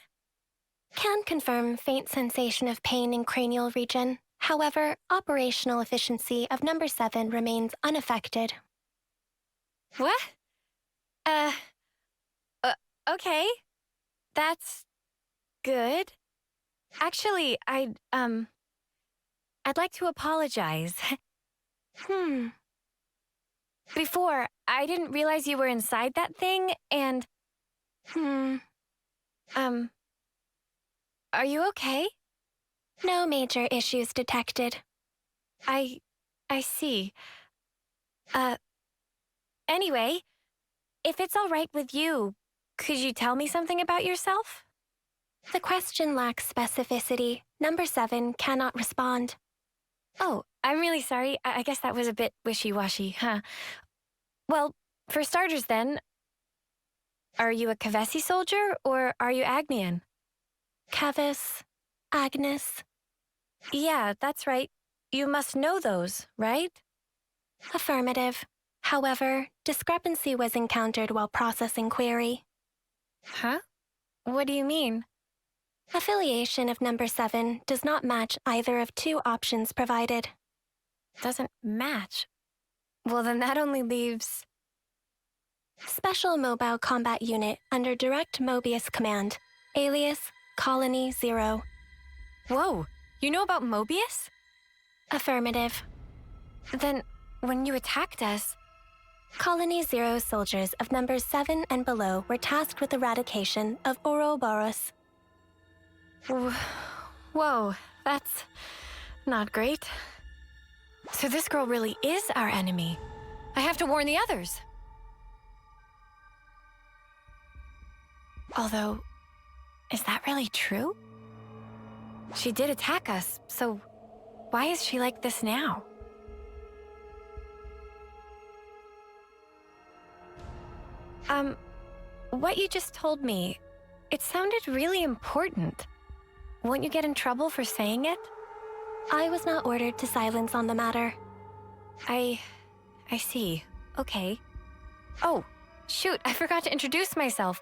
[SPEAKER 3] Can confirm faint sensation of pain in cranial region. However, operational efficiency of number 7 remains unaffected. What? Okay. That's good. Actually, I'd like to apologize. Before, I didn't realize you were inside that thing, and... Are you okay? No major issues detected. I see. Anyway, if it's all right with you, could you tell me something about yourself? The question lacks specificity. Number 7 cannot respond. Oh, I'm really sorry. I guess that was a bit wishy-washy, huh? Well, for starters then, are you a Kavesi soldier or are you Agnian? Kavis, Agnes. Yeah, that's right. You must know those, right? Affirmative. However, discrepancy was encountered while processing query. Huh? What do you mean? Affiliation of number 7 does not match either of 2 options provided. Doesn't match? Well, then that only leaves... Special Mobile Combat Unit under Direct Mobius Command. Alias, Colony 0. Whoa, you know about Mobius? Affirmative. Then, when you attacked us... Colony 0 soldiers of numbers 7 and below were tasked with eradication of Ouroboros. Whoa, that's not great. So this girl really is our enemy. I have to warn the others. Although, is that really true? She did attack us, so why is she like this now? What you just told me, it sounded really important. Won't you get in trouble for saying it? I was not ordered to silence on the matter. I see. Okay. Oh, shoot, I forgot to introduce myself.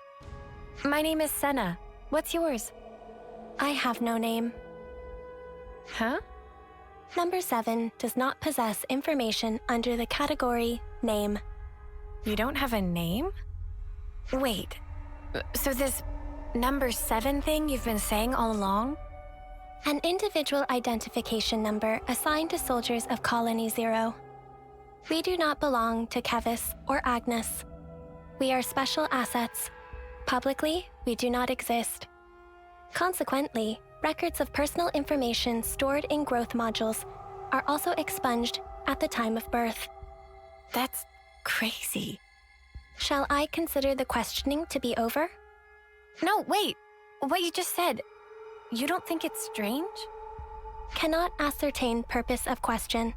[SPEAKER 3] My name is Senna. What's yours? I have no name. Huh?
[SPEAKER 6] Number 7 does not possess information under the category name.
[SPEAKER 3] You don't have a name? Wait, so this number 7 thing you've been saying all along?
[SPEAKER 6] An individual identification number assigned to soldiers of Colony 0. We do not belong to Kevis or Agnes. We are special assets. Publicly, we do not exist. Consequently, records of personal information stored in growth modules are also expunged at the time of birth.
[SPEAKER 3] That's crazy.
[SPEAKER 6] Shall I consider the questioning to be over?
[SPEAKER 3] No, wait. What you just said, you don't think it's strange?
[SPEAKER 6] Cannot ascertain purpose of question.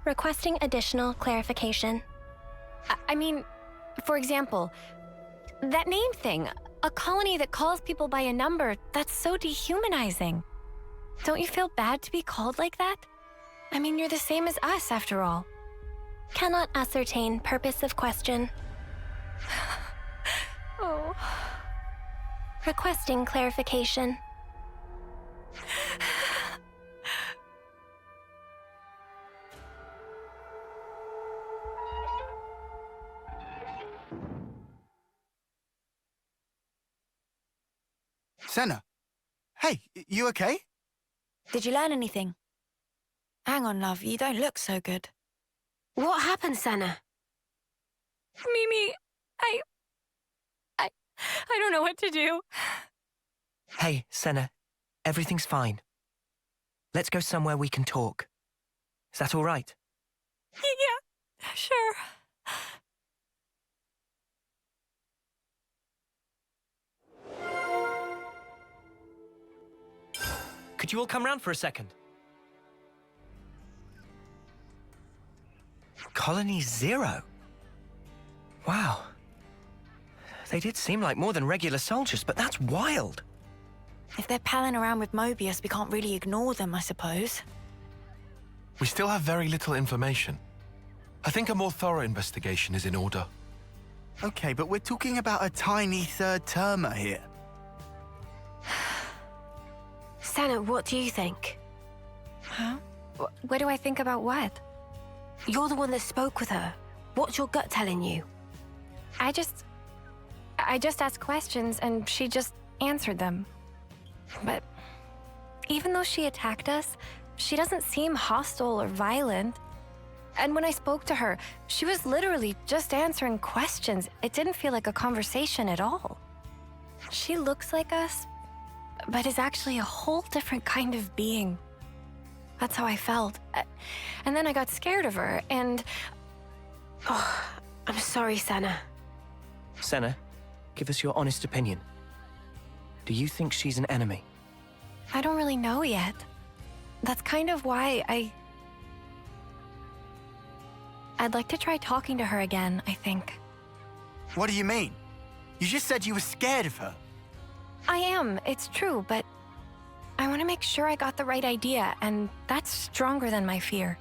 [SPEAKER 6] Requesting additional clarification.
[SPEAKER 3] I mean, for example, that name thing, a colony that calls people by a number, that's so dehumanizing. Don't you feel bad to be called like that? I mean, you're the same as us, after all.
[SPEAKER 6] Cannot ascertain purpose of question.
[SPEAKER 3] Oh.
[SPEAKER 6] Requesting clarification.
[SPEAKER 2] Senna. Hey, you okay?
[SPEAKER 15] Did you learn anything? Hang on, love, you don't look so good.
[SPEAKER 6] What happened, Senna?
[SPEAKER 3] Mimi, I don't know what to do.
[SPEAKER 5] Hey, Senna, everything's fine. Let's go somewhere we can talk. Is that all right?
[SPEAKER 3] Yeah, sure.
[SPEAKER 5] Could you all come round for a second? Colony 0? Wow. They did seem like more than regular soldiers, but that's wild.
[SPEAKER 15] If they're palling around with Mobius, we can't really ignore them, I suppose.
[SPEAKER 4] We still have very little information. I think a more thorough investigation is in order.
[SPEAKER 2] Okay, but we're talking about a tiny third termer here.
[SPEAKER 6] Senna, what do you think?
[SPEAKER 3] Huh? What do I think about what?
[SPEAKER 6] You're the one that spoke with her. What's your gut telling you?
[SPEAKER 3] I just asked questions and she just answered them. But even though she attacked us, she doesn't seem hostile or violent. And when I spoke to her, she was literally just answering questions. It didn't feel like a conversation at all. She looks like us, but is actually a whole different kind of being. That's how I felt. And then I got scared of her, and...
[SPEAKER 6] Oh, I'm sorry, Senna.
[SPEAKER 5] Senna, give us your honest opinion. Do you think she's an enemy?
[SPEAKER 3] I don't really know yet. That's kind of why I'd like to try talking to her again, I think.
[SPEAKER 2] What do you mean? You just said you were scared of her.
[SPEAKER 3] I am, it's true, but I want to make sure I got the right idea, and that's stronger than my fear.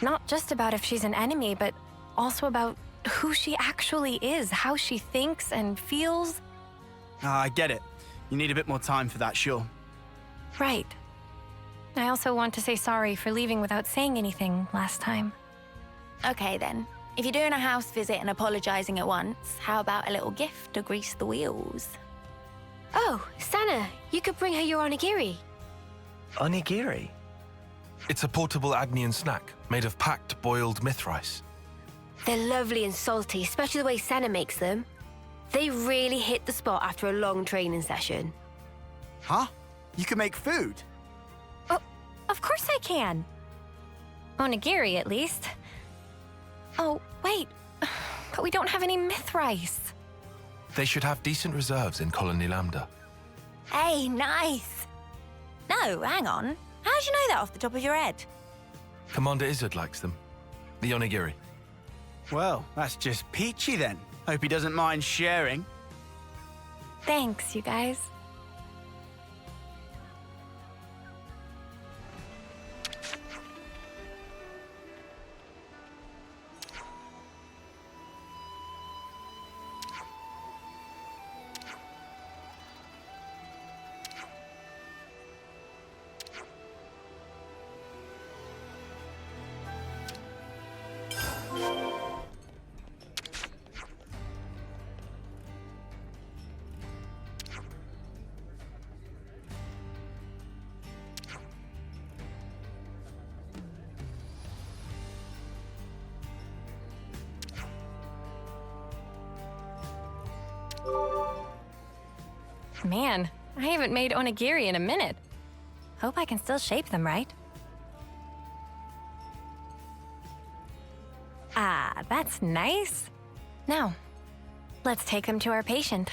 [SPEAKER 3] Not just about if she's an enemy, but also about who she actually is, how she thinks and feels.
[SPEAKER 2] I get it. You need a bit more time for that, sure.
[SPEAKER 3] Right. I also want to say sorry for leaving without saying anything last time.
[SPEAKER 15] Okay then. If you're doing a house visit and apologizing at once, how about a little gift to grease the wheels?
[SPEAKER 6] Oh, Senna, you could bring her your onigiri.
[SPEAKER 5] Onigiri?
[SPEAKER 4] It's a portable Agnian snack made of packed boiled myth rice.
[SPEAKER 6] They're lovely and salty, especially the way Senna makes them. They really hit the spot after a long training session.
[SPEAKER 2] Huh? You can make food?
[SPEAKER 3] Oh, of course I can. Onigiri, at least. Oh, wait. But we don't have any myth rice.
[SPEAKER 4] They should have decent reserves in Colony Lambda.
[SPEAKER 15] Hey, nice. No, hang on. How'd you know that off the top of your head?
[SPEAKER 4] Commander Izzard likes them. The onigiri.
[SPEAKER 2] Well, that's just peachy then. Hope he doesn't mind sharing.
[SPEAKER 3] Thanks, you guys.
[SPEAKER 11] Man, I haven't made onigiri in a minute. Hope I can still shape them right. Ah, that's nice. Now, let's take them to our patient.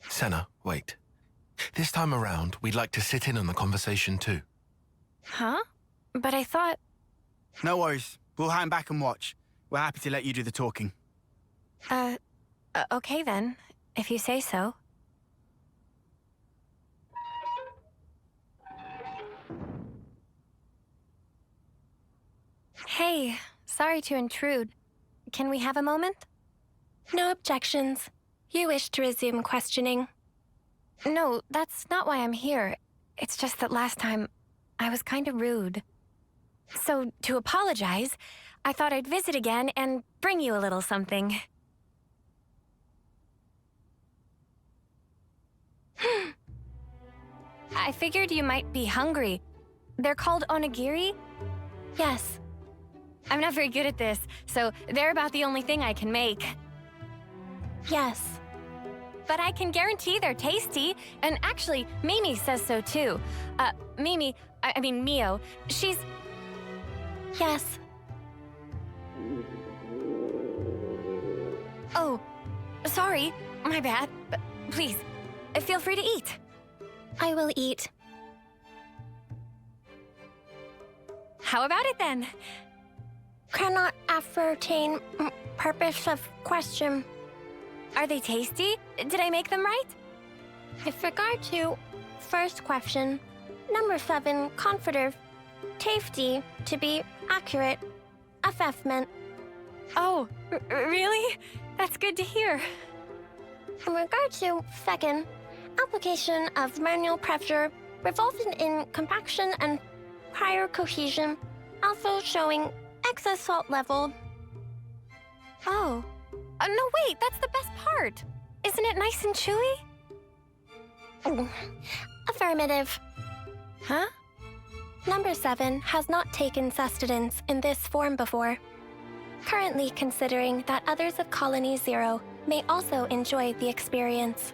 [SPEAKER 4] Senna, wait. This time around, we'd like to sit in on the conversation too.
[SPEAKER 11] Huh? But I thought...
[SPEAKER 2] No worries. We'll hang back and watch. We're happy to let you do the talking.
[SPEAKER 11] Okay then, if you say so. Hey, sorry to intrude. Can we have a moment?
[SPEAKER 3] No objections. You wish to resume questioning.
[SPEAKER 11] No, that's not why I'm here. It's just that last time, I was kinda rude. So, to apologize, I thought I'd visit again and bring you a little something. I figured you might be hungry. They're called onigiri? Yes. I'm not very good at this, so they're about the only thing I can make.
[SPEAKER 3] Yes.
[SPEAKER 11] But I can guarantee they're tasty, and actually, Mimi says so too. I mean Mio, she's...
[SPEAKER 3] Yes.
[SPEAKER 11] Oh, sorry, my bad, but please, feel free to eat.
[SPEAKER 3] I will eat.
[SPEAKER 11] How about it then?
[SPEAKER 3] Cannot ascertain purpose of question.
[SPEAKER 11] Are they tasty? Did I make them right?
[SPEAKER 3] With regard to first question, number 7, confident, tasty, to be accurate, assessment.
[SPEAKER 11] Oh, really? That's good to hear.
[SPEAKER 3] In regard to second, application of manual pressure resulting in compaction and prior cohesion, also showing excess salt level.
[SPEAKER 11] Oh. No, wait, that's the best part. Isn't it nice and chewy?
[SPEAKER 3] Affirmative.
[SPEAKER 11] Huh?
[SPEAKER 3] Number 7 has not taken sustenance in this form before. Currently considering that others of Colony 0 may also enjoy the experience.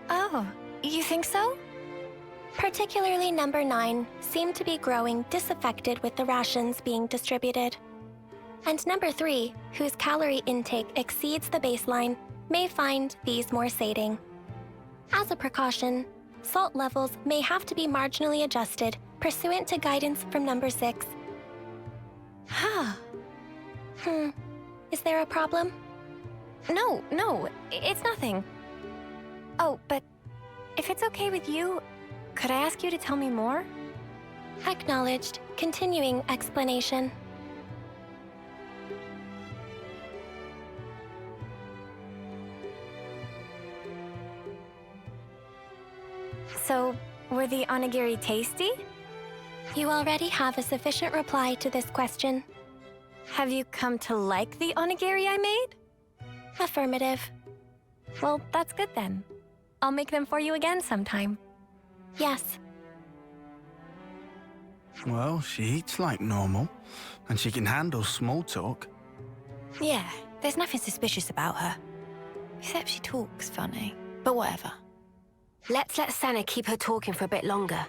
[SPEAKER 11] Oh, you think so?
[SPEAKER 3] Particularly number 9 seem to be growing disaffected with the rations being distributed. And number 3, whose calorie intake exceeds the baseline, may find these more sating. As a precaution, salt levels may have to be marginally adjusted pursuant to guidance from number 6.
[SPEAKER 11] Huh.
[SPEAKER 3] Is there a problem?
[SPEAKER 11] No, it's nothing. Oh, but if it's okay with you, could I ask you to tell me more?
[SPEAKER 3] Acknowledged. Continuing explanation.
[SPEAKER 11] So, were the onigiri tasty?
[SPEAKER 3] You already have a sufficient reply to this question.
[SPEAKER 11] Have you come to like the onigiri I made?
[SPEAKER 3] Affirmative.
[SPEAKER 11] Well, that's good then. I'll make them for you again sometime.
[SPEAKER 3] Yes.
[SPEAKER 2] Well, she eats like normal, and she can handle small talk.
[SPEAKER 15] Yeah, there's nothing suspicious about her. Except she talks funny. But whatever.
[SPEAKER 6] Let's let Senna keep her talking for a bit longer.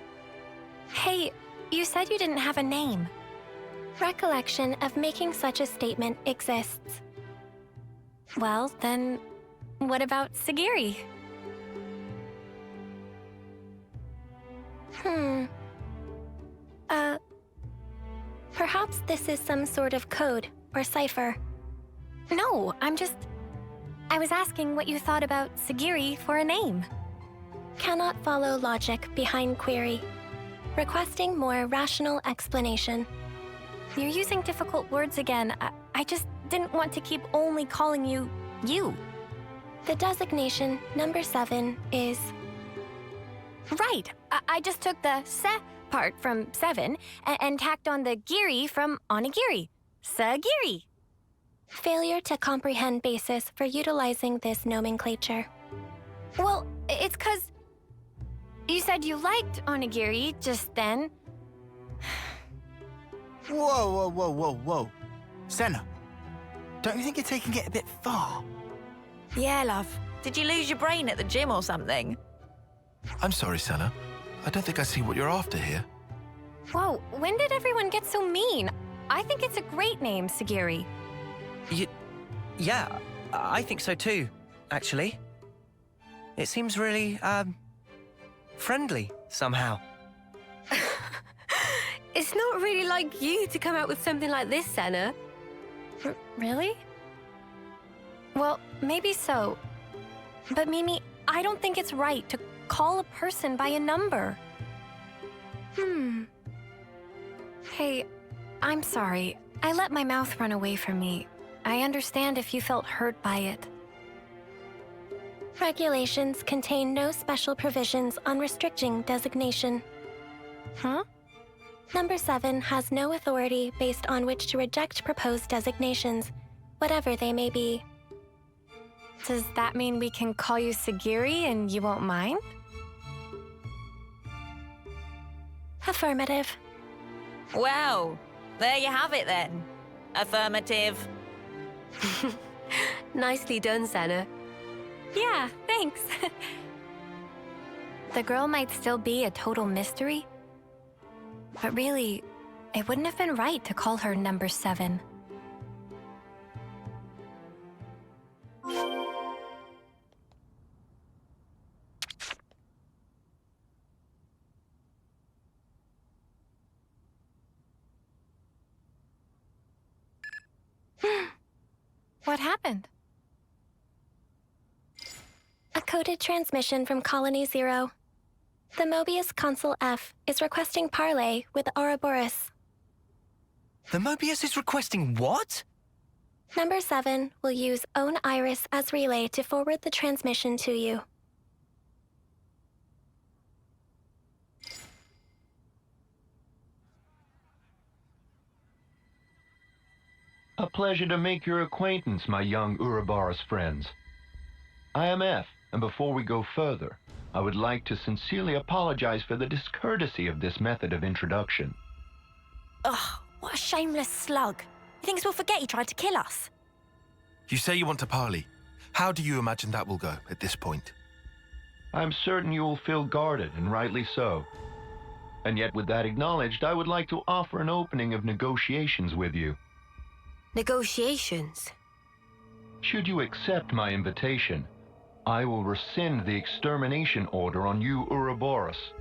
[SPEAKER 11] Hey, you said you didn't have a name.
[SPEAKER 3] Recollection of making such a statement exists.
[SPEAKER 11] Well, then, what about Sagiri?
[SPEAKER 3] Perhaps this is some sort of code or cipher.
[SPEAKER 11] No, I was asking what you thought about Sagiri for a name.
[SPEAKER 3] Cannot follow logic behind query. Requesting more rational explanation.
[SPEAKER 11] You're using difficult words again. I just didn't want to keep only calling you, you.
[SPEAKER 3] The designation number 7 is...
[SPEAKER 11] Right. I just took the se part from 7 and tacked on the giri from onigiri. Sagiri.
[SPEAKER 6] Failure to comprehend basis for utilizing this nomenclature.
[SPEAKER 11] Well, it's 'cause you said you liked onigiri just then.
[SPEAKER 2] Whoa. Senna, don't you think you're taking it a bit far?
[SPEAKER 15] Yeah, love. Did you lose your brain at the gym or something?
[SPEAKER 4] I'm sorry, Senna. I don't think I see what you're after here.
[SPEAKER 11] Whoa, when did everyone get so mean? I think it's a great name, Sagiri.
[SPEAKER 5] Yeah, I think so too, actually. It seems really, friendly, somehow.
[SPEAKER 8] It's not really like you to come out with something like this, Senna.
[SPEAKER 11] Really? Well, maybe so. But Mimi, I don't think it's right to call a person by a number. Hey, I'm sorry. I let my mouth run away from me. I understand if you felt hurt by it.
[SPEAKER 6] Regulations contain no special provisions on restricting designation.
[SPEAKER 11] Huh?
[SPEAKER 6] Number 7 has no authority based on which to reject proposed designations, whatever they may be.
[SPEAKER 11] Does that mean we can call you Sagiri and you won't mind?
[SPEAKER 6] Affirmative.
[SPEAKER 15] Well, there you have it then. Affirmative.
[SPEAKER 8] Nicely done, Senna.
[SPEAKER 11] Yeah, thanks. The girl might still be a total mystery, but really, it wouldn't have been right to call her number 7. What happened?
[SPEAKER 6] A coded transmission from Colony 0. The Mobius Consul F is requesting parley with Ouroboros.
[SPEAKER 5] The Mobius is requesting what?
[SPEAKER 6] Number 7 will use Own Iris as relay to forward the transmission to you.
[SPEAKER 16] A pleasure to make your acquaintance, my young Ouroboros friends. I am F, and before we go further, I would like to sincerely apologize for the discourtesy of this method of introduction.
[SPEAKER 15] Ugh, what a shameless slug. He thinks we'll forget he tried to kill us.
[SPEAKER 4] You say you want to parley. How do you imagine that will go at this point?
[SPEAKER 16] I'm certain you will feel guarded, and rightly so. And yet, with that acknowledged, I would like to offer an opening of negotiations with you.
[SPEAKER 8] Negotiations?
[SPEAKER 16] Should you accept my invitation, I will rescind the extermination order on you Ouroboros.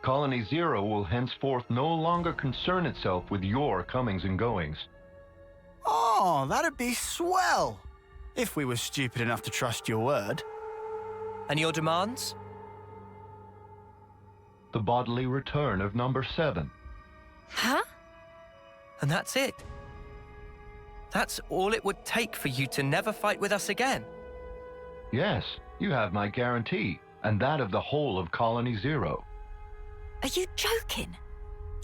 [SPEAKER 16] Colony 0 will henceforth no longer concern itself with your comings and goings.
[SPEAKER 2] Oh, that'd be swell! If we were stupid enough to trust your word.
[SPEAKER 5] And your demands?
[SPEAKER 16] The bodily return of number 7.
[SPEAKER 11] Huh?
[SPEAKER 5] And that's it? That's all it would take for you to never fight with us again?
[SPEAKER 16] Yes, you have my guarantee, and that of the whole of Colony 0.
[SPEAKER 15] Are you joking?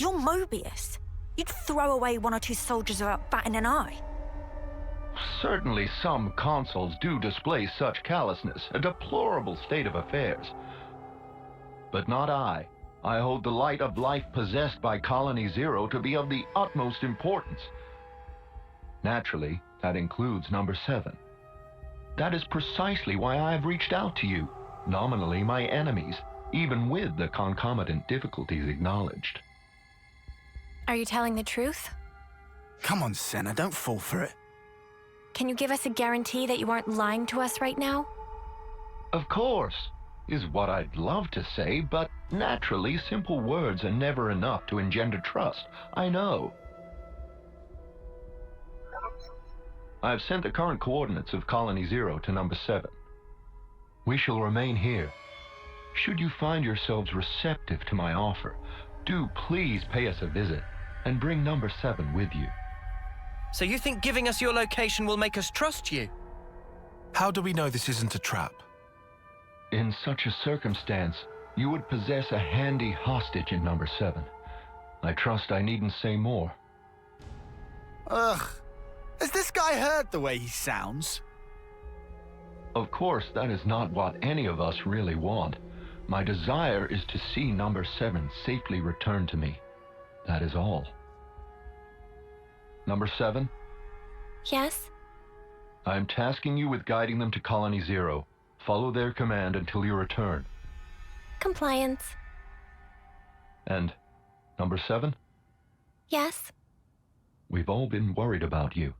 [SPEAKER 15] You're Mobius. You'd throw away 1 or 2 soldiers without batting an eye.
[SPEAKER 16] Certainly some consuls do display such callousness, a deplorable state of affairs. But not I. I hold the light of life possessed by Colony 0 to be of the utmost importance. Naturally, that includes number 7. That is precisely why I have reached out to you, nominally my enemies, even with the concomitant difficulties acknowledged.
[SPEAKER 11] Are you telling the truth?
[SPEAKER 2] Come on, Senna, don't fall for it.
[SPEAKER 11] Can you give us a guarantee that you aren't lying to us right now?
[SPEAKER 16] Of course, is what I'd love to say, but naturally simple words are never enough to engender trust, I know. I've sent the current coordinates of Colony 0 to number 7. We shall remain here. Should you find yourselves receptive to my offer, do please pay us a visit and bring number 7 with you.
[SPEAKER 5] So you think giving us your location will make us trust you?
[SPEAKER 4] How do we know this isn't a trap?
[SPEAKER 16] In such a circumstance, You would possess a handy hostage in number 7. I trust I needn't say more.
[SPEAKER 2] Ugh. Has this guy heard the way he sounds?
[SPEAKER 16] Of course, that is not what any of us really want. My desire is to see number 7 safely returned to me. That is all. Number 7?
[SPEAKER 11] Yes?
[SPEAKER 16] I am tasking you with guiding them to Colony 0. Follow their command until you return.
[SPEAKER 11] Compliance.
[SPEAKER 16] And number 7?
[SPEAKER 11] Yes?
[SPEAKER 16] We've all been worried about you.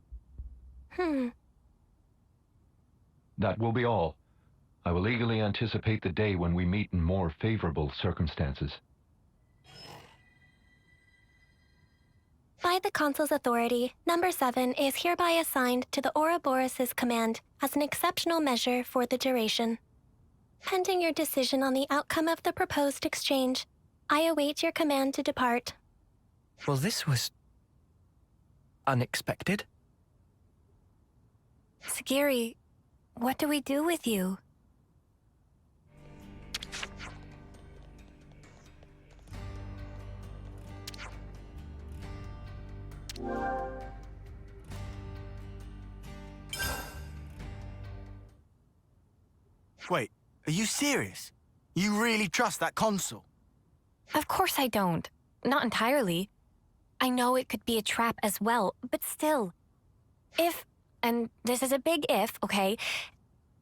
[SPEAKER 16] That will be all. I will eagerly anticipate the day when we meet in more favorable circumstances.
[SPEAKER 11] By the Consul's authority, number 7 is hereby assigned to the Ouroboros' command as an exceptional measure for the duration. Pending your decision on the outcome of the proposed exchange, I await your command to depart.
[SPEAKER 5] Well, this was unexpected.
[SPEAKER 11] Sagiri, what do we do with you?
[SPEAKER 2] Wait, are you serious? You really trust that Consul?
[SPEAKER 11] Of course I don't. Not entirely. I know it could be a trap as well, but still. If, and this is a big if, okay?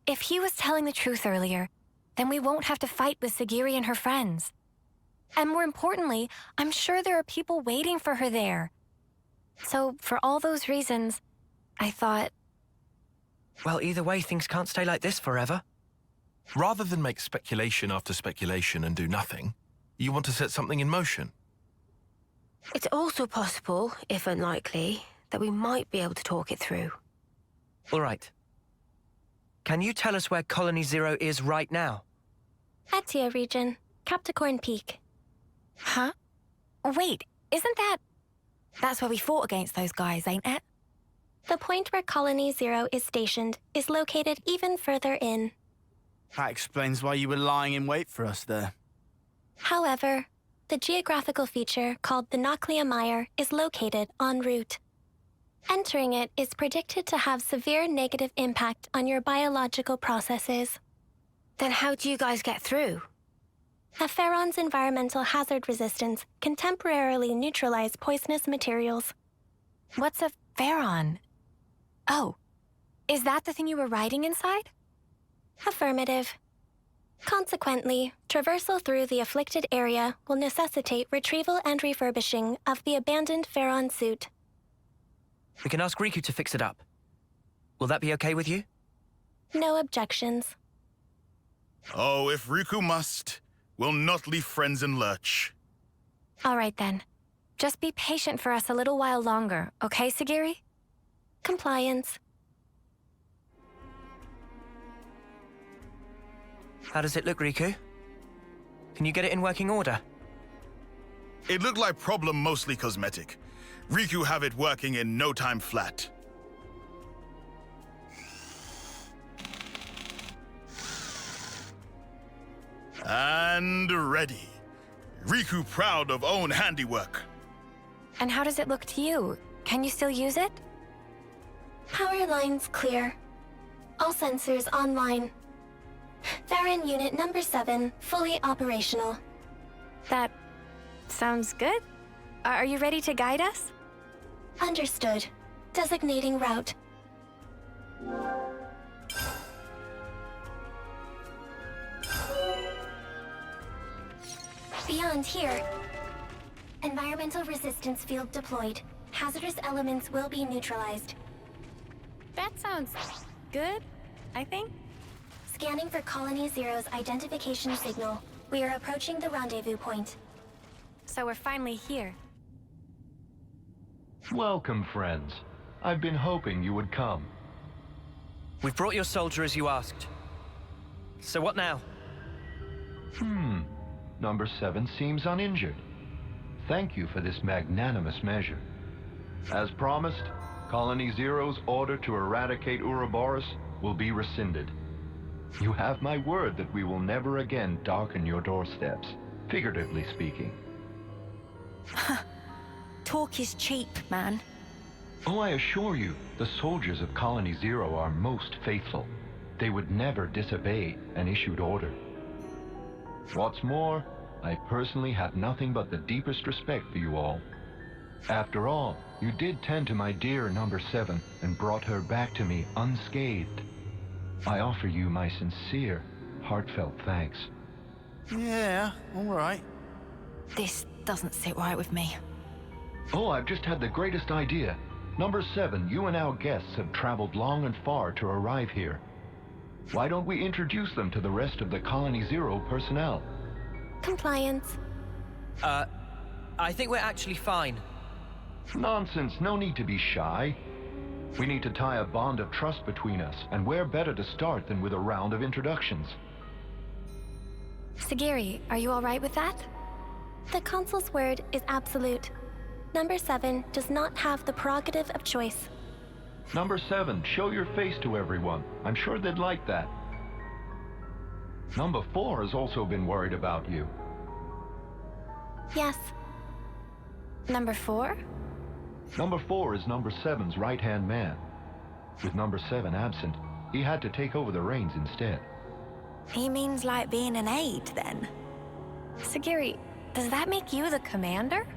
[SPEAKER 11] If he was telling the truth earlier, then we won't have to fight with Sagiri and her friends. And more importantly, I'm sure there are people waiting for her there. So, for all those reasons, I thought...
[SPEAKER 5] Well, either way, things can't stay like this forever.
[SPEAKER 4] Rather than make speculation after speculation and do nothing, you want to set something in motion.
[SPEAKER 6] It's also possible, if unlikely, that we might be able to talk it through.
[SPEAKER 5] All right. Can you tell us where Colony 0 is right now?
[SPEAKER 11] Etia region, Capricorn Peak. Huh? Wait, isn't that... That's where we fought against those guys, ain't it? The point where Colony 0 is stationed is located even further in.
[SPEAKER 2] That explains why you were lying in wait for us there.
[SPEAKER 11] However, the geographical feature called the Noclia Mire is located en route. Entering it is predicted to have severe negative impact on your biological processes.
[SPEAKER 6] Then how do you guys get through?
[SPEAKER 11] A Pharaon's environmental hazard resistance can temporarily neutralize poisonous materials. What's a Pharaon? Oh, is that the thing you were riding inside? Affirmative. Consequently, traversal through the afflicted area will necessitate retrieval and refurbishing of the abandoned Pharaon suit.
[SPEAKER 5] We can ask Riku to fix it up. Will that be okay with you?
[SPEAKER 11] No objections.
[SPEAKER 14] Oh, if Riku must, we'll not leave friends in lurch.
[SPEAKER 11] All right then. Just be patient for us a little while longer, okay, Sagiri? Compliance.
[SPEAKER 5] How does it look, Riku? Can you get it in working order?
[SPEAKER 14] It looked like problem mostly cosmetic. Riku have it working in no time flat. And ready. Riku proud of own handiwork.
[SPEAKER 11] And how does it look to you? Can you still use it? Power lines clear. All sensors online. Farron Unit number 7, fully operational. That sounds good. Are you ready to guide us? Understood. Designating route. Beyond here. Environmental resistance field deployed. Hazardous elements will be neutralized. That sounds good, I think. Scanning for Colony 0's identification signal. We are approaching the rendezvous point. So we're finally here.
[SPEAKER 16] Welcome, friends. I've been hoping you would come.
[SPEAKER 5] We've brought your soldier as you asked. So what now?
[SPEAKER 16] Number 7 seems uninjured. Thank you for this magnanimous measure. As promised, Colony 0's order to eradicate Ouroboros will be rescinded. You have my word that we will never again darken your doorsteps, figuratively speaking.
[SPEAKER 15] Talk is cheap, man.
[SPEAKER 16] Oh, I assure you, the soldiers of Colony Zero are most faithful. They would never disobey an issued order. What's more, I personally have nothing but the deepest respect for you all. After all, you did tend to my dear number 7 and brought her back to me unscathed. I offer you my sincere, heartfelt thanks.
[SPEAKER 2] Yeah, all right.
[SPEAKER 15] This doesn't sit right with me.
[SPEAKER 16] Oh, I've just had the greatest idea. Number 7, you and our guests have traveled long and far to arrive here. Why don't we introduce them to the rest of the Colony Zero personnel?
[SPEAKER 11] Compliance.
[SPEAKER 5] I think we're actually fine.
[SPEAKER 16] Nonsense, no need to be shy. We need to tie a bond of trust between us, and where better to start than with a round of introductions?
[SPEAKER 11] Sagiri, are you all right with that? The Consul's word is absolute. Number 7 does not have the prerogative of choice.
[SPEAKER 16] Number 7, show your face to everyone. I'm sure they'd like that. Number 4 has also been worried about you.
[SPEAKER 11] Yes. Number 4?
[SPEAKER 16] Number 4 is Number 7's right-hand man. With Number 7 absent, he had to take over the reins instead.
[SPEAKER 15] He means like being an aide, then?
[SPEAKER 11] Sagiri, does that make you the commander?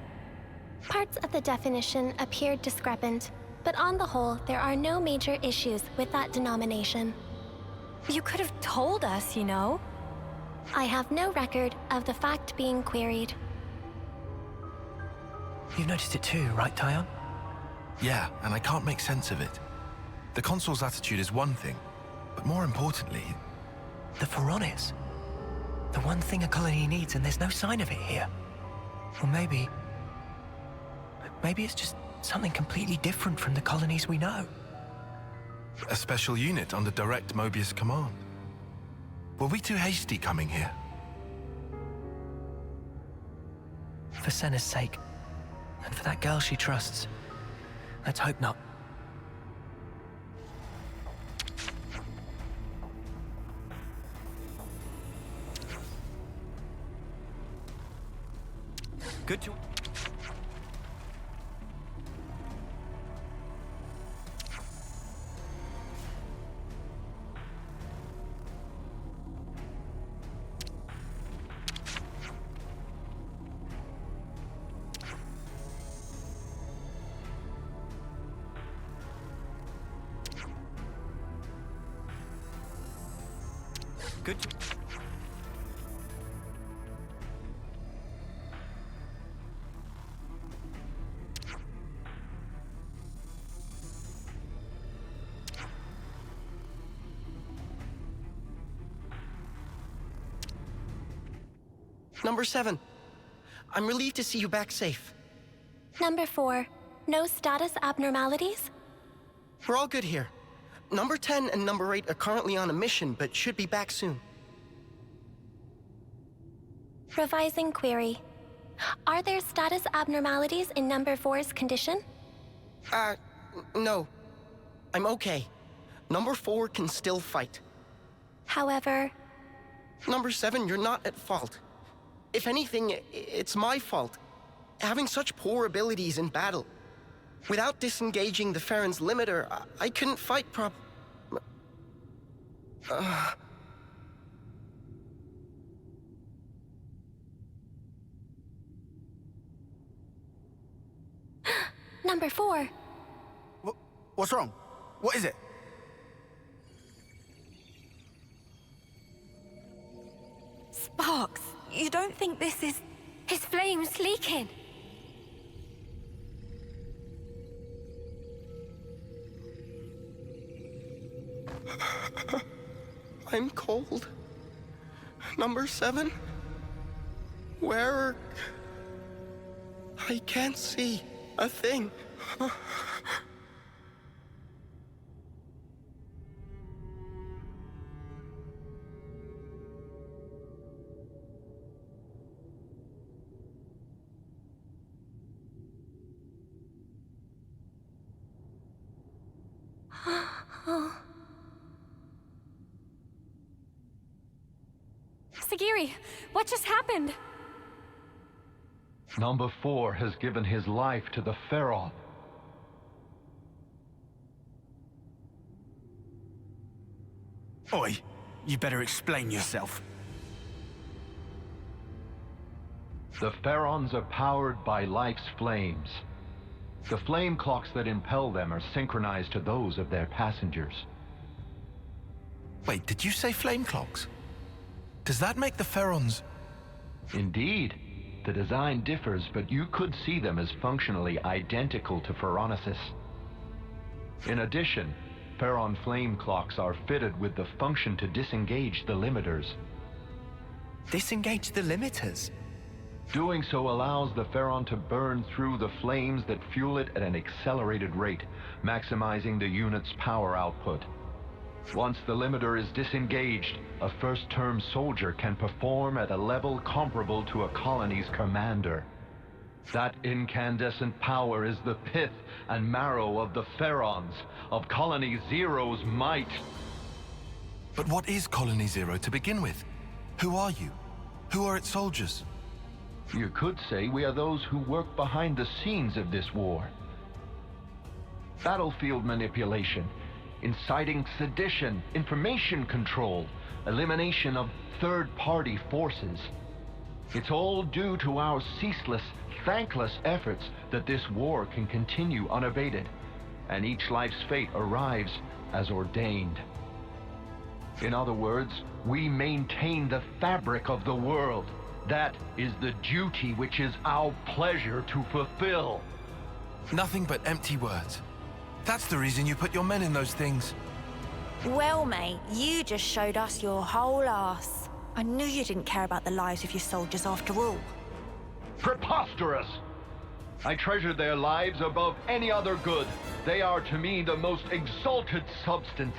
[SPEAKER 11] Parts of the definition appeared discrepant, but on the whole, there are no major issues with that denomination. You could have told us, you know. I have no record of the fact being queried.
[SPEAKER 5] You've noticed it too, right, Tyon?
[SPEAKER 4] Yeah, and I can't make sense of it. The Consul's attitude is one thing, but more importantly...
[SPEAKER 5] The Pharaonis. The one thing a colony needs, and there's no sign of it here. Or maybe it's just something completely different from the colonies we know.
[SPEAKER 4] A special unit under direct Mobius command. Were we too hasty coming here?
[SPEAKER 5] For Senna's sake, and for that girl she trusts, let's hope not. Good to... Good to...
[SPEAKER 13] Number 7. I'm relieved to see you back safe.
[SPEAKER 11] Number 4, no status abnormalities?
[SPEAKER 13] We're all good here. Number 10 and Number 8 are currently on a mission, but should be back soon.
[SPEAKER 11] Revising query. Are there status abnormalities in Number 4's condition?
[SPEAKER 13] No. I'm okay. Number 4 can still fight.
[SPEAKER 11] However...
[SPEAKER 13] Number 7, you're not at fault. If anything, it's my fault. Having such poor abilities in battle. Without disengaging the Farron's limiter, I couldn't fight
[SPEAKER 11] Number 4.
[SPEAKER 2] What's wrong? What is it?
[SPEAKER 15] Sparks, you don't think this is...
[SPEAKER 11] His flame's leaking.
[SPEAKER 13] I'm cold. Number 7? Where... I can't see a thing.
[SPEAKER 11] Sagiri, what just happened?
[SPEAKER 16] Number 4 has given his life to the Pharaon.
[SPEAKER 17] Oi, you better explain yourself.
[SPEAKER 16] The Pharaons are powered by life's flames. The flame clocks that impel them are synchronized to those of their passengers.
[SPEAKER 4] Wait, did you say flame clocks? Does that make the Pharaons...
[SPEAKER 16] Indeed. The design differs, but you could see them as functionally identical to Pharaonesis. In addition, Pharaon flame clocks are fitted with the function to disengage the limiters.
[SPEAKER 5] Disengage the limiters?
[SPEAKER 16] Doing so allows the Pharaon to burn through the flames that fuel it at an accelerated rate, maximizing the unit's power output. Once the limiter is disengaged, a first-term soldier can perform at a level comparable to a colony's commander. That incandescent power is the pith and marrow of the Pharaons, of Colony Zero's might.
[SPEAKER 4] But what is Colony Zero to begin with? Who are you? Who are its soldiers?
[SPEAKER 16] You could say we are those who work behind the scenes of this war. Battlefield manipulation, inciting sedition, information control, elimination of third-party forces. It's all due to our ceaseless, thankless efforts that this war can continue unabated, and each life's fate arrives as ordained. In other words, we maintain the fabric of the world. That is the duty which is our pleasure to fulfill.
[SPEAKER 4] Nothing but empty words. That's the reason you put your men in those things.
[SPEAKER 15] Well, mate, you just showed us your whole ass. I knew you didn't care about the lives of your soldiers after all.
[SPEAKER 16] Preposterous! I treasure their lives above any other good. They are to me the most exalted substance.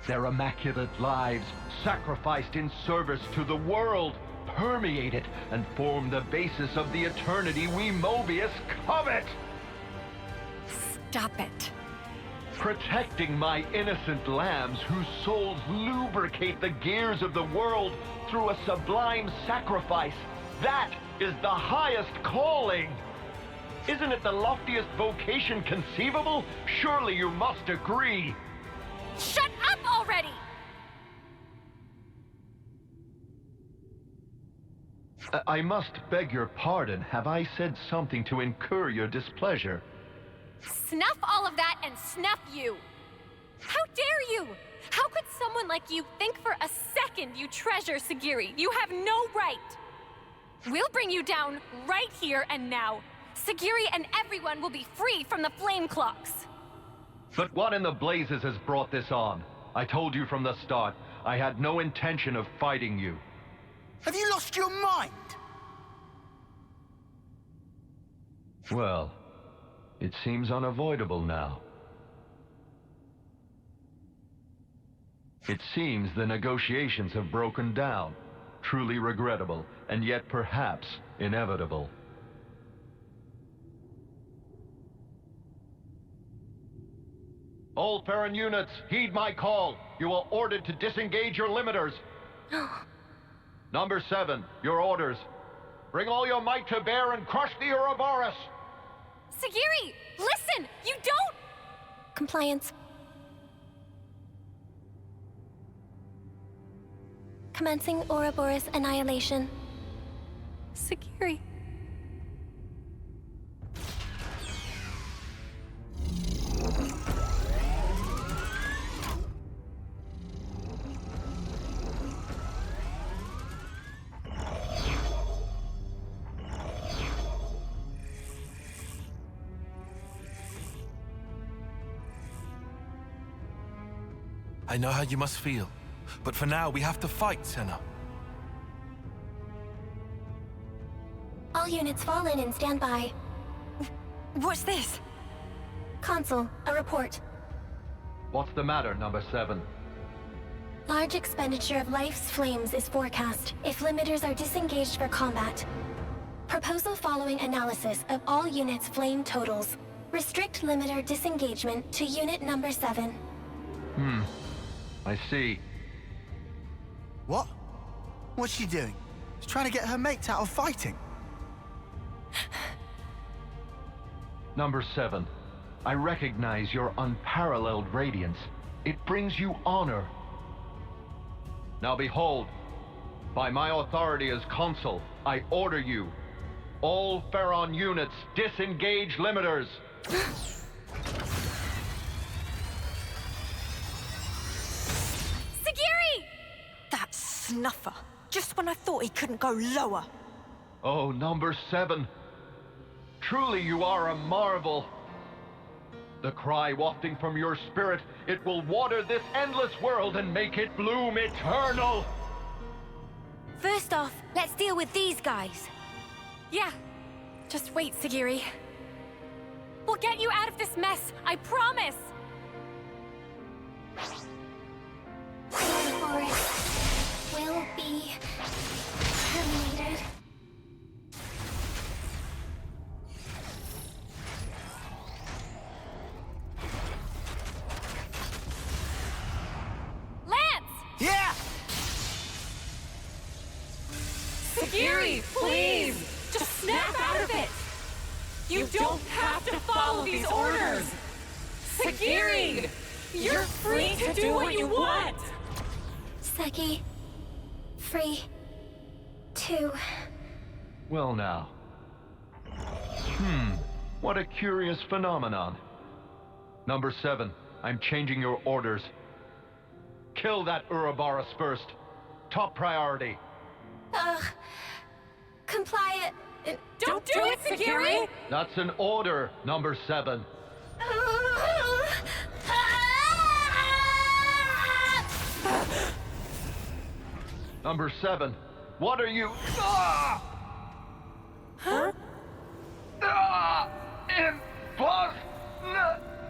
[SPEAKER 16] Their immaculate lives, sacrificed in service to the world, permeate it and form the basis of the eternity we Mobius covet!
[SPEAKER 11] Stop it.
[SPEAKER 16] Protecting my innocent lambs whose souls lubricate the gears of the world through a sublime sacrifice. That is the highest calling. Isn't it the loftiest vocation conceivable? Surely you must agree.
[SPEAKER 11] Shut up already!
[SPEAKER 16] I must beg your pardon. Have I said something to incur your displeasure?
[SPEAKER 3] Snuff all of that and snuff you! How dare you! How could someone like you think for a second you treasure Sagiri? You have no right! We'll bring you down right here and now. Sagiri and everyone will be free from the flame clocks.
[SPEAKER 16] But what in the blazes has brought this on? I told you from the start, I had no intention of fighting you.
[SPEAKER 2] Have you lost your mind?
[SPEAKER 16] Well, it seems unavoidable now. It seems the negotiations have broken down. Truly regrettable, and yet perhaps inevitable. All Farron units, heed my call. You are ordered to disengage your limiters. Number 7, your orders. Bring all your might to bear and crush the Ouroboros!
[SPEAKER 3] Sagiri, listen! You don't...
[SPEAKER 11] Compliance. Commencing Ouroboros annihilation.
[SPEAKER 3] Sagiri.
[SPEAKER 4] I know how you must feel, but for now we have to fight, Senna.
[SPEAKER 11] All units fall in and stand by.
[SPEAKER 15] What's this?
[SPEAKER 11] Consul, a report.
[SPEAKER 16] What's the matter, number 7?
[SPEAKER 11] Large expenditure of life's flames is forecast if limiters are disengaged for combat. Proposal following analysis of all units' flame totals. Restrict limiter disengagement to unit number 7.
[SPEAKER 16] I see.
[SPEAKER 2] What? What's she doing? She's trying to get her mates out of fighting.
[SPEAKER 16] Number 7, I recognize your unparalleled radiance. It brings you honor. Now behold, by my authority as consul, I order you, all Pharaon units, disengage limiters.
[SPEAKER 15] Sagiri! That snuffer. Just when I thought he couldn't go lower.
[SPEAKER 16] Oh, number 7. Truly you are a marvel. The cry wafting from your spirit, it will water this endless world and make it bloom eternal.
[SPEAKER 6] First off, let's deal with these guys.
[SPEAKER 11] Yeah. Just wait, Sagiri. We'll get you out of this mess, I promise!
[SPEAKER 6] Ouroboros will be terminated.
[SPEAKER 11] Lance!
[SPEAKER 2] Yeah!
[SPEAKER 18] Sagiri, please! Just snap out of it! You don't have to follow these orders! Sagiri! You're free to do what you want!
[SPEAKER 6] Segi, free to...
[SPEAKER 16] Well now. What a curious phenomenon. Number 7, I'm changing your orders. Kill that Ouroboros first. Top priority.
[SPEAKER 6] Comply it.
[SPEAKER 18] Don't do it, Sagiri!
[SPEAKER 16] That's an order, number 7. Number 7, what are you...
[SPEAKER 18] Huh?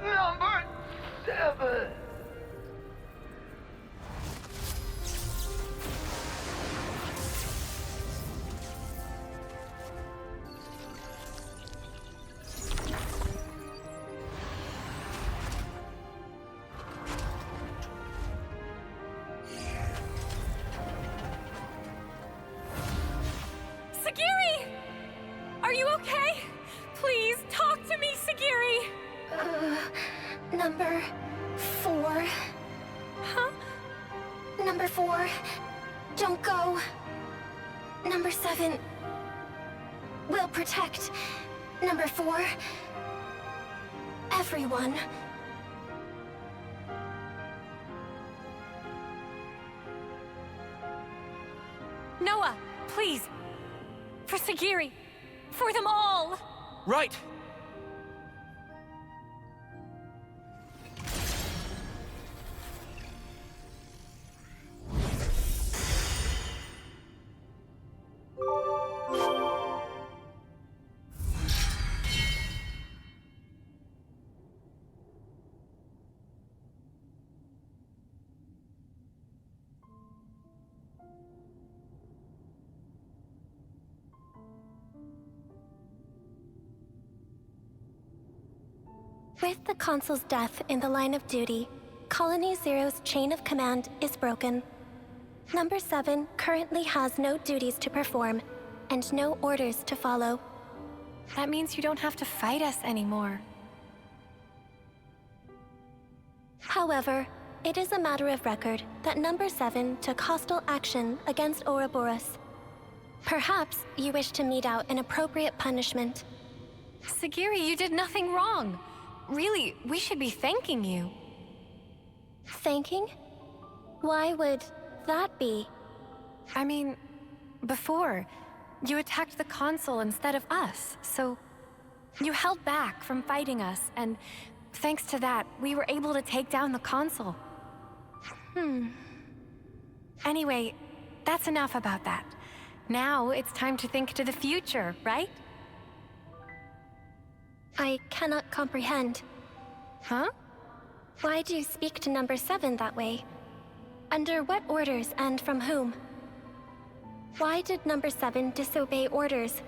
[SPEAKER 16] Number 7.
[SPEAKER 11] Sagiri! Are you okay? Please, talk to me, Sagiri!
[SPEAKER 6] Number 4.
[SPEAKER 11] Huh?
[SPEAKER 6] Number 4. Don't go. Number 7. We'll protect. Number 4. Everyone.
[SPEAKER 11] Noah, please. For Sagiri. For them all.
[SPEAKER 5] Right.
[SPEAKER 6] With the Consul's death in the line of duty, Colony Zero's chain of command is broken. Number 7 currently has no duties to perform, and no orders to follow.
[SPEAKER 11] That means you don't have to fight us anymore.
[SPEAKER 6] However, it is a matter of record that Number 7 took hostile action against Ouroboros. Perhaps you wish to mete out an appropriate punishment.
[SPEAKER 11] Sagiri, you did nothing wrong. Really, we should be thanking you.
[SPEAKER 6] Thanking? Why would that be?
[SPEAKER 11] I mean, before, you attacked the Consul instead of us, so you held back from fighting us, and thanks to that, we were able to take down the Consul. Anyway, that's enough about that. Now it's time to think to the future, right?
[SPEAKER 6] I cannot comprehend.
[SPEAKER 11] Huh?
[SPEAKER 6] Why do you speak to Number 7 that way? Under what orders and from whom? Why did Number 7 disobey orders?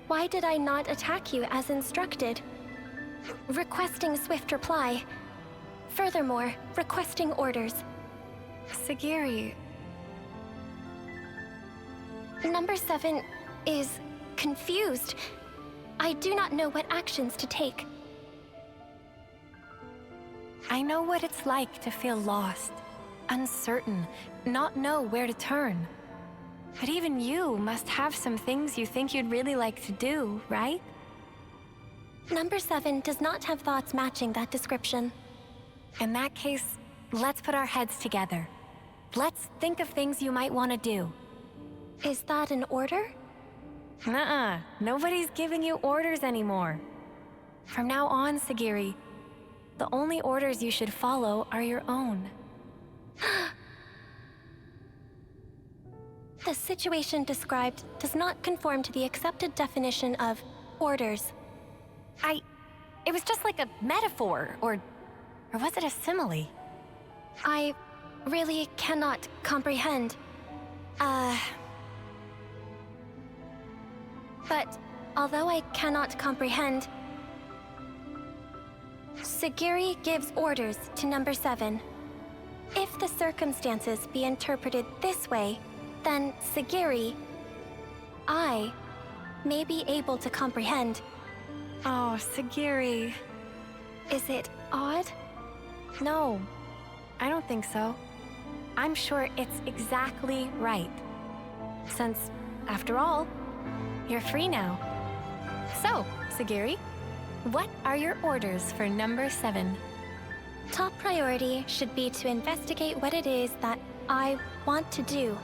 [SPEAKER 6] Why did I not attack you as instructed? Requesting swift reply. Furthermore, requesting orders.
[SPEAKER 11] Sagiri... Number 7 is confused. I do not know what actions to take. I know what it's like to feel lost, uncertain, not know where to turn. But even you must have some things you think you'd really like to do, right?
[SPEAKER 6] Number 7 does not have thoughts matching that description.
[SPEAKER 11] In that case, let's put our heads together. Let's think of things you might want to do.
[SPEAKER 6] Is that an order?
[SPEAKER 11] Nuh-uh. Nobody's giving you orders anymore. From now on, Sagiri, the only orders you should follow are your own.
[SPEAKER 6] The situation described does not conform to the accepted definition of orders.
[SPEAKER 11] It was just like a metaphor, or was it a simile?
[SPEAKER 6] I really cannot comprehend. But although I cannot comprehend, Sagiri gives orders to number 7. If the circumstances be interpreted this way, then Sagiri, I, may be able to comprehend.
[SPEAKER 11] Oh, Sagiri.
[SPEAKER 6] Is it odd?
[SPEAKER 11] No, I don't think so. I'm sure it's exactly right. Since, after all, you're free now. So, Sagiri, what are your orders for number 7?
[SPEAKER 6] Top priority should be to investigate what it is that I want to do.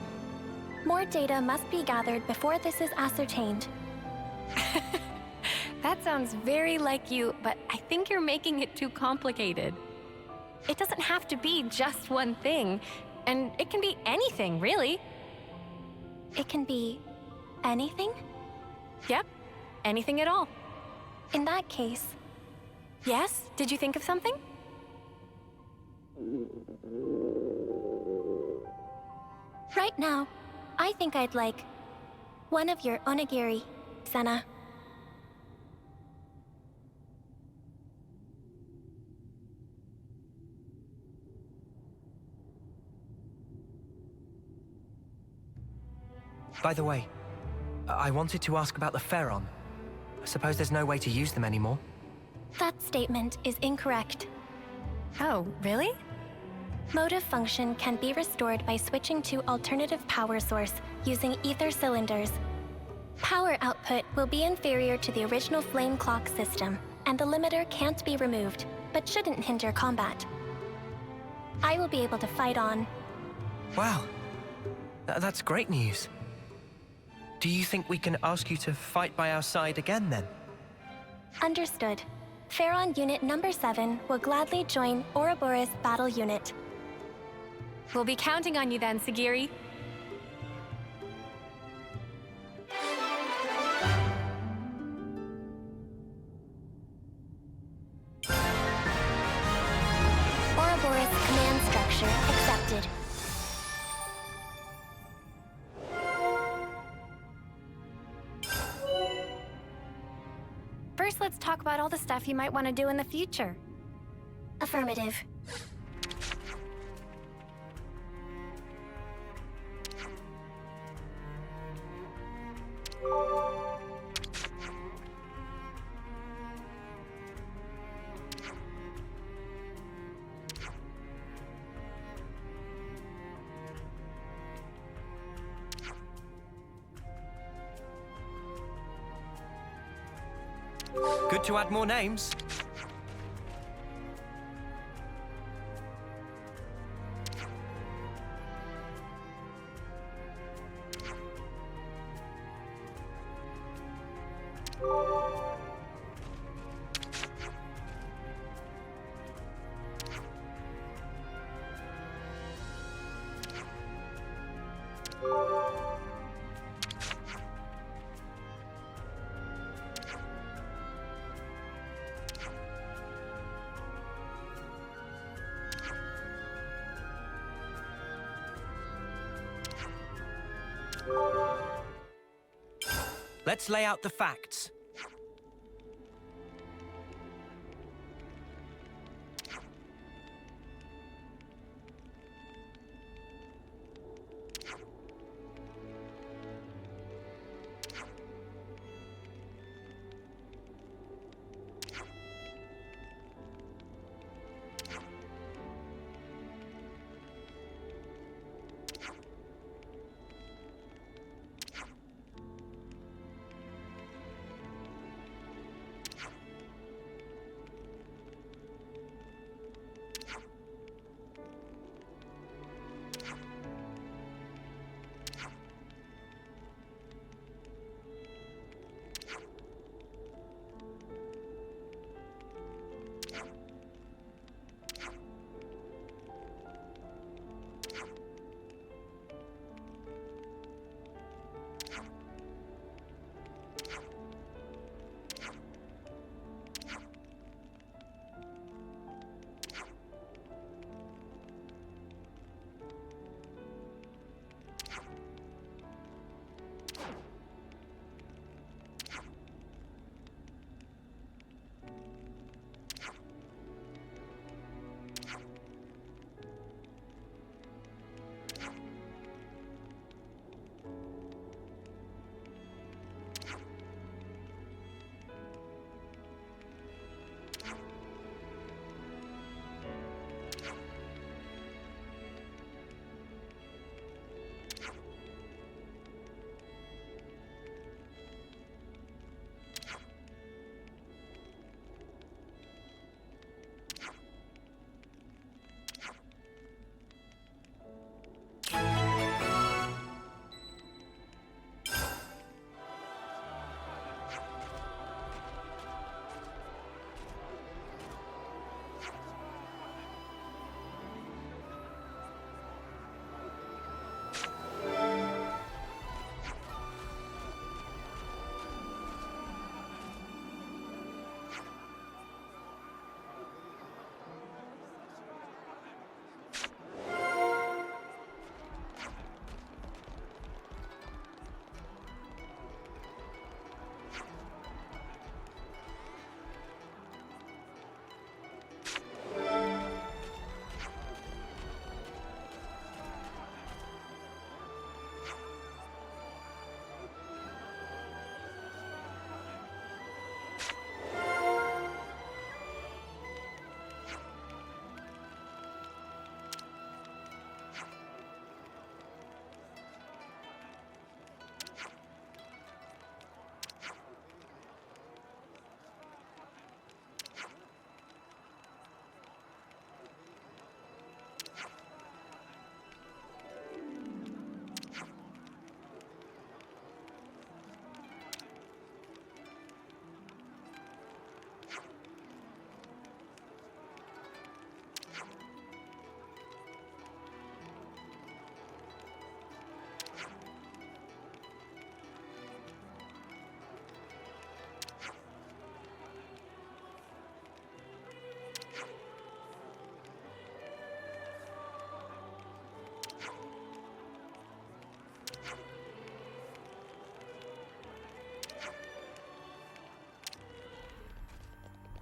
[SPEAKER 6] More data must be gathered before this is ascertained.
[SPEAKER 11] That sounds very like you, but I think you're making it too complicated. It doesn't have to be just one thing, and it can be anything, really.
[SPEAKER 6] It can be anything?
[SPEAKER 11] Yep, anything at all.
[SPEAKER 6] In that case...
[SPEAKER 11] Yes? Did you think of something?
[SPEAKER 6] Right now, I think I'd like one of your onigiri, Senna.
[SPEAKER 5] By the way, I wanted to ask about the Pharaon. I suppose there's no way to use them anymore.
[SPEAKER 6] That statement is incorrect.
[SPEAKER 11] Oh, really?
[SPEAKER 6] Motive function can be restored by switching to alternative power source using ether cylinders. Power output will be inferior to the original flame clock system, and the limiter can't be removed, but shouldn't hinder combat. I will be able to fight on.
[SPEAKER 5] Wow. That's great news. Do you think we can ask you to fight by our side again, then?
[SPEAKER 6] Understood. Pharaon Unit Number 7 will gladly join Ouroboros Battle Unit.
[SPEAKER 11] We'll be counting on you then, Sagiri.
[SPEAKER 6] Ouroboros command structure accepted.
[SPEAKER 11] First, let's talk about all the stuff you might want to do in the future.
[SPEAKER 6] Affirmative.
[SPEAKER 5] Good to add more names. Let's lay out the facts.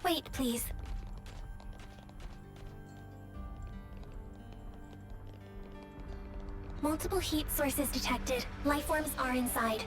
[SPEAKER 6] Wait, please. Multiple heat sources detected. Life forms are inside.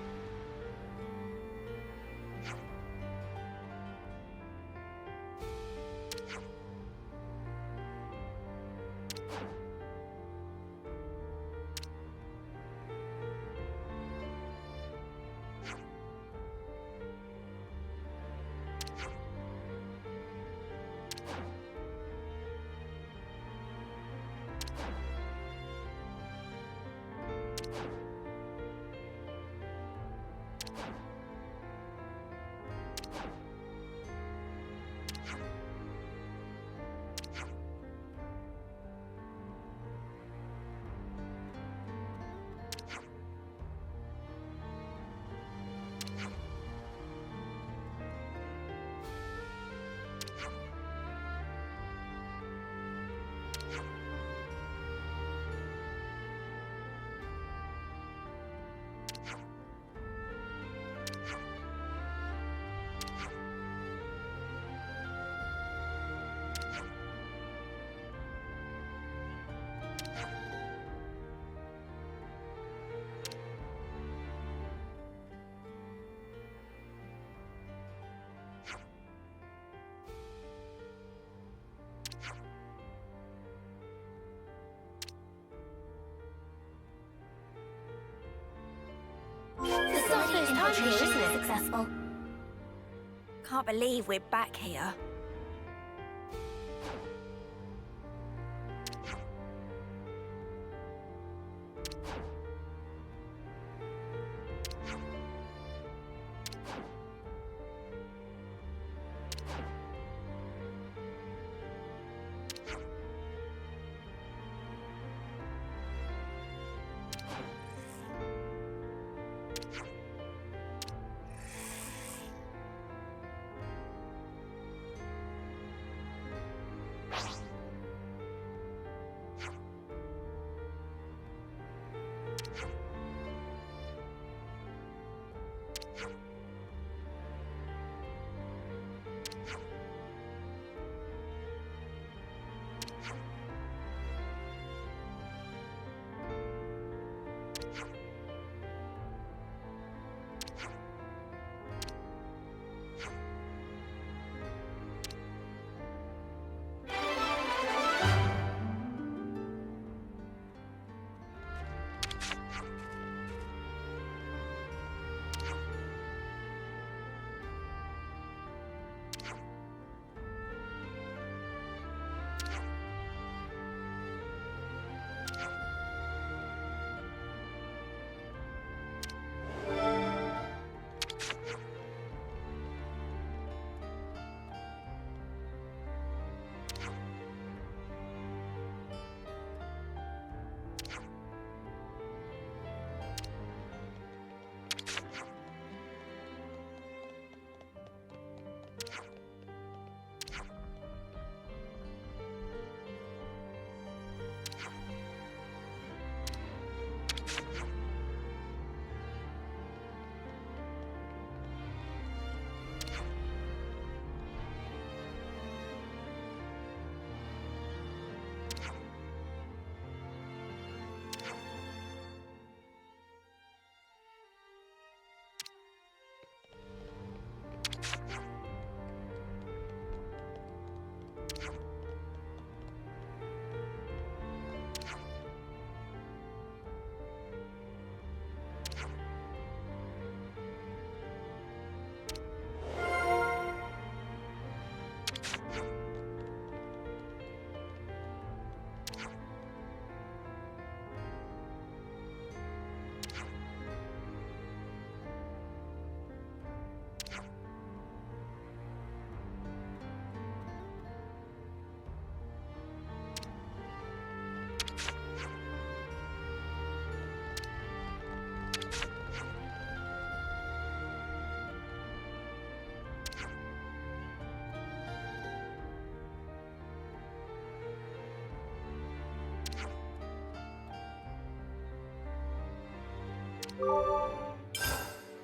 [SPEAKER 15] This is our first time here, isn't it?
[SPEAKER 6] Successful.
[SPEAKER 15] Can't believe we're back here.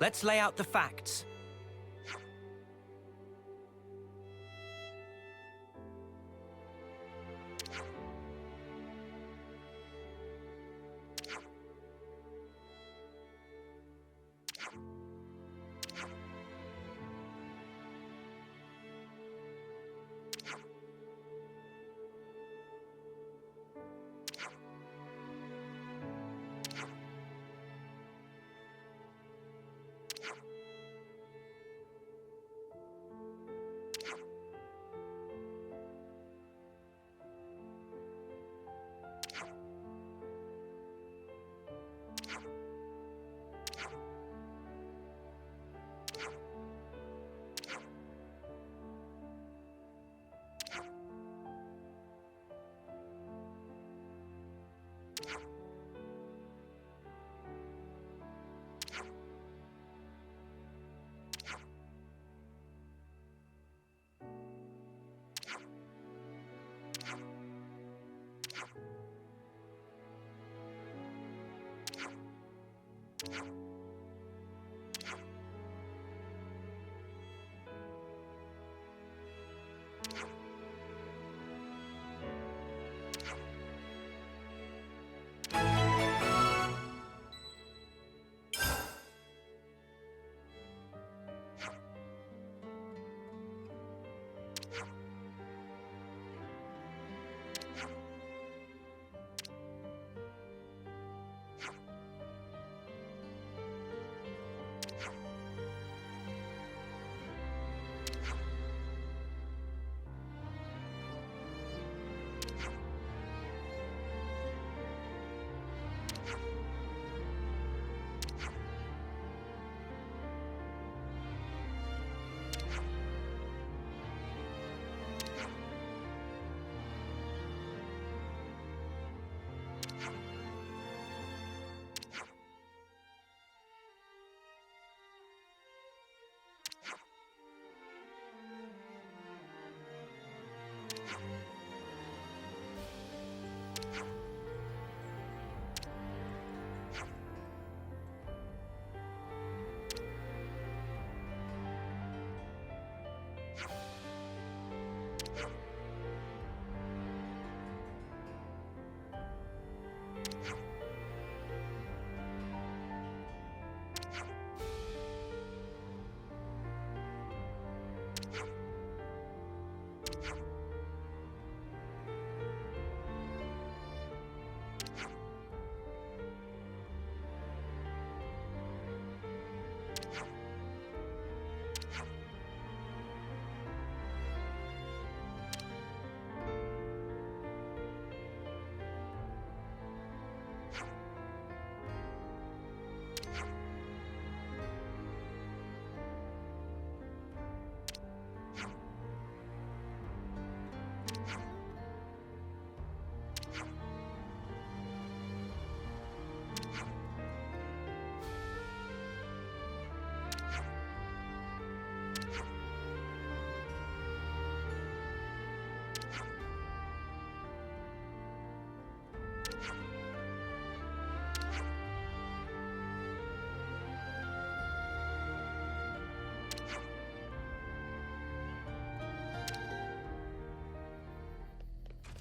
[SPEAKER 5] Let's lay out the facts.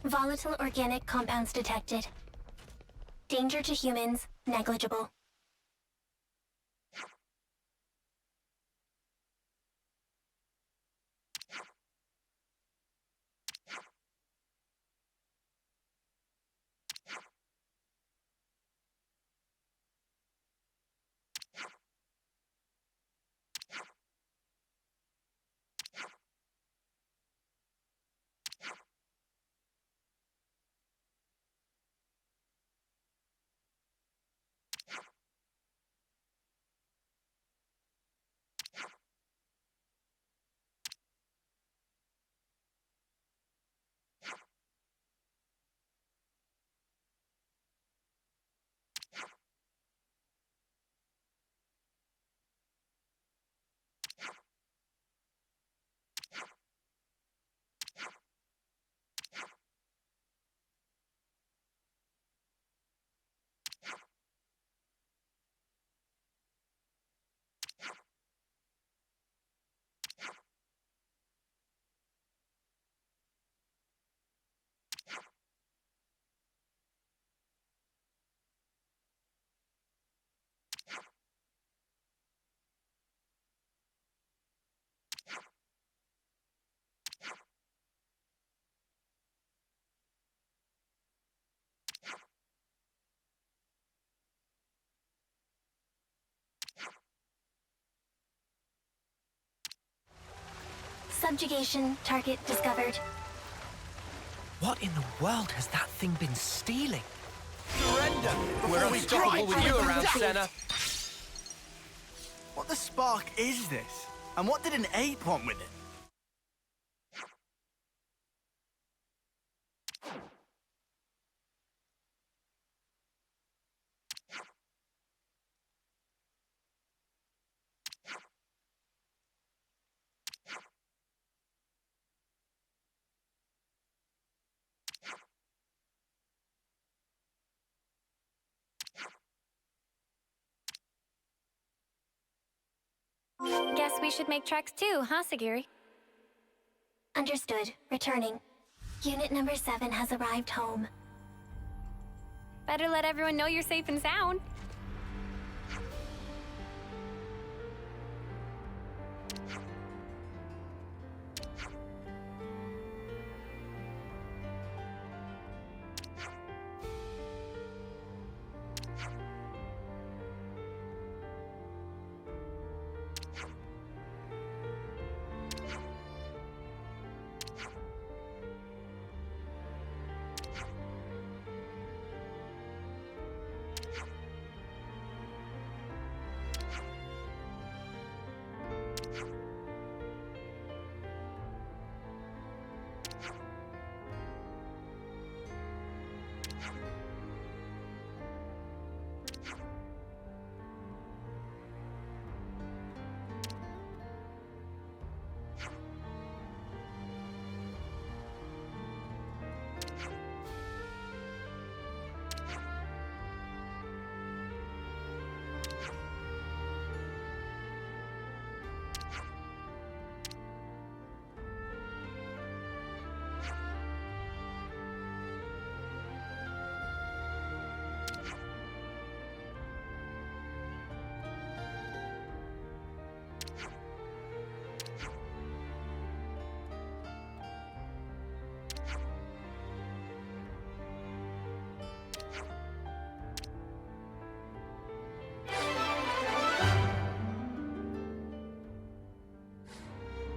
[SPEAKER 6] Volatile organic compounds detected. Danger to humans, negligible. Subjugation target discovered.
[SPEAKER 5] What in the world has that thing been stealing?
[SPEAKER 2] Surrender!
[SPEAKER 5] We're unstoppable with you around, Senna.
[SPEAKER 2] What the spark is this? And what did an ape want with it?
[SPEAKER 11] Guess we should make tracks too, huh, Sagiri?
[SPEAKER 6] Understood. Returning. Unit number 7 has arrived home.
[SPEAKER 11] Better let everyone know you're safe and sound.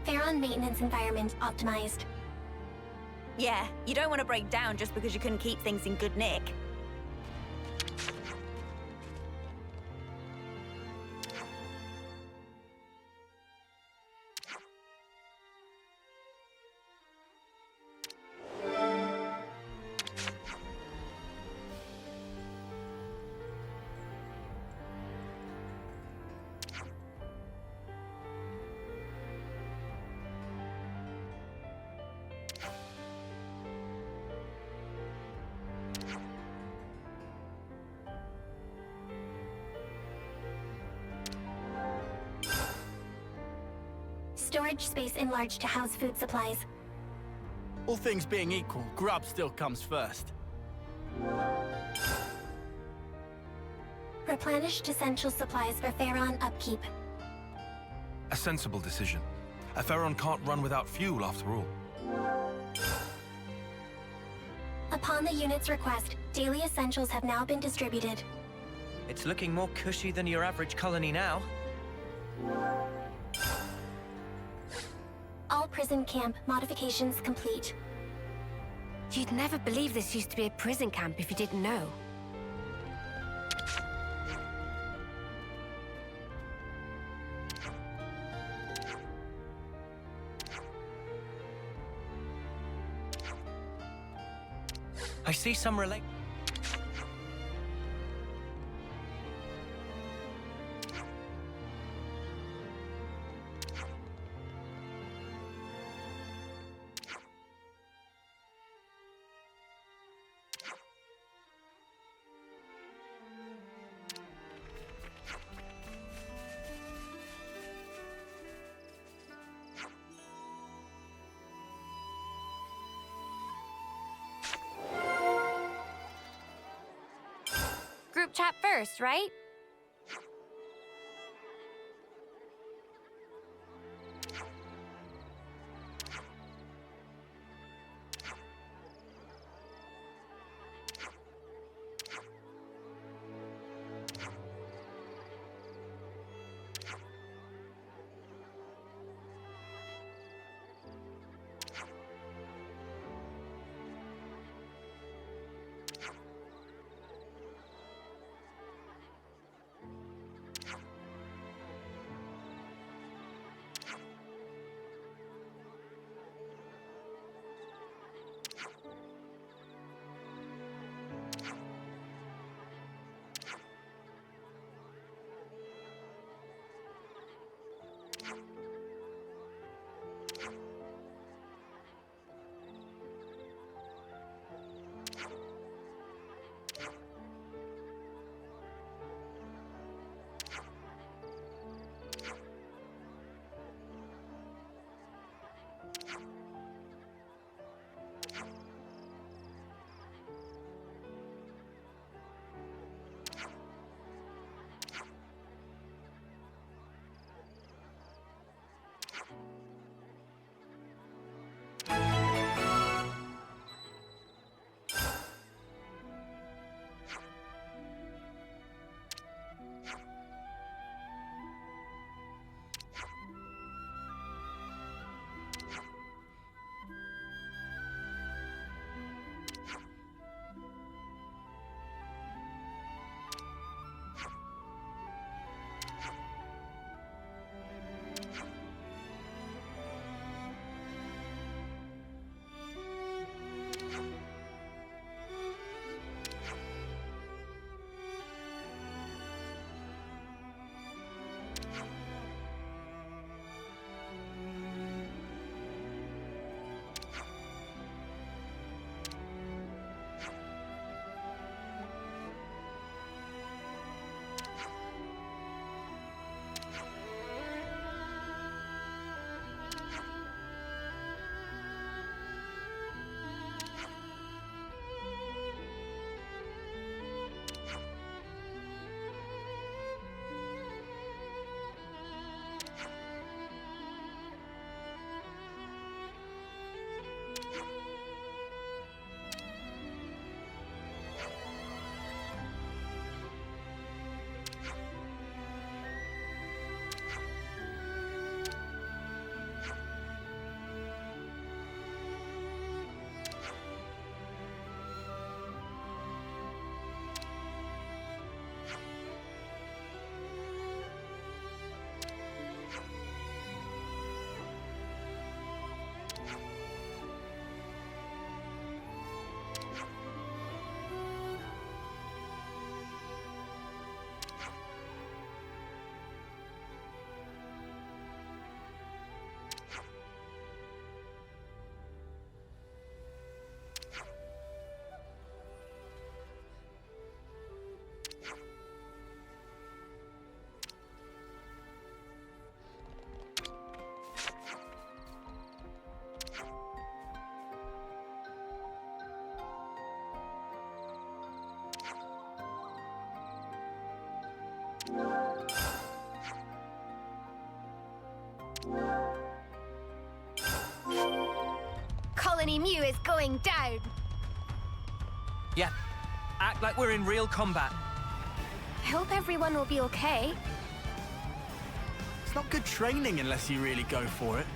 [SPEAKER 6] Theron maintenance environment optimized.
[SPEAKER 15] Yeah, you don't want to break down just because you couldn't keep things in good nick.
[SPEAKER 6] Storage space enlarged to house food supplies.
[SPEAKER 2] All things being equal, grub still comes first.
[SPEAKER 6] Replenished essential supplies for Pharaon upkeep.
[SPEAKER 4] A sensible decision. A Pharaon can't run without fuel, after all.
[SPEAKER 6] Upon the unit's request, daily essentials have now been distributed.
[SPEAKER 5] It's looking more cushy than your average colony now.
[SPEAKER 6] All prison camp modifications complete.
[SPEAKER 8] You'd never believe this used to be a prison camp if you didn't know.
[SPEAKER 5] I see some relate.
[SPEAKER 11] Group chat first, right?
[SPEAKER 6] Colony Mew is going down.
[SPEAKER 5] Yeah, act like we're in real combat.
[SPEAKER 6] I hope everyone will be okay.
[SPEAKER 17] It's not good training unless you really go for it.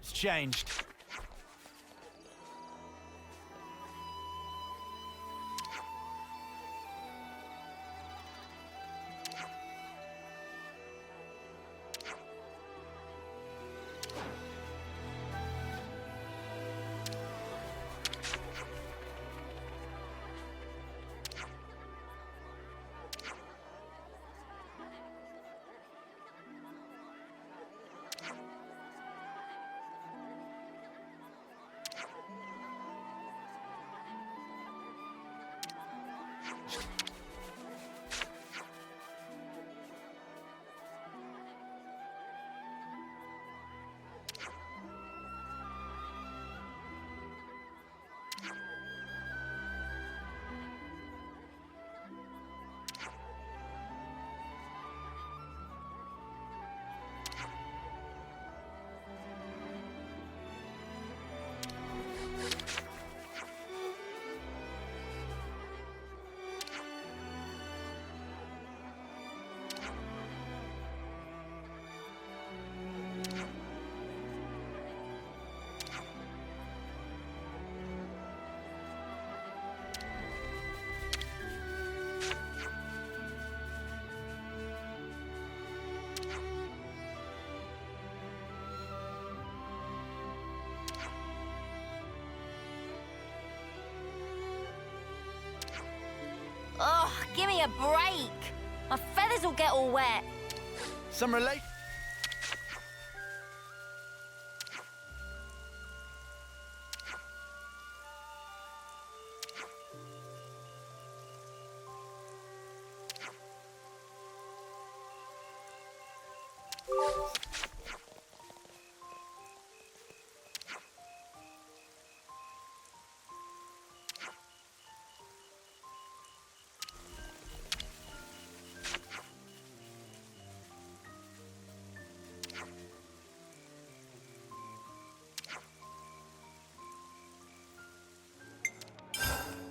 [SPEAKER 17] It's changed.
[SPEAKER 15] give me a break. My feathers will get all wet.
[SPEAKER 2] Some relate.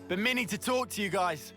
[SPEAKER 2] Been meaning to talk to you guys.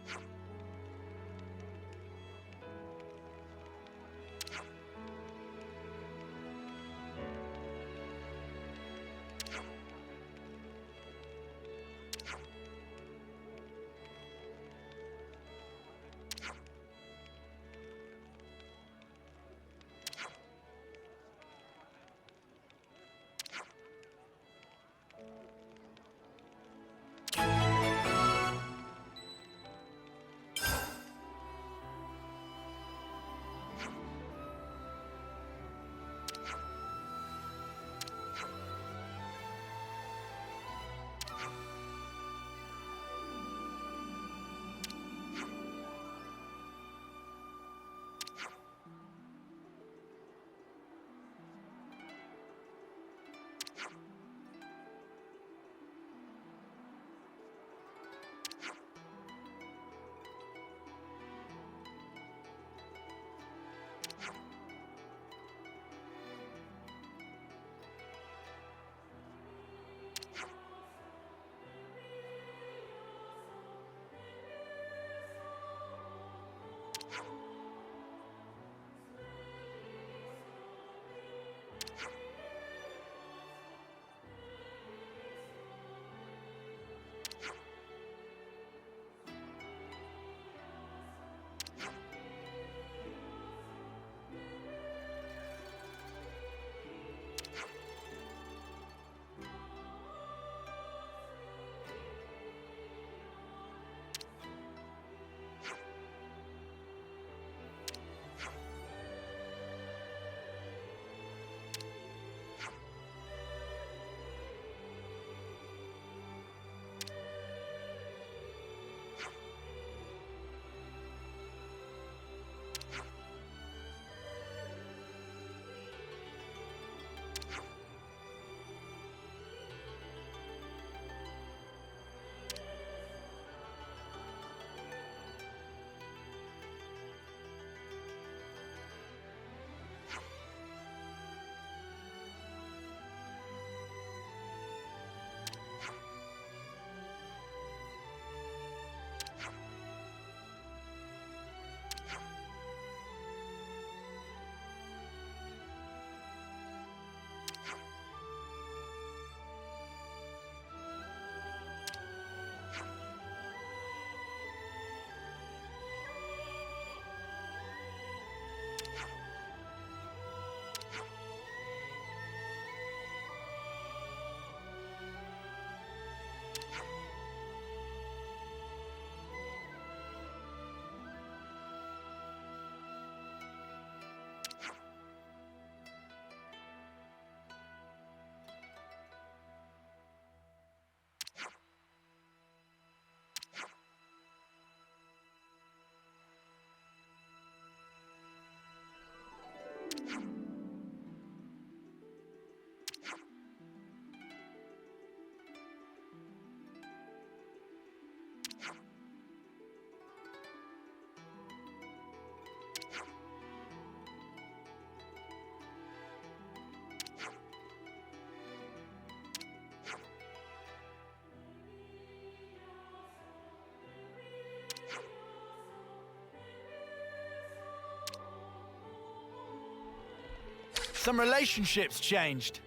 [SPEAKER 2] Some relationships changed.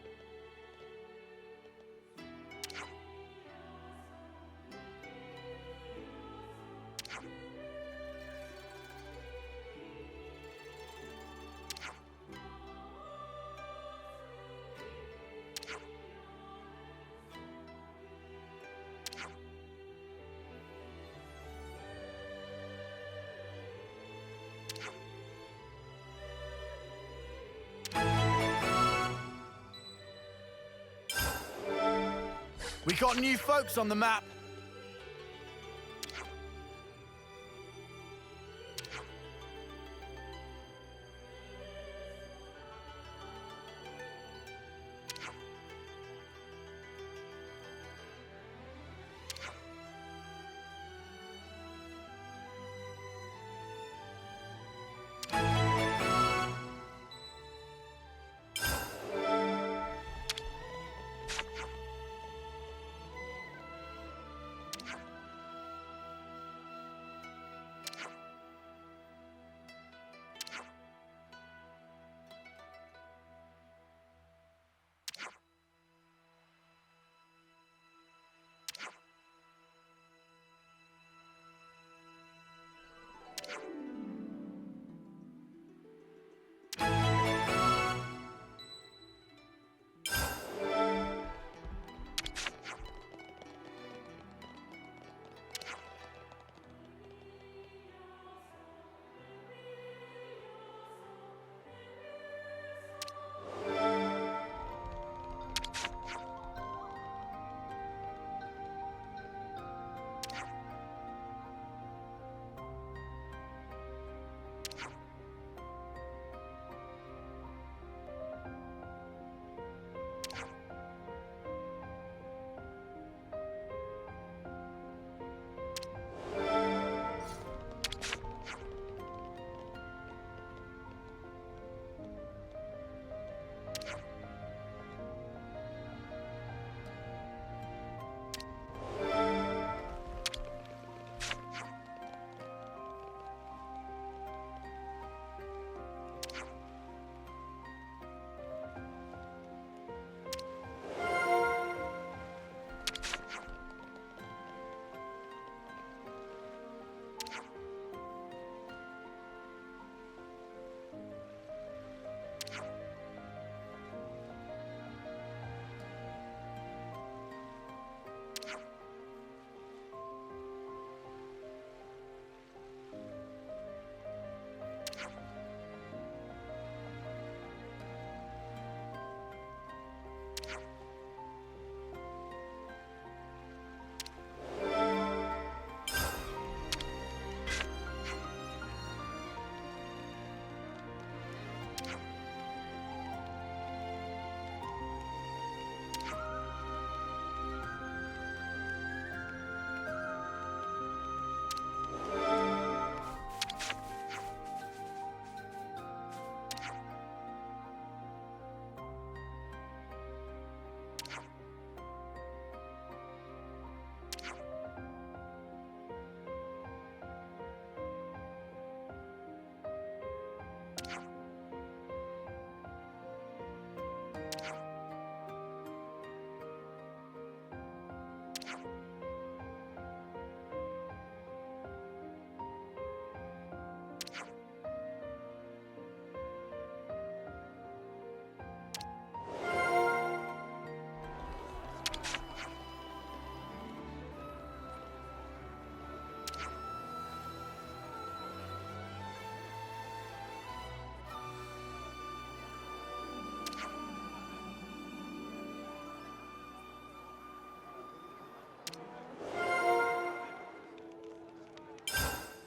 [SPEAKER 17] We got new folks on the map.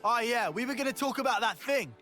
[SPEAKER 17] Oh yeah, we were gonna talk about that thing.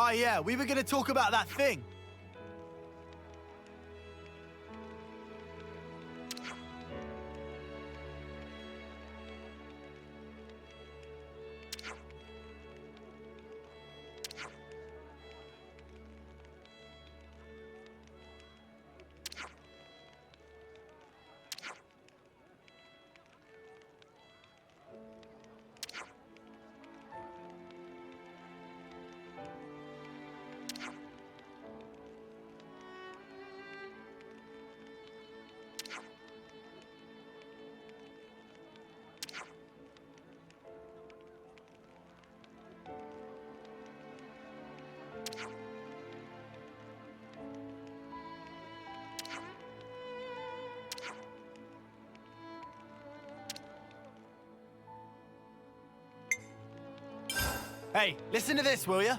[SPEAKER 2] Oh yeah, we were gonna talk about that thing. Hey, listen to this, will ya?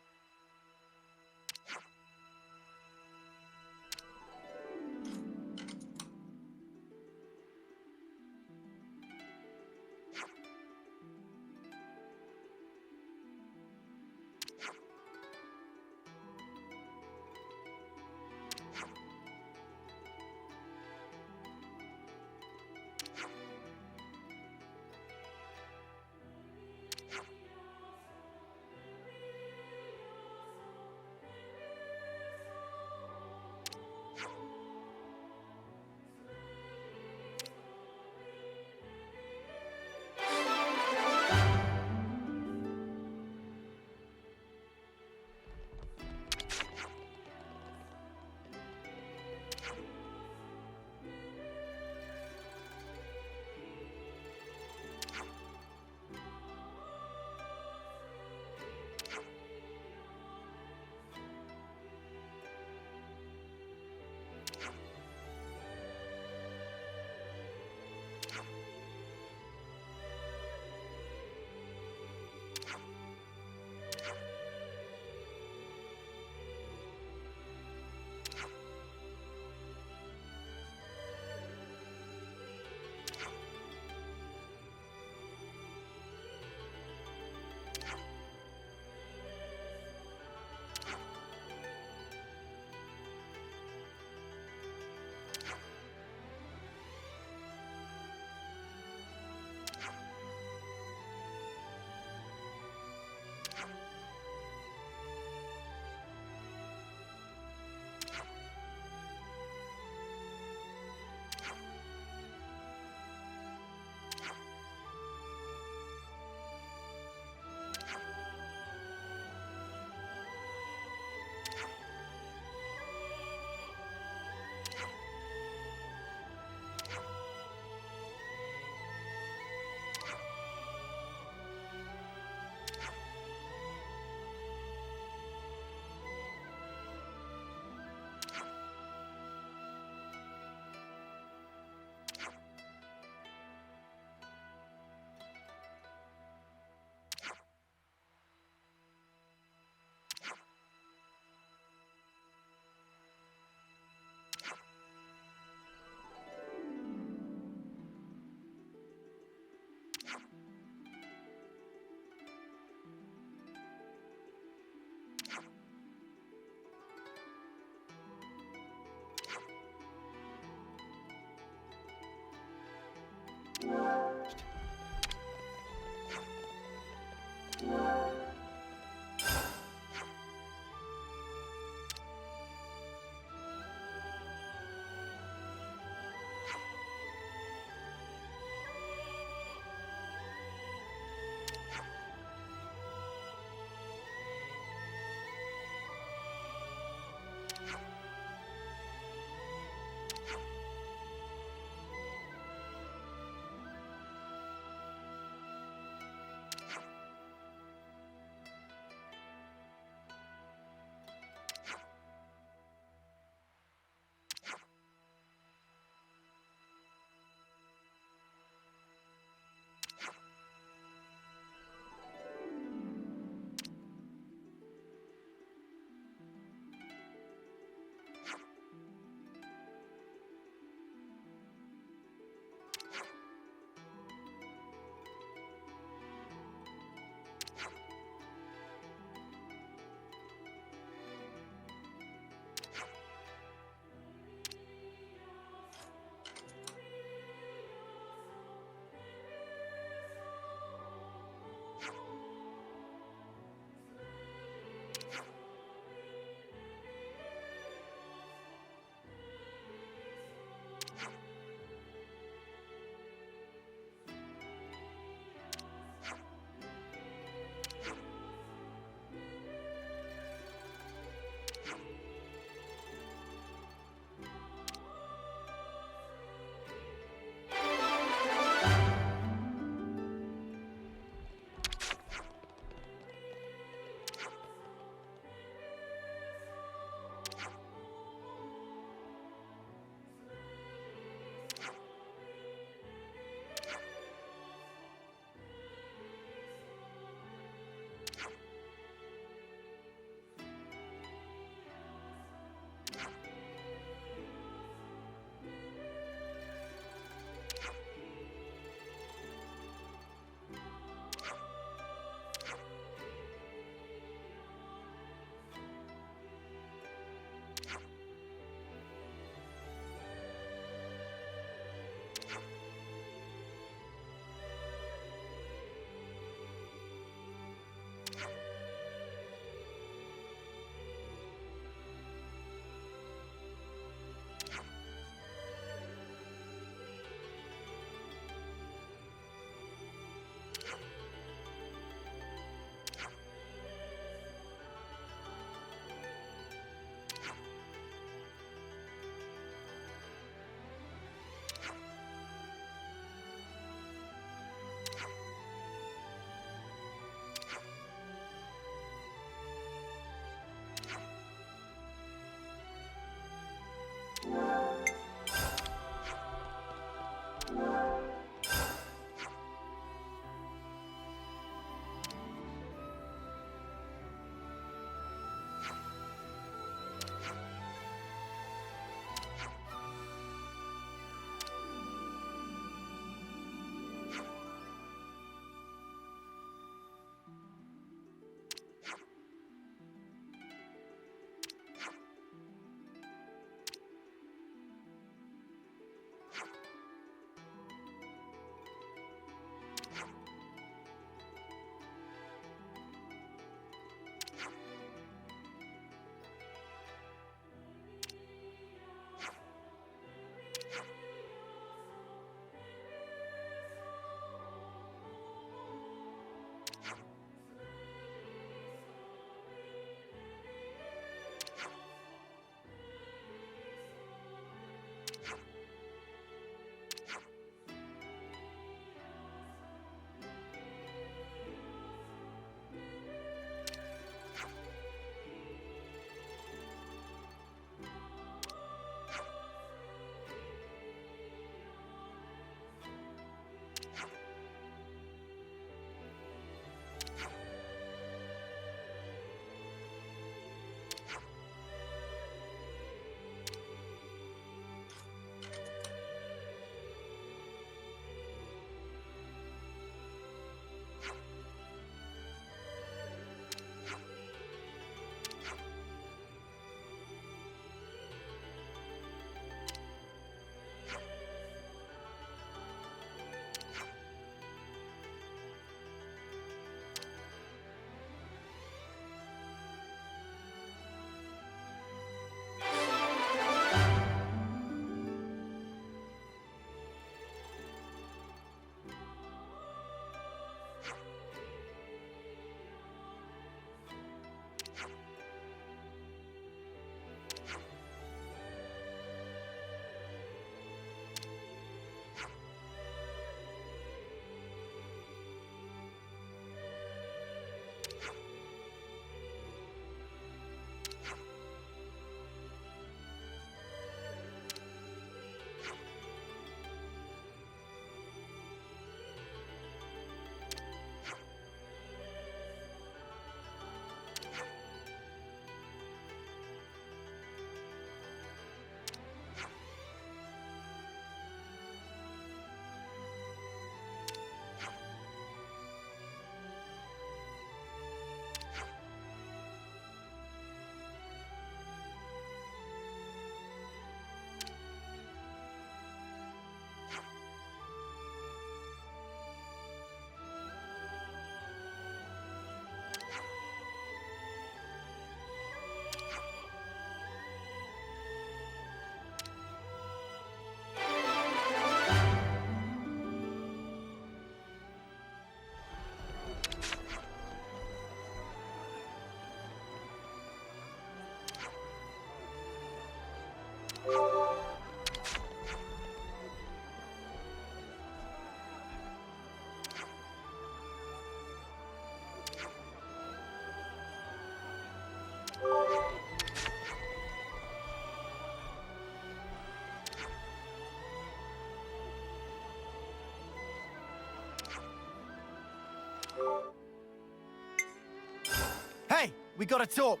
[SPEAKER 2] Hey, we gotta talk.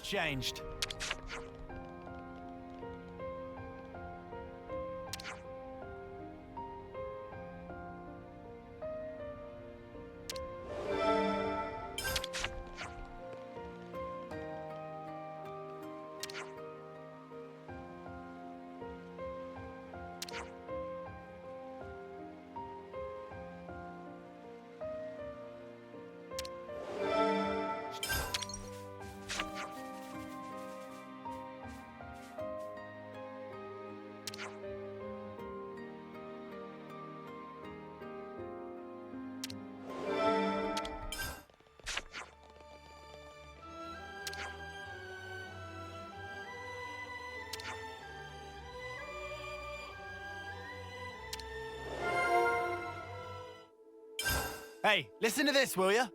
[SPEAKER 2] Changed. Hey, listen to this, will ya?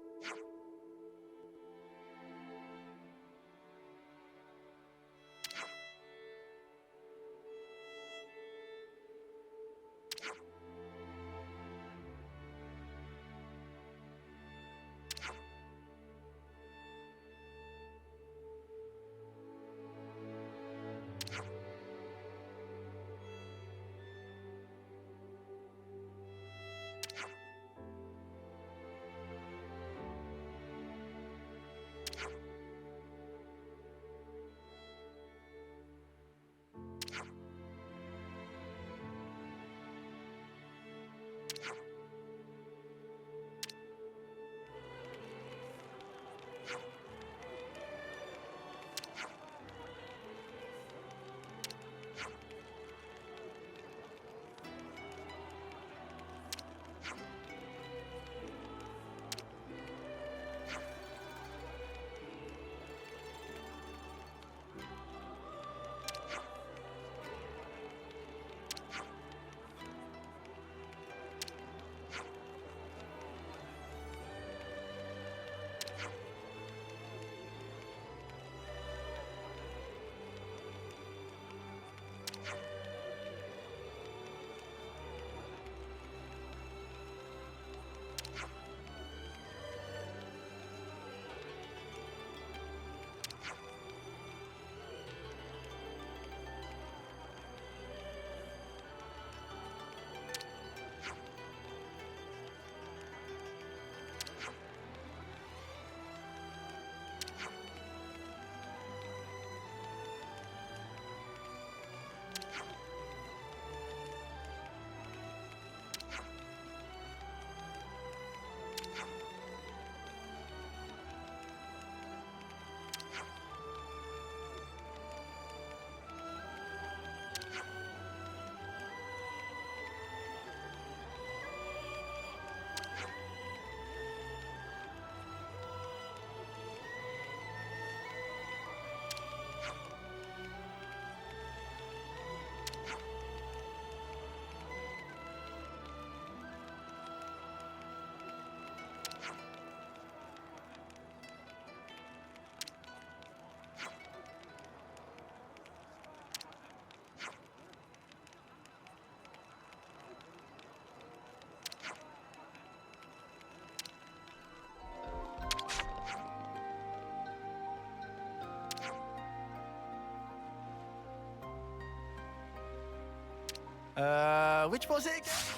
[SPEAKER 2] Which was it again?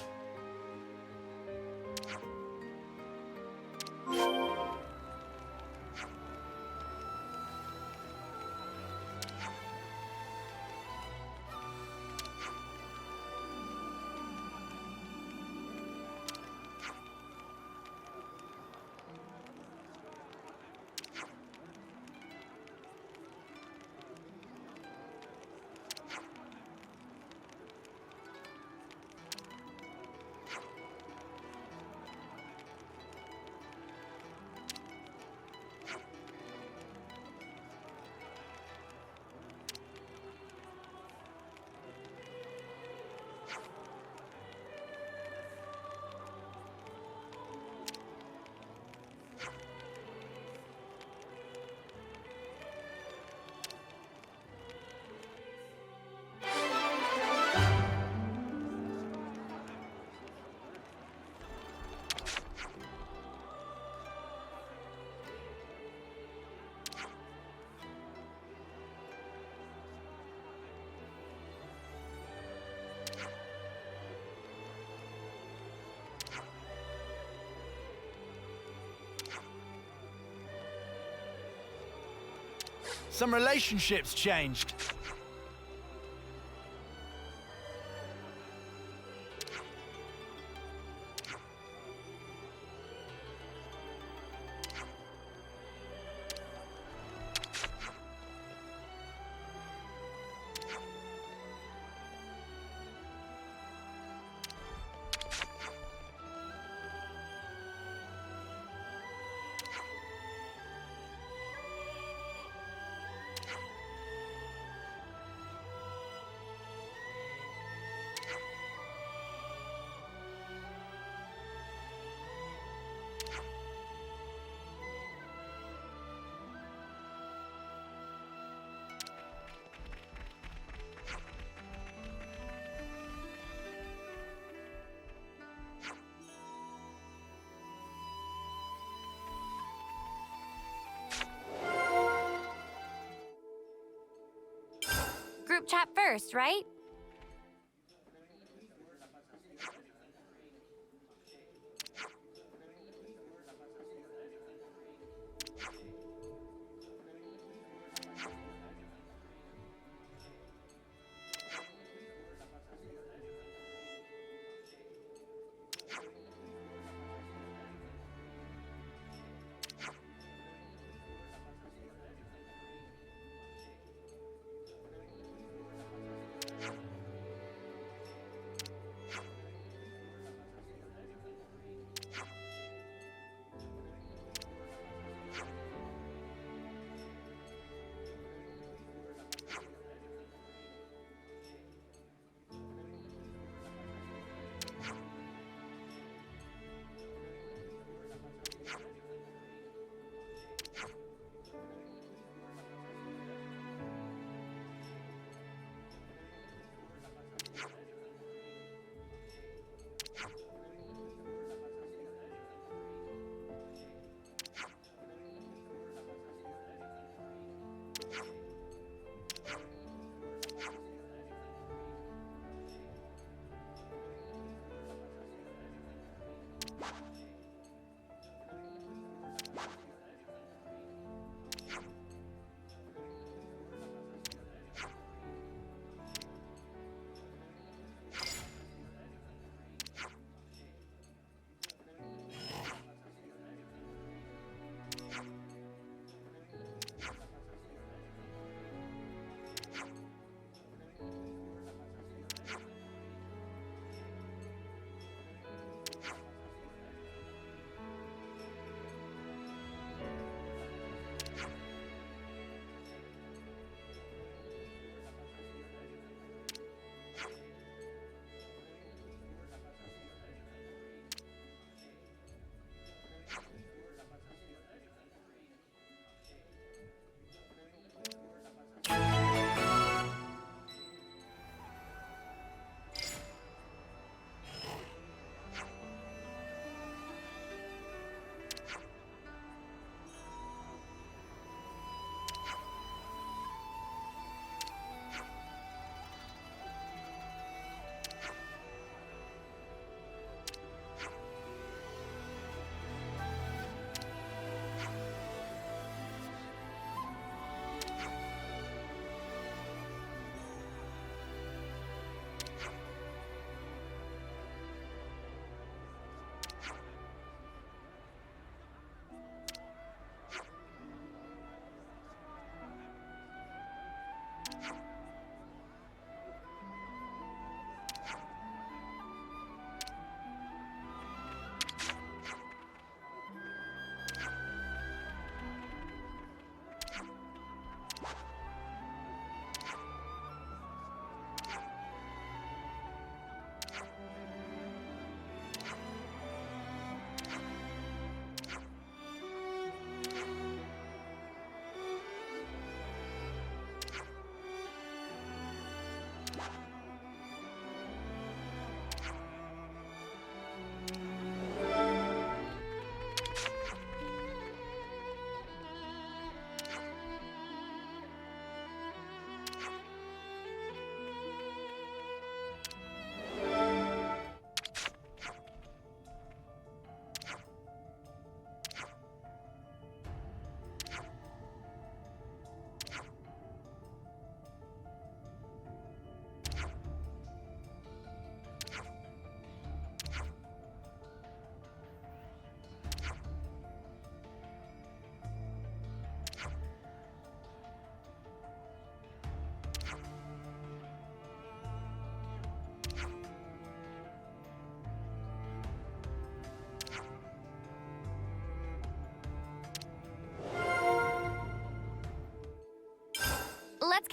[SPEAKER 2] Some relationships changed.
[SPEAKER 11] Group chat first, right?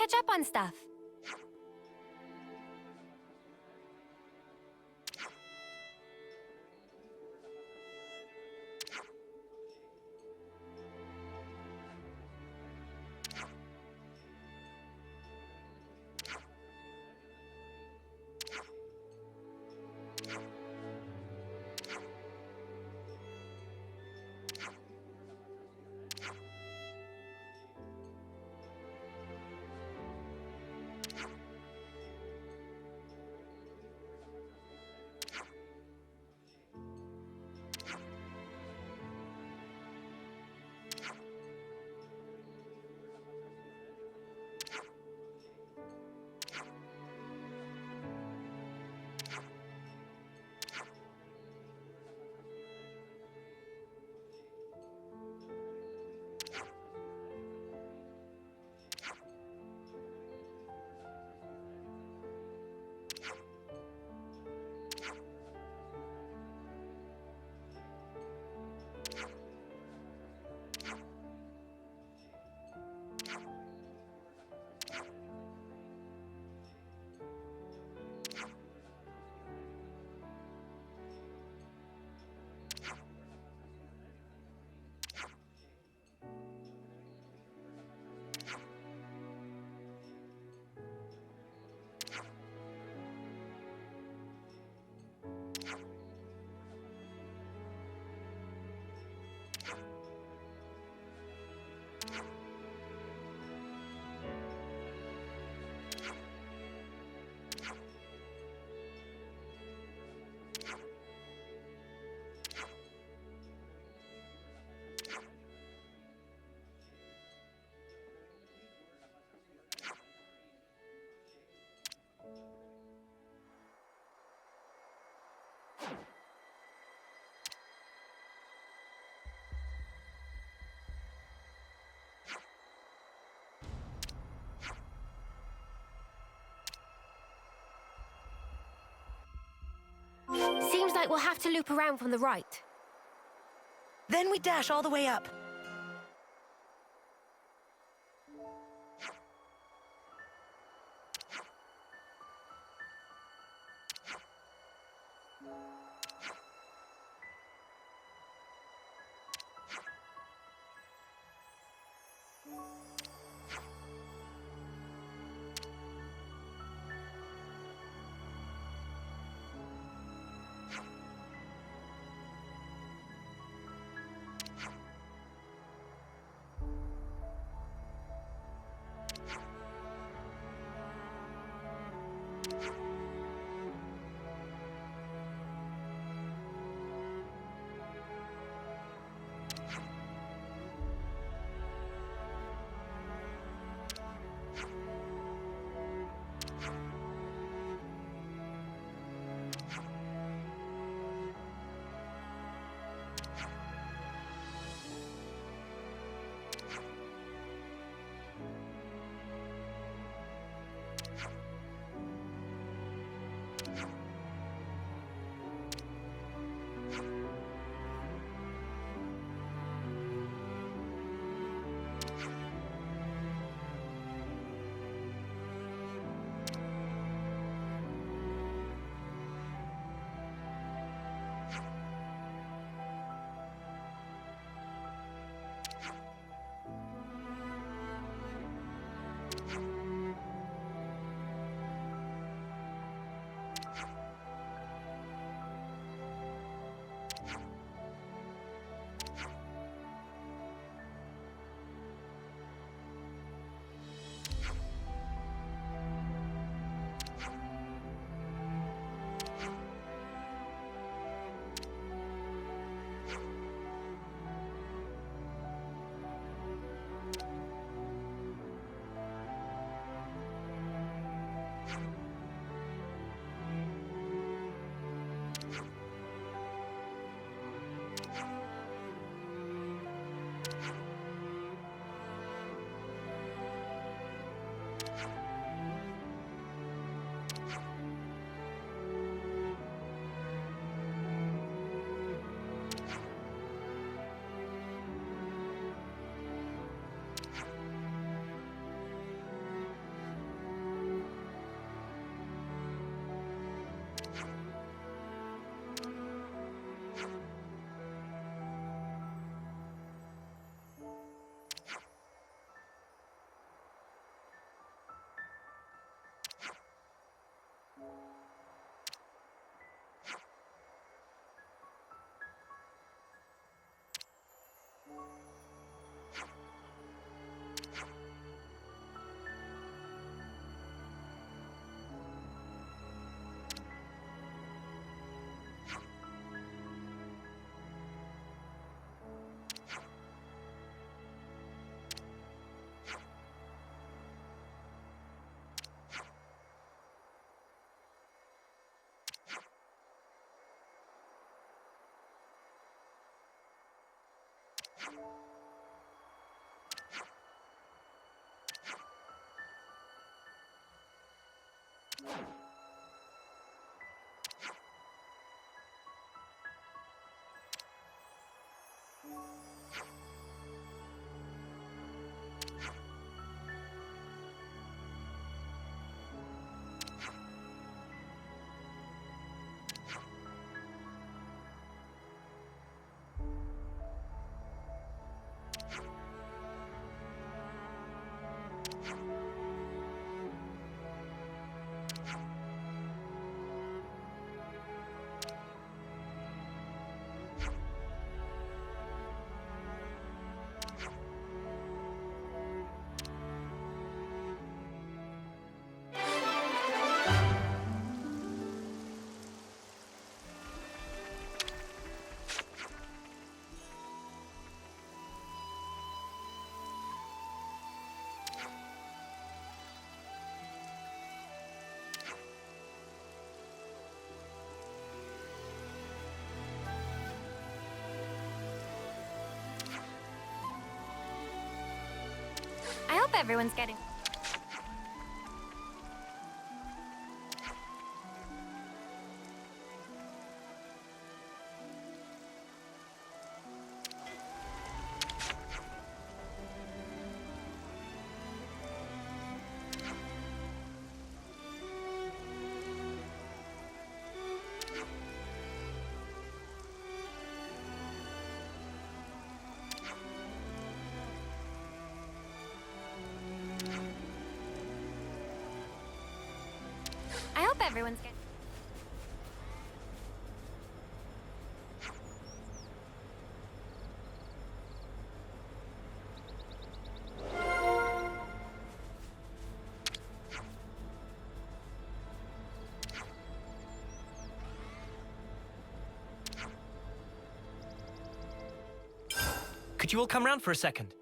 [SPEAKER 11] catch up on stuff.
[SPEAKER 6] Seems like we'll have to loop around from the right.
[SPEAKER 15] Then we dash all the way up.
[SPEAKER 11] I hope everyone's getting... I hope everyone's getting...
[SPEAKER 5] Could you all come round for a second?